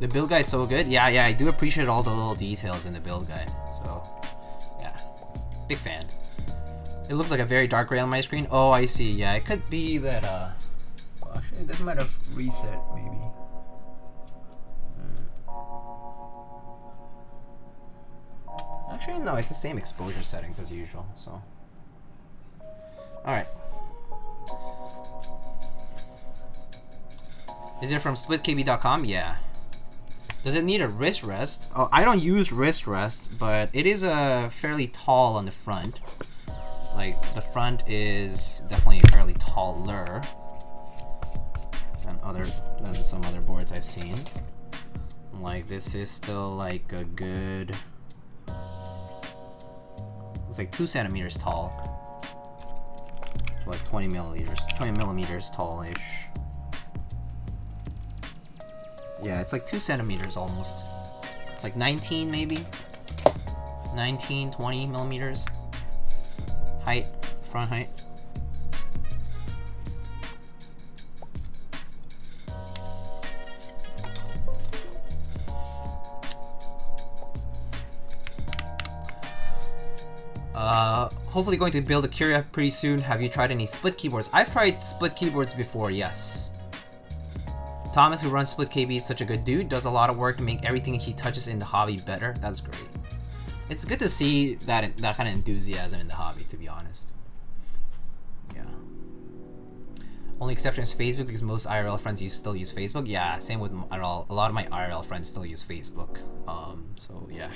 Speaker 1: The build guide's so good. Yeah, I do appreciate all the little details in the build guide. So, yeah. Big fan. It looks like a very dark gray on my screen. Oh, I see. Yeah, it could be that, well, actually, this might have reset, maybe. Actually, no, it's the same exposure settings as usual, so. Alright. Is it from splitkb.com? Yeah. Does it need a wrist rest? Oh, I don't use wrist rest, but it is fairly tall on the front. Like, the front is definitely fairly taller than some other boards I've seen. Like, this is still like a good... It's like 2 centimeters tall. So like 20 millimeters tall-ish. Yeah, it's like 2 centimeters almost. It's like 19 maybe? 19, 20 millimeters. Height, front height. Hopefully going to build a Kyria pretty soon. Have you tried any split keyboards? I've tried split keyboards before, yes. Thomas, who runs Split KB, is such a good dude. Does a lot of work to make everything he touches in the hobby better. That's great. It's good to see that kind of enthusiasm in the hobby, to be honest. Yeah. Only exception is Facebook, because most IRL friends still use Facebook. Yeah, same with IRL. A lot of my IRL friends still use Facebook. So yeah,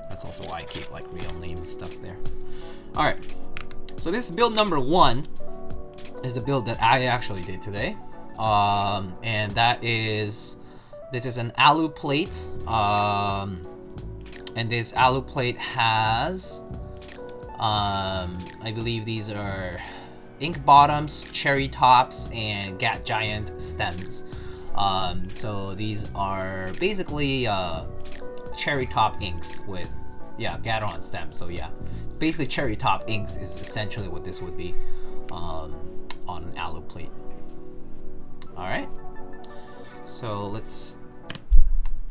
Speaker 1: that's also why I keep like real name stuff there. All right, so this build number 1 is the build that I actually did today, and this is an alu plate, and this alu plate has, I believe these are ink bottoms, cherry tops, and Gat Giant stems. So these are basically cherry top inks with, yeah, Gateron stems. So yeah, basically cherry top inks is essentially what this would be on an alu plate. All right, so let's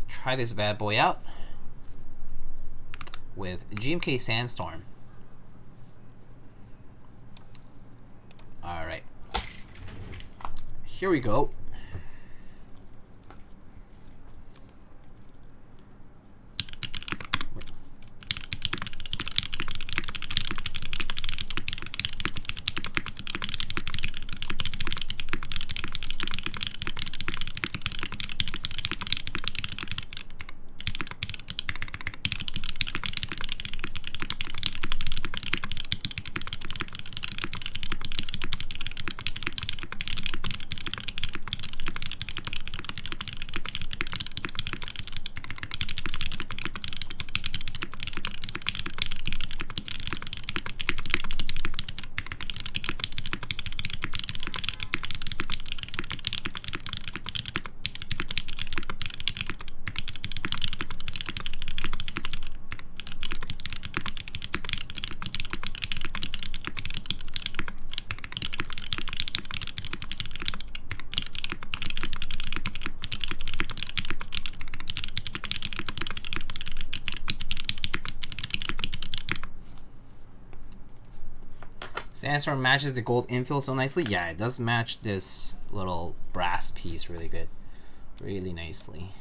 Speaker 1: try this bad boy out with GMK Sandstorm. All right, here we go. Sandstorm matches the gold infill so nicely. Yeah, it does match this little brass piece really good. Really nicely.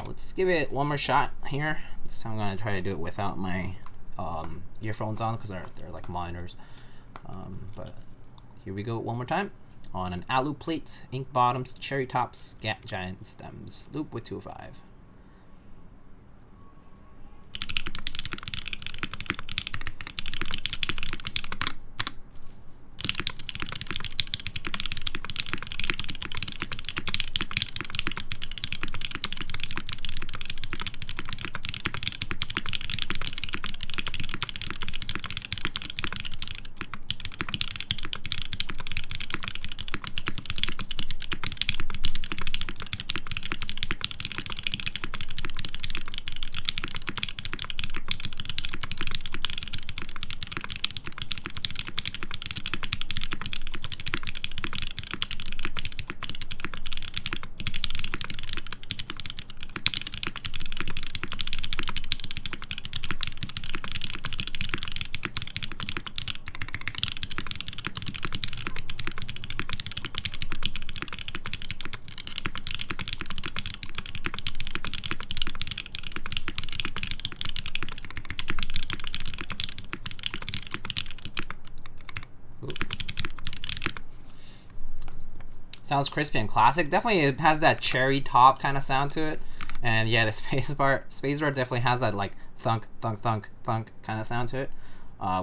Speaker 1: Let's give it one more shot here. This time I'm going to try to do it without my earphones on because they're like monitors. But here we go one more time. On an alu plate, ink bottoms, cherry tops, giant stems. Loop with 205. Sounds crispy and classic. Definitely it has that cherry top kind of sound to it. And yeah, the spacebar definitely has that like thunk, thunk, thunk, thunk kind of sound to it.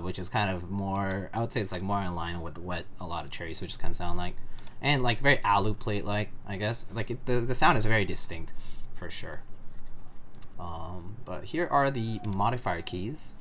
Speaker 1: Which is kind of more, I would say it's like more in line with what a lot of cherry switches kind of sound like. And like very alu plate like, I guess. Like the sound is very distinct for sure. But here are the modifier keys.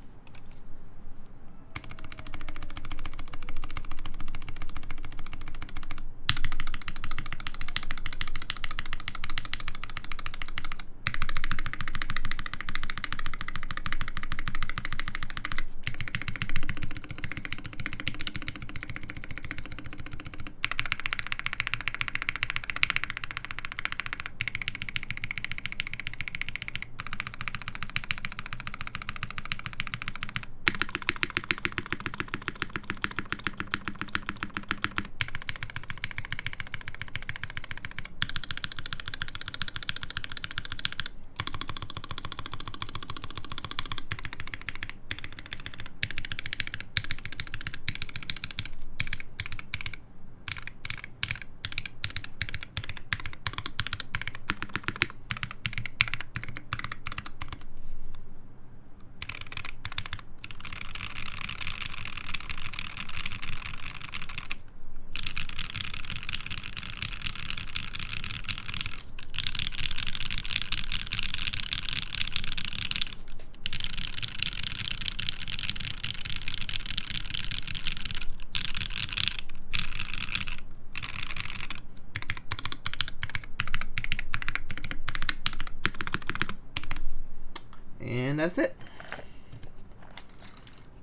Speaker 1: And that's it.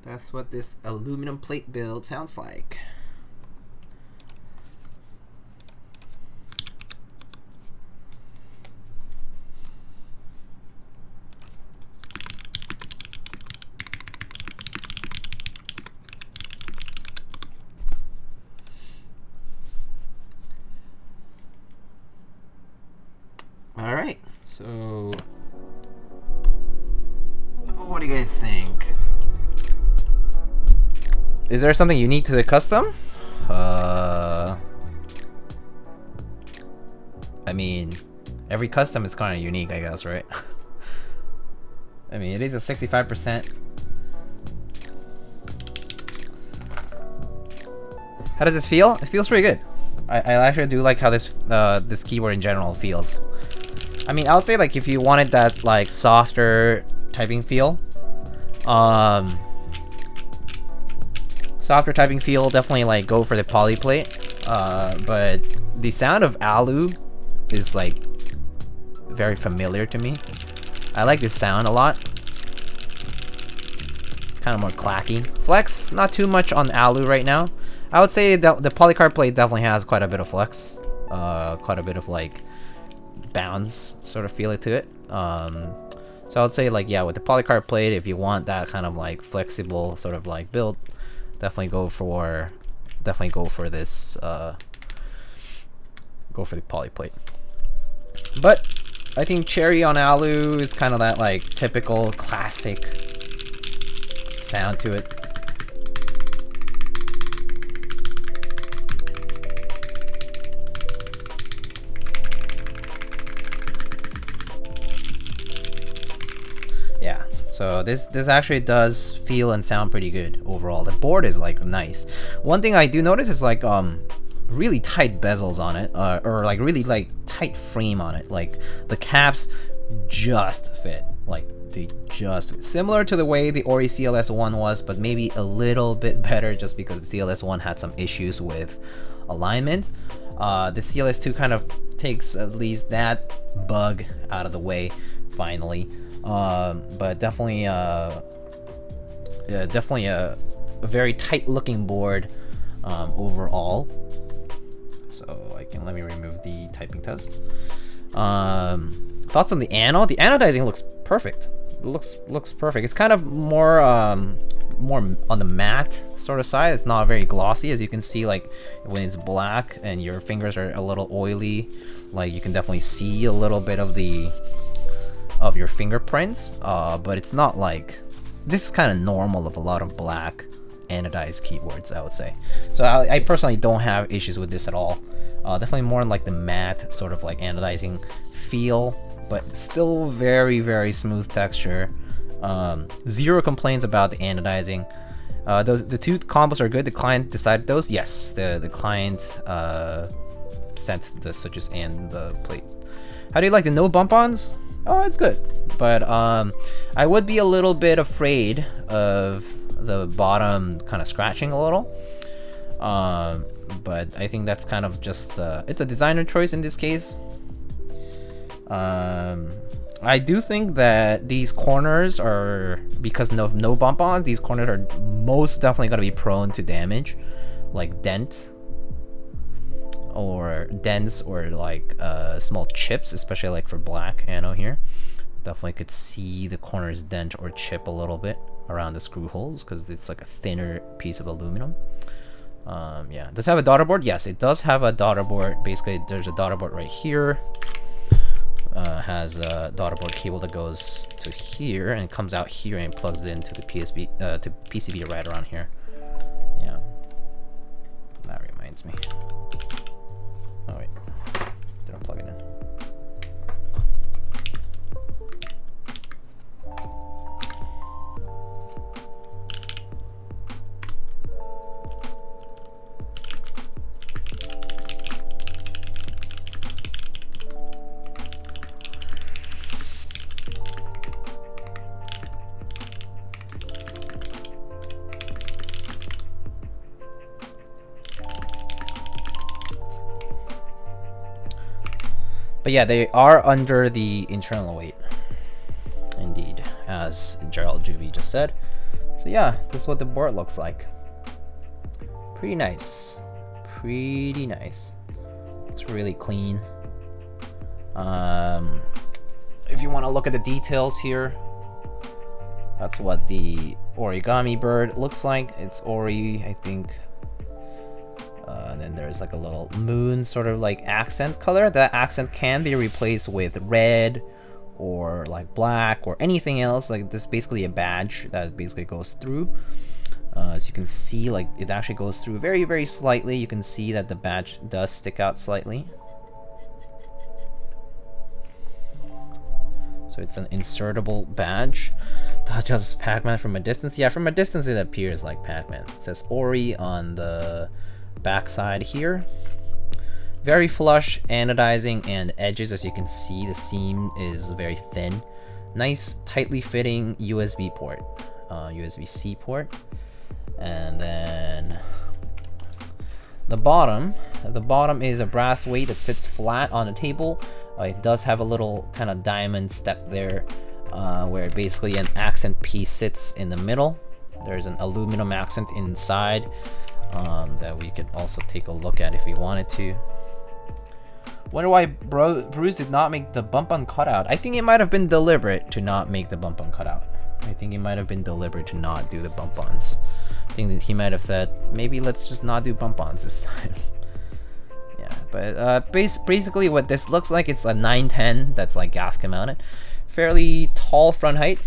Speaker 1: That's what this aluminum plate build sounds like. All right, so what do you guys think? Is there something unique to the custom? I mean, every custom is kind of unique, I guess, right? I mean, it is a 65%. How does this feel? It feels pretty good. I actually do like how this this keyboard in general feels. I mean, I would say like if you wanted that like softer typing feel, definitely like go for the poly plate. But the sound of alu is like very familiar to me. I like this sound a lot. Kind of more clacky. Flex, not too much on alu right now. I would say that the Polycarb plate definitely has quite a bit of flex. Quite a bit of like bounce sort of feel to it. So I would say like, yeah, with the Polycarb plate, if you want that kind of like flexible sort of like build, definitely go for this. Go for the poly plate. But I think cherry on alu is kind of that like typical classic sound to it. Yeah, so this actually does feel and sound pretty good overall. The board is like nice. One thing I do notice is like really tight bezels on it, or like really like tight frame on it. Like the caps just fit, like they just similar to the way the Ori CLS-1 was, but maybe a little bit better just because the CLS-1 had some issues with alignment. The CLS-2 kind of takes at least that bug out of the way finally. But definitely definitely a very tight looking board overall. So let me remove the typing test. Thoughts on the anode? The anodizing looks perfect. It looks perfect. It's kind of more more on the matte sort of side. It's not very glossy, as you can see. Like when it's black and your fingers are a little oily, like you can definitely see a little bit of your fingerprints. But it's not like, this is kind of normal of a lot of black anodized keyboards, I would say. So I personally don't have issues with this at all. Definitely more like the matte sort of like anodizing feel, but still very, very smooth texture. Zero complaints about the anodizing. The two combos are good. The client decided those. Yes, the client sent the switches and the plate. How do you like the no bump-ons? Oh, it's good, but I would be a little bit afraid of the bottom kind of scratching a little. But I think that's kind of just it's a designer choice in this case. I do think that these corners are, because of no bump-ons, these corners are most definitely going to be prone to damage, like dents or like small chips, especially like for black anno here. Definitely could see the corners dent or chip a little bit around the screw holes because it's like a thinner piece of aluminum. Yeah, does it have a daughter board? Yes, it does have a daughter board. Basically, there's a daughter board right here. Has a daughter board cable that goes to here and comes out here and plugs into the to PCB right around here. Yeah, that reminds me. Oh wait, didn't plug it in. But yeah, they are under the internal weight, indeed, as Gerald Juby just said. So yeah, this is what the board looks like. Pretty nice. Pretty nice. It's really clean. If you want to look at the details here, that's what the origami bird looks like. It's Ori, I think. And then there's like a little moon sort of like accent color. That accent can be replaced with red or like black or anything else. Like this is basically a badge that basically goes through. As you can see, like it actually goes through very, very slightly. You can see that the badge does stick out slightly. So it's an insertable badge. That just Pac-Man from a distance. Yeah, from a distance it appears like Pac-Man. It says Ori on the backside here. Very flush anodizing and edges. As you can see, the seam is very thin. Nice tightly fitting USB port, USB-C port. And then the bottom is a brass weight that sits flat on the table. It does have a little kind of diamond step there, where basically an accent piece sits in the middle. There's an aluminum accent inside that we could also take a look at if we wanted to. Wonder why Bruce did not make the bump-on cutout. I think it might have been deliberate to not make the bump-on cutout. I think it might have been deliberate to not do the bump-ons. I think that he might have said, maybe let's just not do bump-ons this time. Yeah, but basically what this looks like, it's a 910 that's like gasket mounted. Fairly tall front height.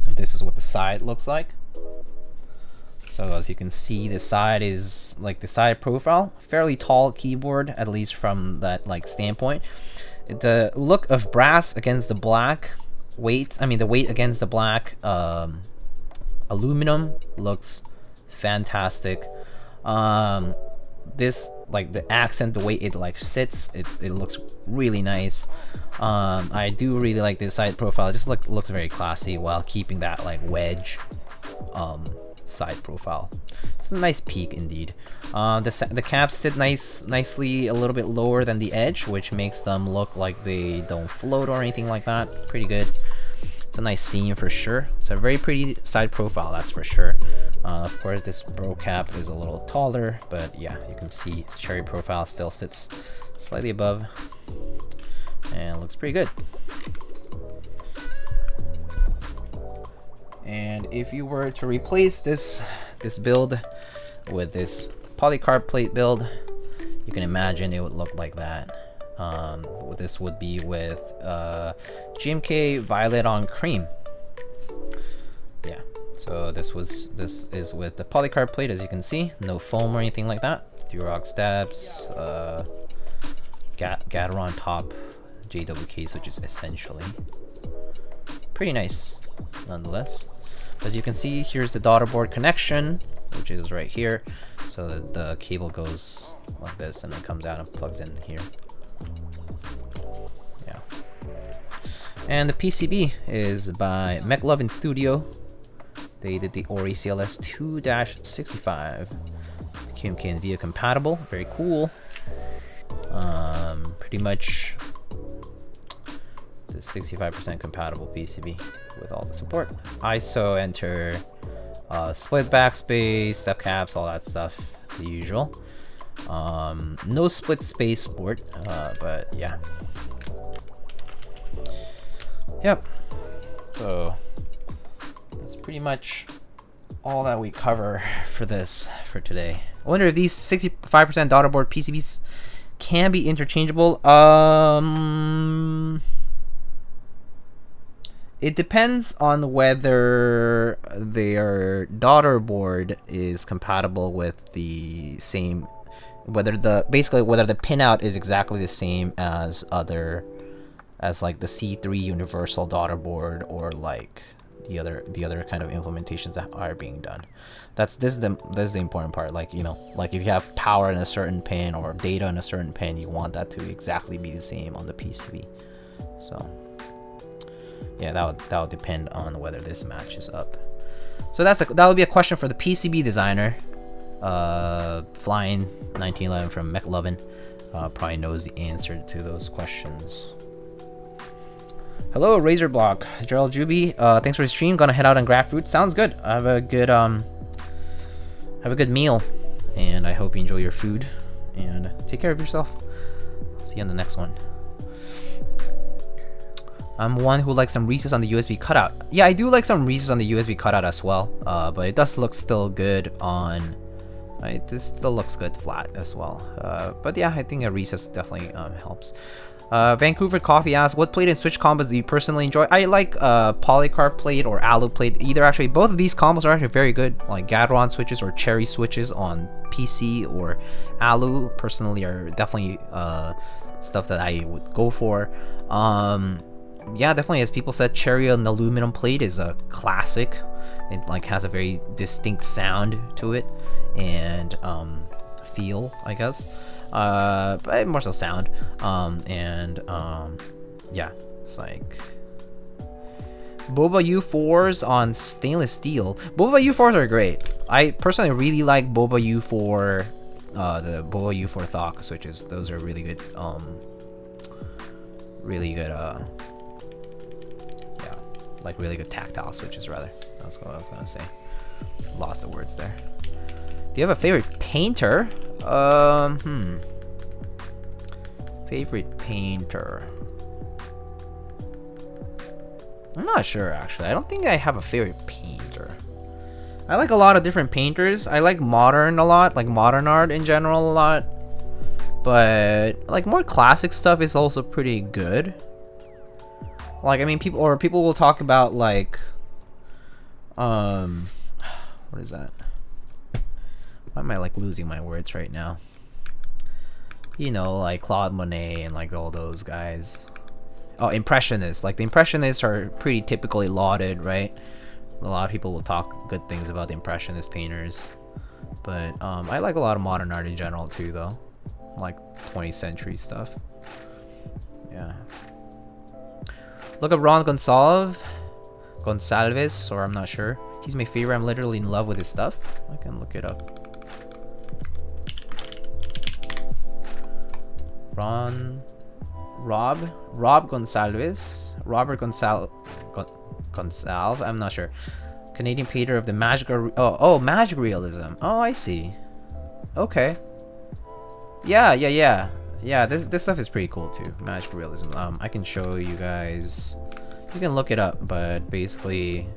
Speaker 1: And this is what the side looks like. So as you can see, the side is like the side profile. Fairly tall keyboard, at least from that like standpoint. The look of brass against the black weight, the weight against the black aluminum looks fantastic. This like the accent, the way it like sits, it looks really nice. I do really like this side profile. It just looks very classy while keeping that like wedge side profile. It's a nice peak indeed. The caps sit nicely a little bit lower than the edge, which makes them look like they don't float or anything like that. Pretty good. It's a nice seam for sure. It's a very pretty side profile, that's for sure. Of course, this bro cap is a little taller, but yeah, you can see its cherry profile still sits slightly above, and looks pretty good. And if you were to replace this build with this polycarb plate build, you can imagine it would look like that. This would be with GMK Violet on Cream. Yeah, so this is with the polycarb plate, as you can see, no foam or anything like that. Durock steps, Gateron top JWK switches, essentially. Pretty nice, nonetheless. As you can see, here's the daughter board connection, which is right here. So the cable goes like this and then comes out and plugs in here. Yeah. And the PCB is by McLovin Studio. They did the Ori CLS-2-65. GMK and VIA compatible. Very cool. Pretty much the 65% compatible PCB with all the support. ISO, enter, split backspace, step caps, all that stuff, the usual. No split space port, but yeah. Yep. So that's pretty much all that we cover for today. I wonder if these 65% daughter board PCBs can be interchangeable. It depends on whether their daughter board is compatible with the same, whether the pinout is exactly the same as like the C3 universal daughter board, or like the other kind of implementations that are being done. This is the important part. Like, you know, like if you have power in a certain pin or data in a certain pin, you want that to exactly be the same on the PCB. So yeah, that would depend on whether this matches up. So that would be a question for the PCB designer. Flying 1911 from McLovin probably knows the answer to those questions. Hello, Razor Block, Gerald Juby. Thanks for the stream. Gonna head out and grab fruit. Sounds good. Have a good meal, and I hope you enjoy your food. And take care of yourself. See you on the next one. I'm one who likes some recess on the USB cutout. Yeah, I do like some recess on the USB cutout as well. But it does look still good on. It still looks good flat as well. But yeah, I think a recess definitely helps. Vancouver Coffee asks, what plate and switch combos do you personally enjoy? I like Polycarb plate or Alu plate. Actually, both of these combos are actually very good. Like Gateron switches or Cherry switches on PC or Alu personally are definitely stuff that I would go for. Yeah, definitely, as people said, Cherry on aluminum plate is a classic. It like has a very distinct sound to it and feel, I guess. But more so sound. Yeah, it's like Boba U4s on stainless steel. Boba U4s are great. I personally really like Boba U4, the Boba U4 Thok switches. Those are really good. Yeah, like really good tactile switches rather. That's what I was gonna say. Lost the words there. Do you have a favorite painter? Favorite painter. I'm not sure actually. I don't think I have a favorite painter. I like a lot of different painters. I like modern a lot, like modern art in general a lot. But like more classic stuff is also pretty good. Like I mean people will talk about like what is that? Why am I like losing my words right now? You know, like Claude Monet and like all those guys. Oh, Impressionists. Like the Impressionists are pretty typically lauded, right? A lot of people will talk good things about the Impressionist painters. But I like a lot of modern art in general too, though. Like 20th century stuff. Yeah. Look up Ron Gonsalves, or I'm not sure. He's my favorite. I'm literally in love with his stuff. I can look it up. Rob Gonsalves, Robert Gonsalves, I'm not sure. Canadian painter of the magic realism. Oh, I see. Okay. Yeah. This stuff is pretty cool too. Magic realism. I can show you guys. You can look it up, but basically,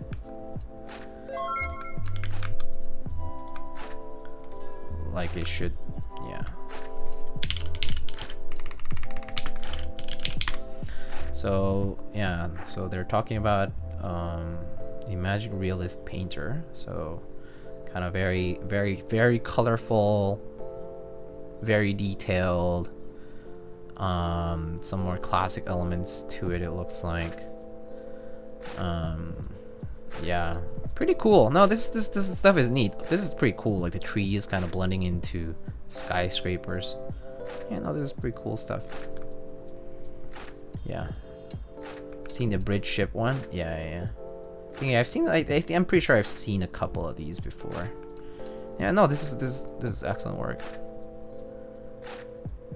Speaker 1: like it should. Yeah. So yeah, so they're talking about a magic realist painter. So kind of very colorful, very detailed. Some more classic elements to it. It looks like. Yeah, pretty cool. No, this stuff is neat. This is pretty cool. Like the trees kind of blending into skyscrapers. Yeah, no, this is pretty cool stuff. Yeah. Seen the bridge ship one? Yeah. Yeah, I've seen. I'm pretty sure I've seen a couple of these before. Yeah, no, this is excellent work.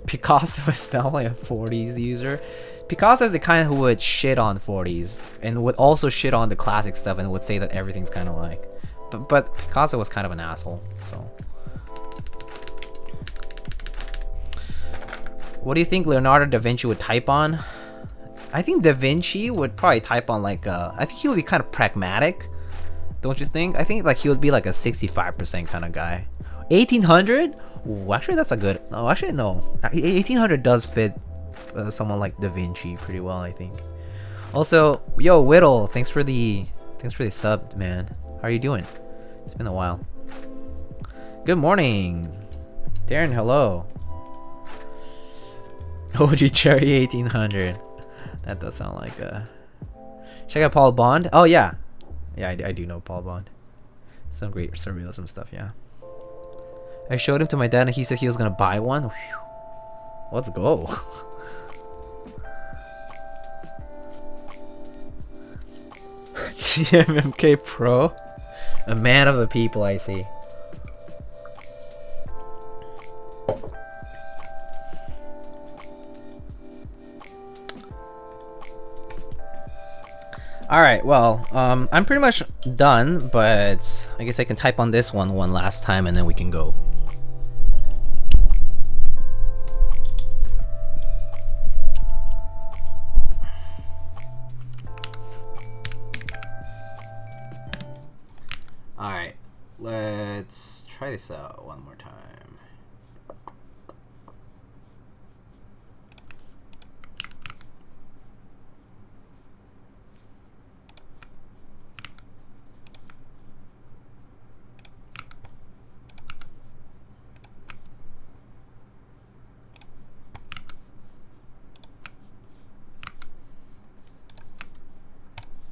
Speaker 1: Picasso is definitely a 40s user. Picasso is the kind who would shit on 40s and would also shit on the classic stuff and would say that everything's kind of like. But Picasso was kind of an asshole. So. What do you think Leonardo da Vinci would type on? I think Da Vinci would probably type on like I think he would be kind of pragmatic, don't you think? I think like he would be like a 65% kind of guy. 1800? Ooh, actually that's a good. No, actually no. 1800 does fit someone like Da Vinci pretty well, I think. Also, yo Whittle, thanks for the sub, man. How are you doing? It's been a while. Good morning, Darren. Hello. OG Cherry 1800. That does sound like check out Paul Bond. Oh yeah, I do know Paul Bond. Some great surrealism stuff. Yeah. I showed him to my dad and he said he was gonna buy one. Whew. Let's go. GMK Pro, a man of the people. I see. Alright, well, I'm pretty much done, but I guess I can type on this one last time and then we can go. Alright, let's try this out one more time.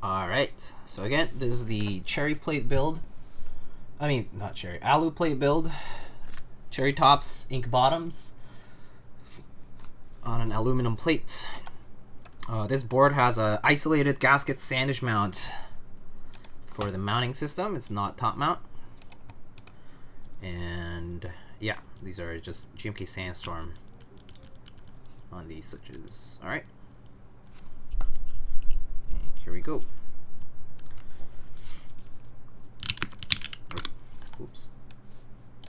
Speaker 1: Alright, so again, this is the cherry plate build. I mean, not cherry, alu plate build. Cherry tops, ink bottoms on an aluminum plate. This board has a isolated gasket sandwich mount for the mounting system. It's not top mount. And yeah, these are just GMK Sandstorm on these switches. Alright. Here we go. Oops.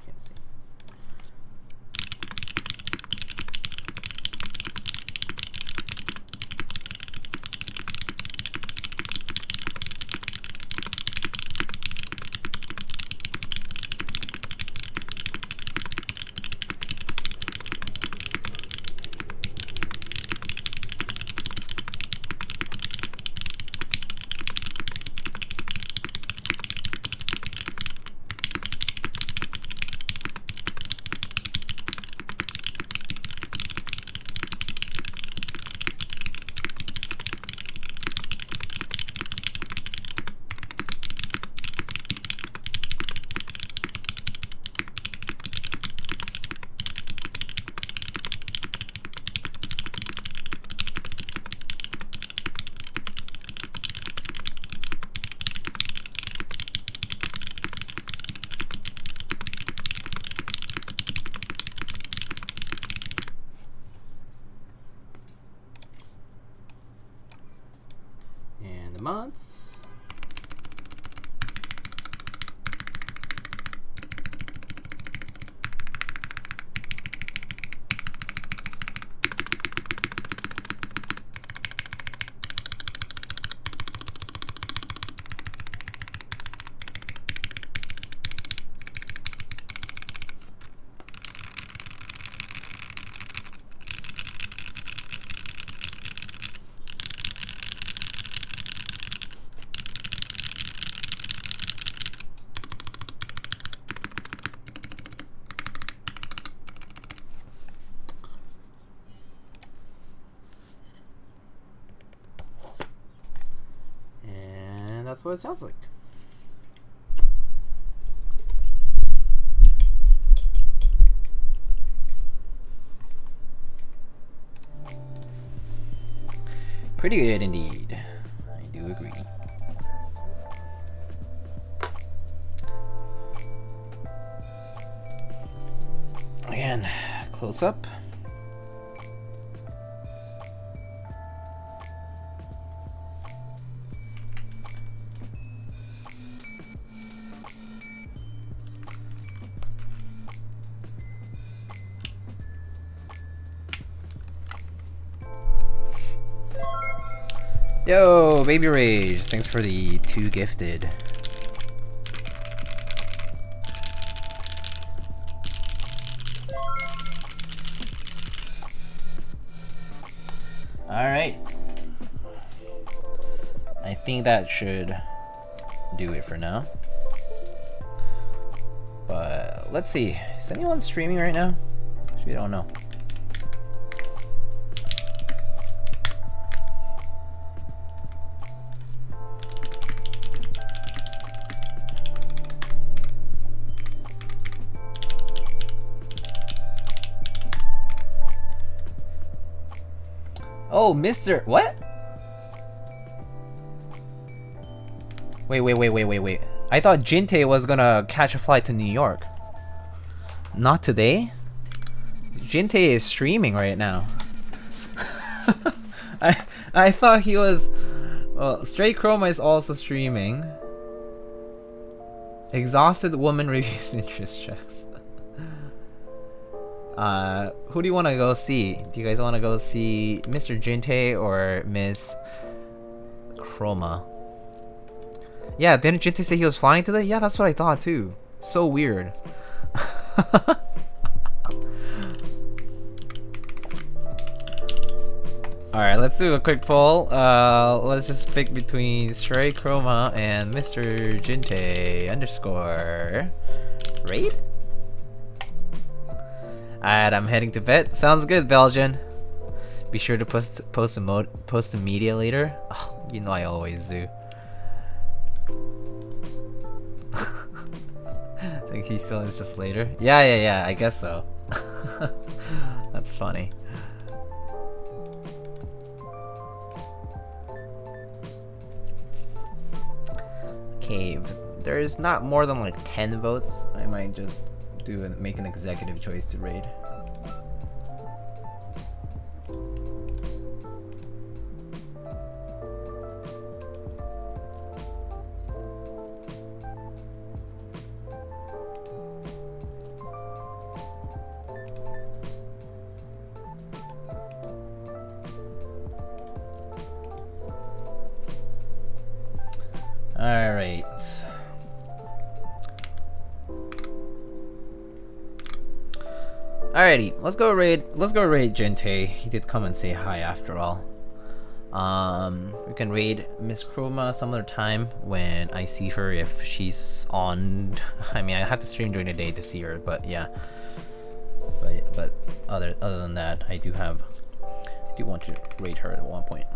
Speaker 1: Can't see. That's what it sounds like. Pretty good indeed. I do agree. Again, close up. Yo, Baby Rage, thanks for the 2 gifted. Alright. I think that should do it for now. But let's see. Is anyone streaming right now? We don't know. Oh, Mr. What? Wait. I thought Jinte was gonna catch a flight to New York. Not today? Jinte is streaming right now. I thought he was... Well, Straight Chroma is also streaming. Exhausted woman reviews interest checks. Who do you want to go see? Do you guys want to go see Mr. Jinte or Miss Chroma? Yeah, didn't Jinte say he was flying today? Yeah, that's what I thought too. So weird. Alright, let's do a quick poll. Let's just pick between Stray Chroma and Mr. Jinte underscore raid? Alright, I'm heading to bed. Sounds good, Belgian. Be sure to post a media later. Oh, you know I always do. I think he still is just later. Yeah, I guess so. That's funny. Okay, if there's not more than like 10 votes, I might just make an executive choice to raid. All right. Alrighty, let's go raid Jinte. He did come and say hi after all. We can raid Miss Chroma some other time when I see her, if she's on. I mean, I have to stream during the day to see her, but yeah. But other than that, I do want to raid her at one point.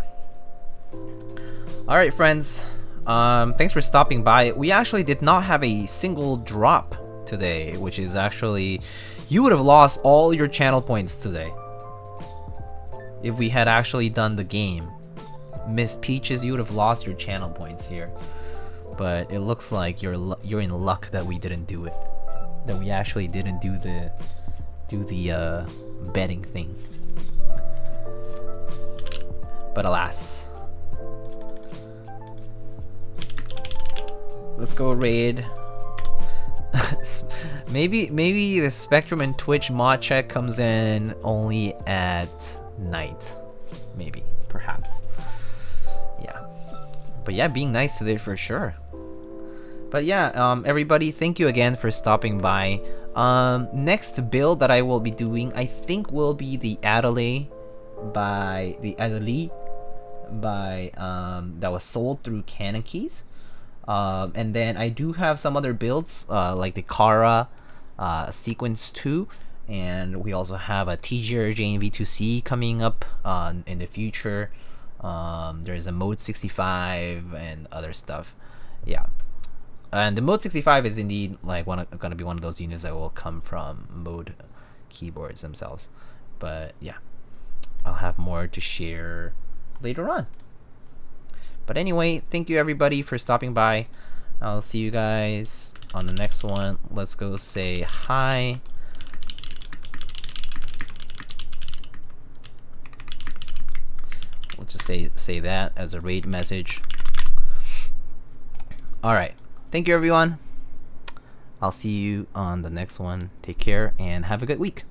Speaker 1: Alright, friends. Thanks for stopping by. We actually did not have a single drop today, which is actually... You would have lost all your channel points today if we had actually done the game. Miss Peaches, you would have lost your channel points here. But it looks like you're in luck that we didn't do it. That we actually didn't do the betting thing. But alas. Let's go raid. maybe the Spectrum and Twitch mod check comes in only at night. Maybe, perhaps. Yeah. But yeah, being nice today for sure. But yeah, everybody, thank you again for stopping by. Next build that I will be doing, I think, will be the Adelaide by that was sold through Canon Keys. And then I do have some other builds, like the Kara Sequence 2, and we also have a TGR JNV2C coming up in the future. There's a Mode 65 and other stuff. Yeah. And the Mode 65 is indeed like gonna be one of those units that will come from Mode keyboards themselves. But yeah, I'll have more to share later on. But anyway, thank you everybody for stopping by. I'll see you guys on the next one. Let's go say hi. Let's just say that as a raid message. All right. Thank you everyone. I'll see you on the next one. Take care and have a good week.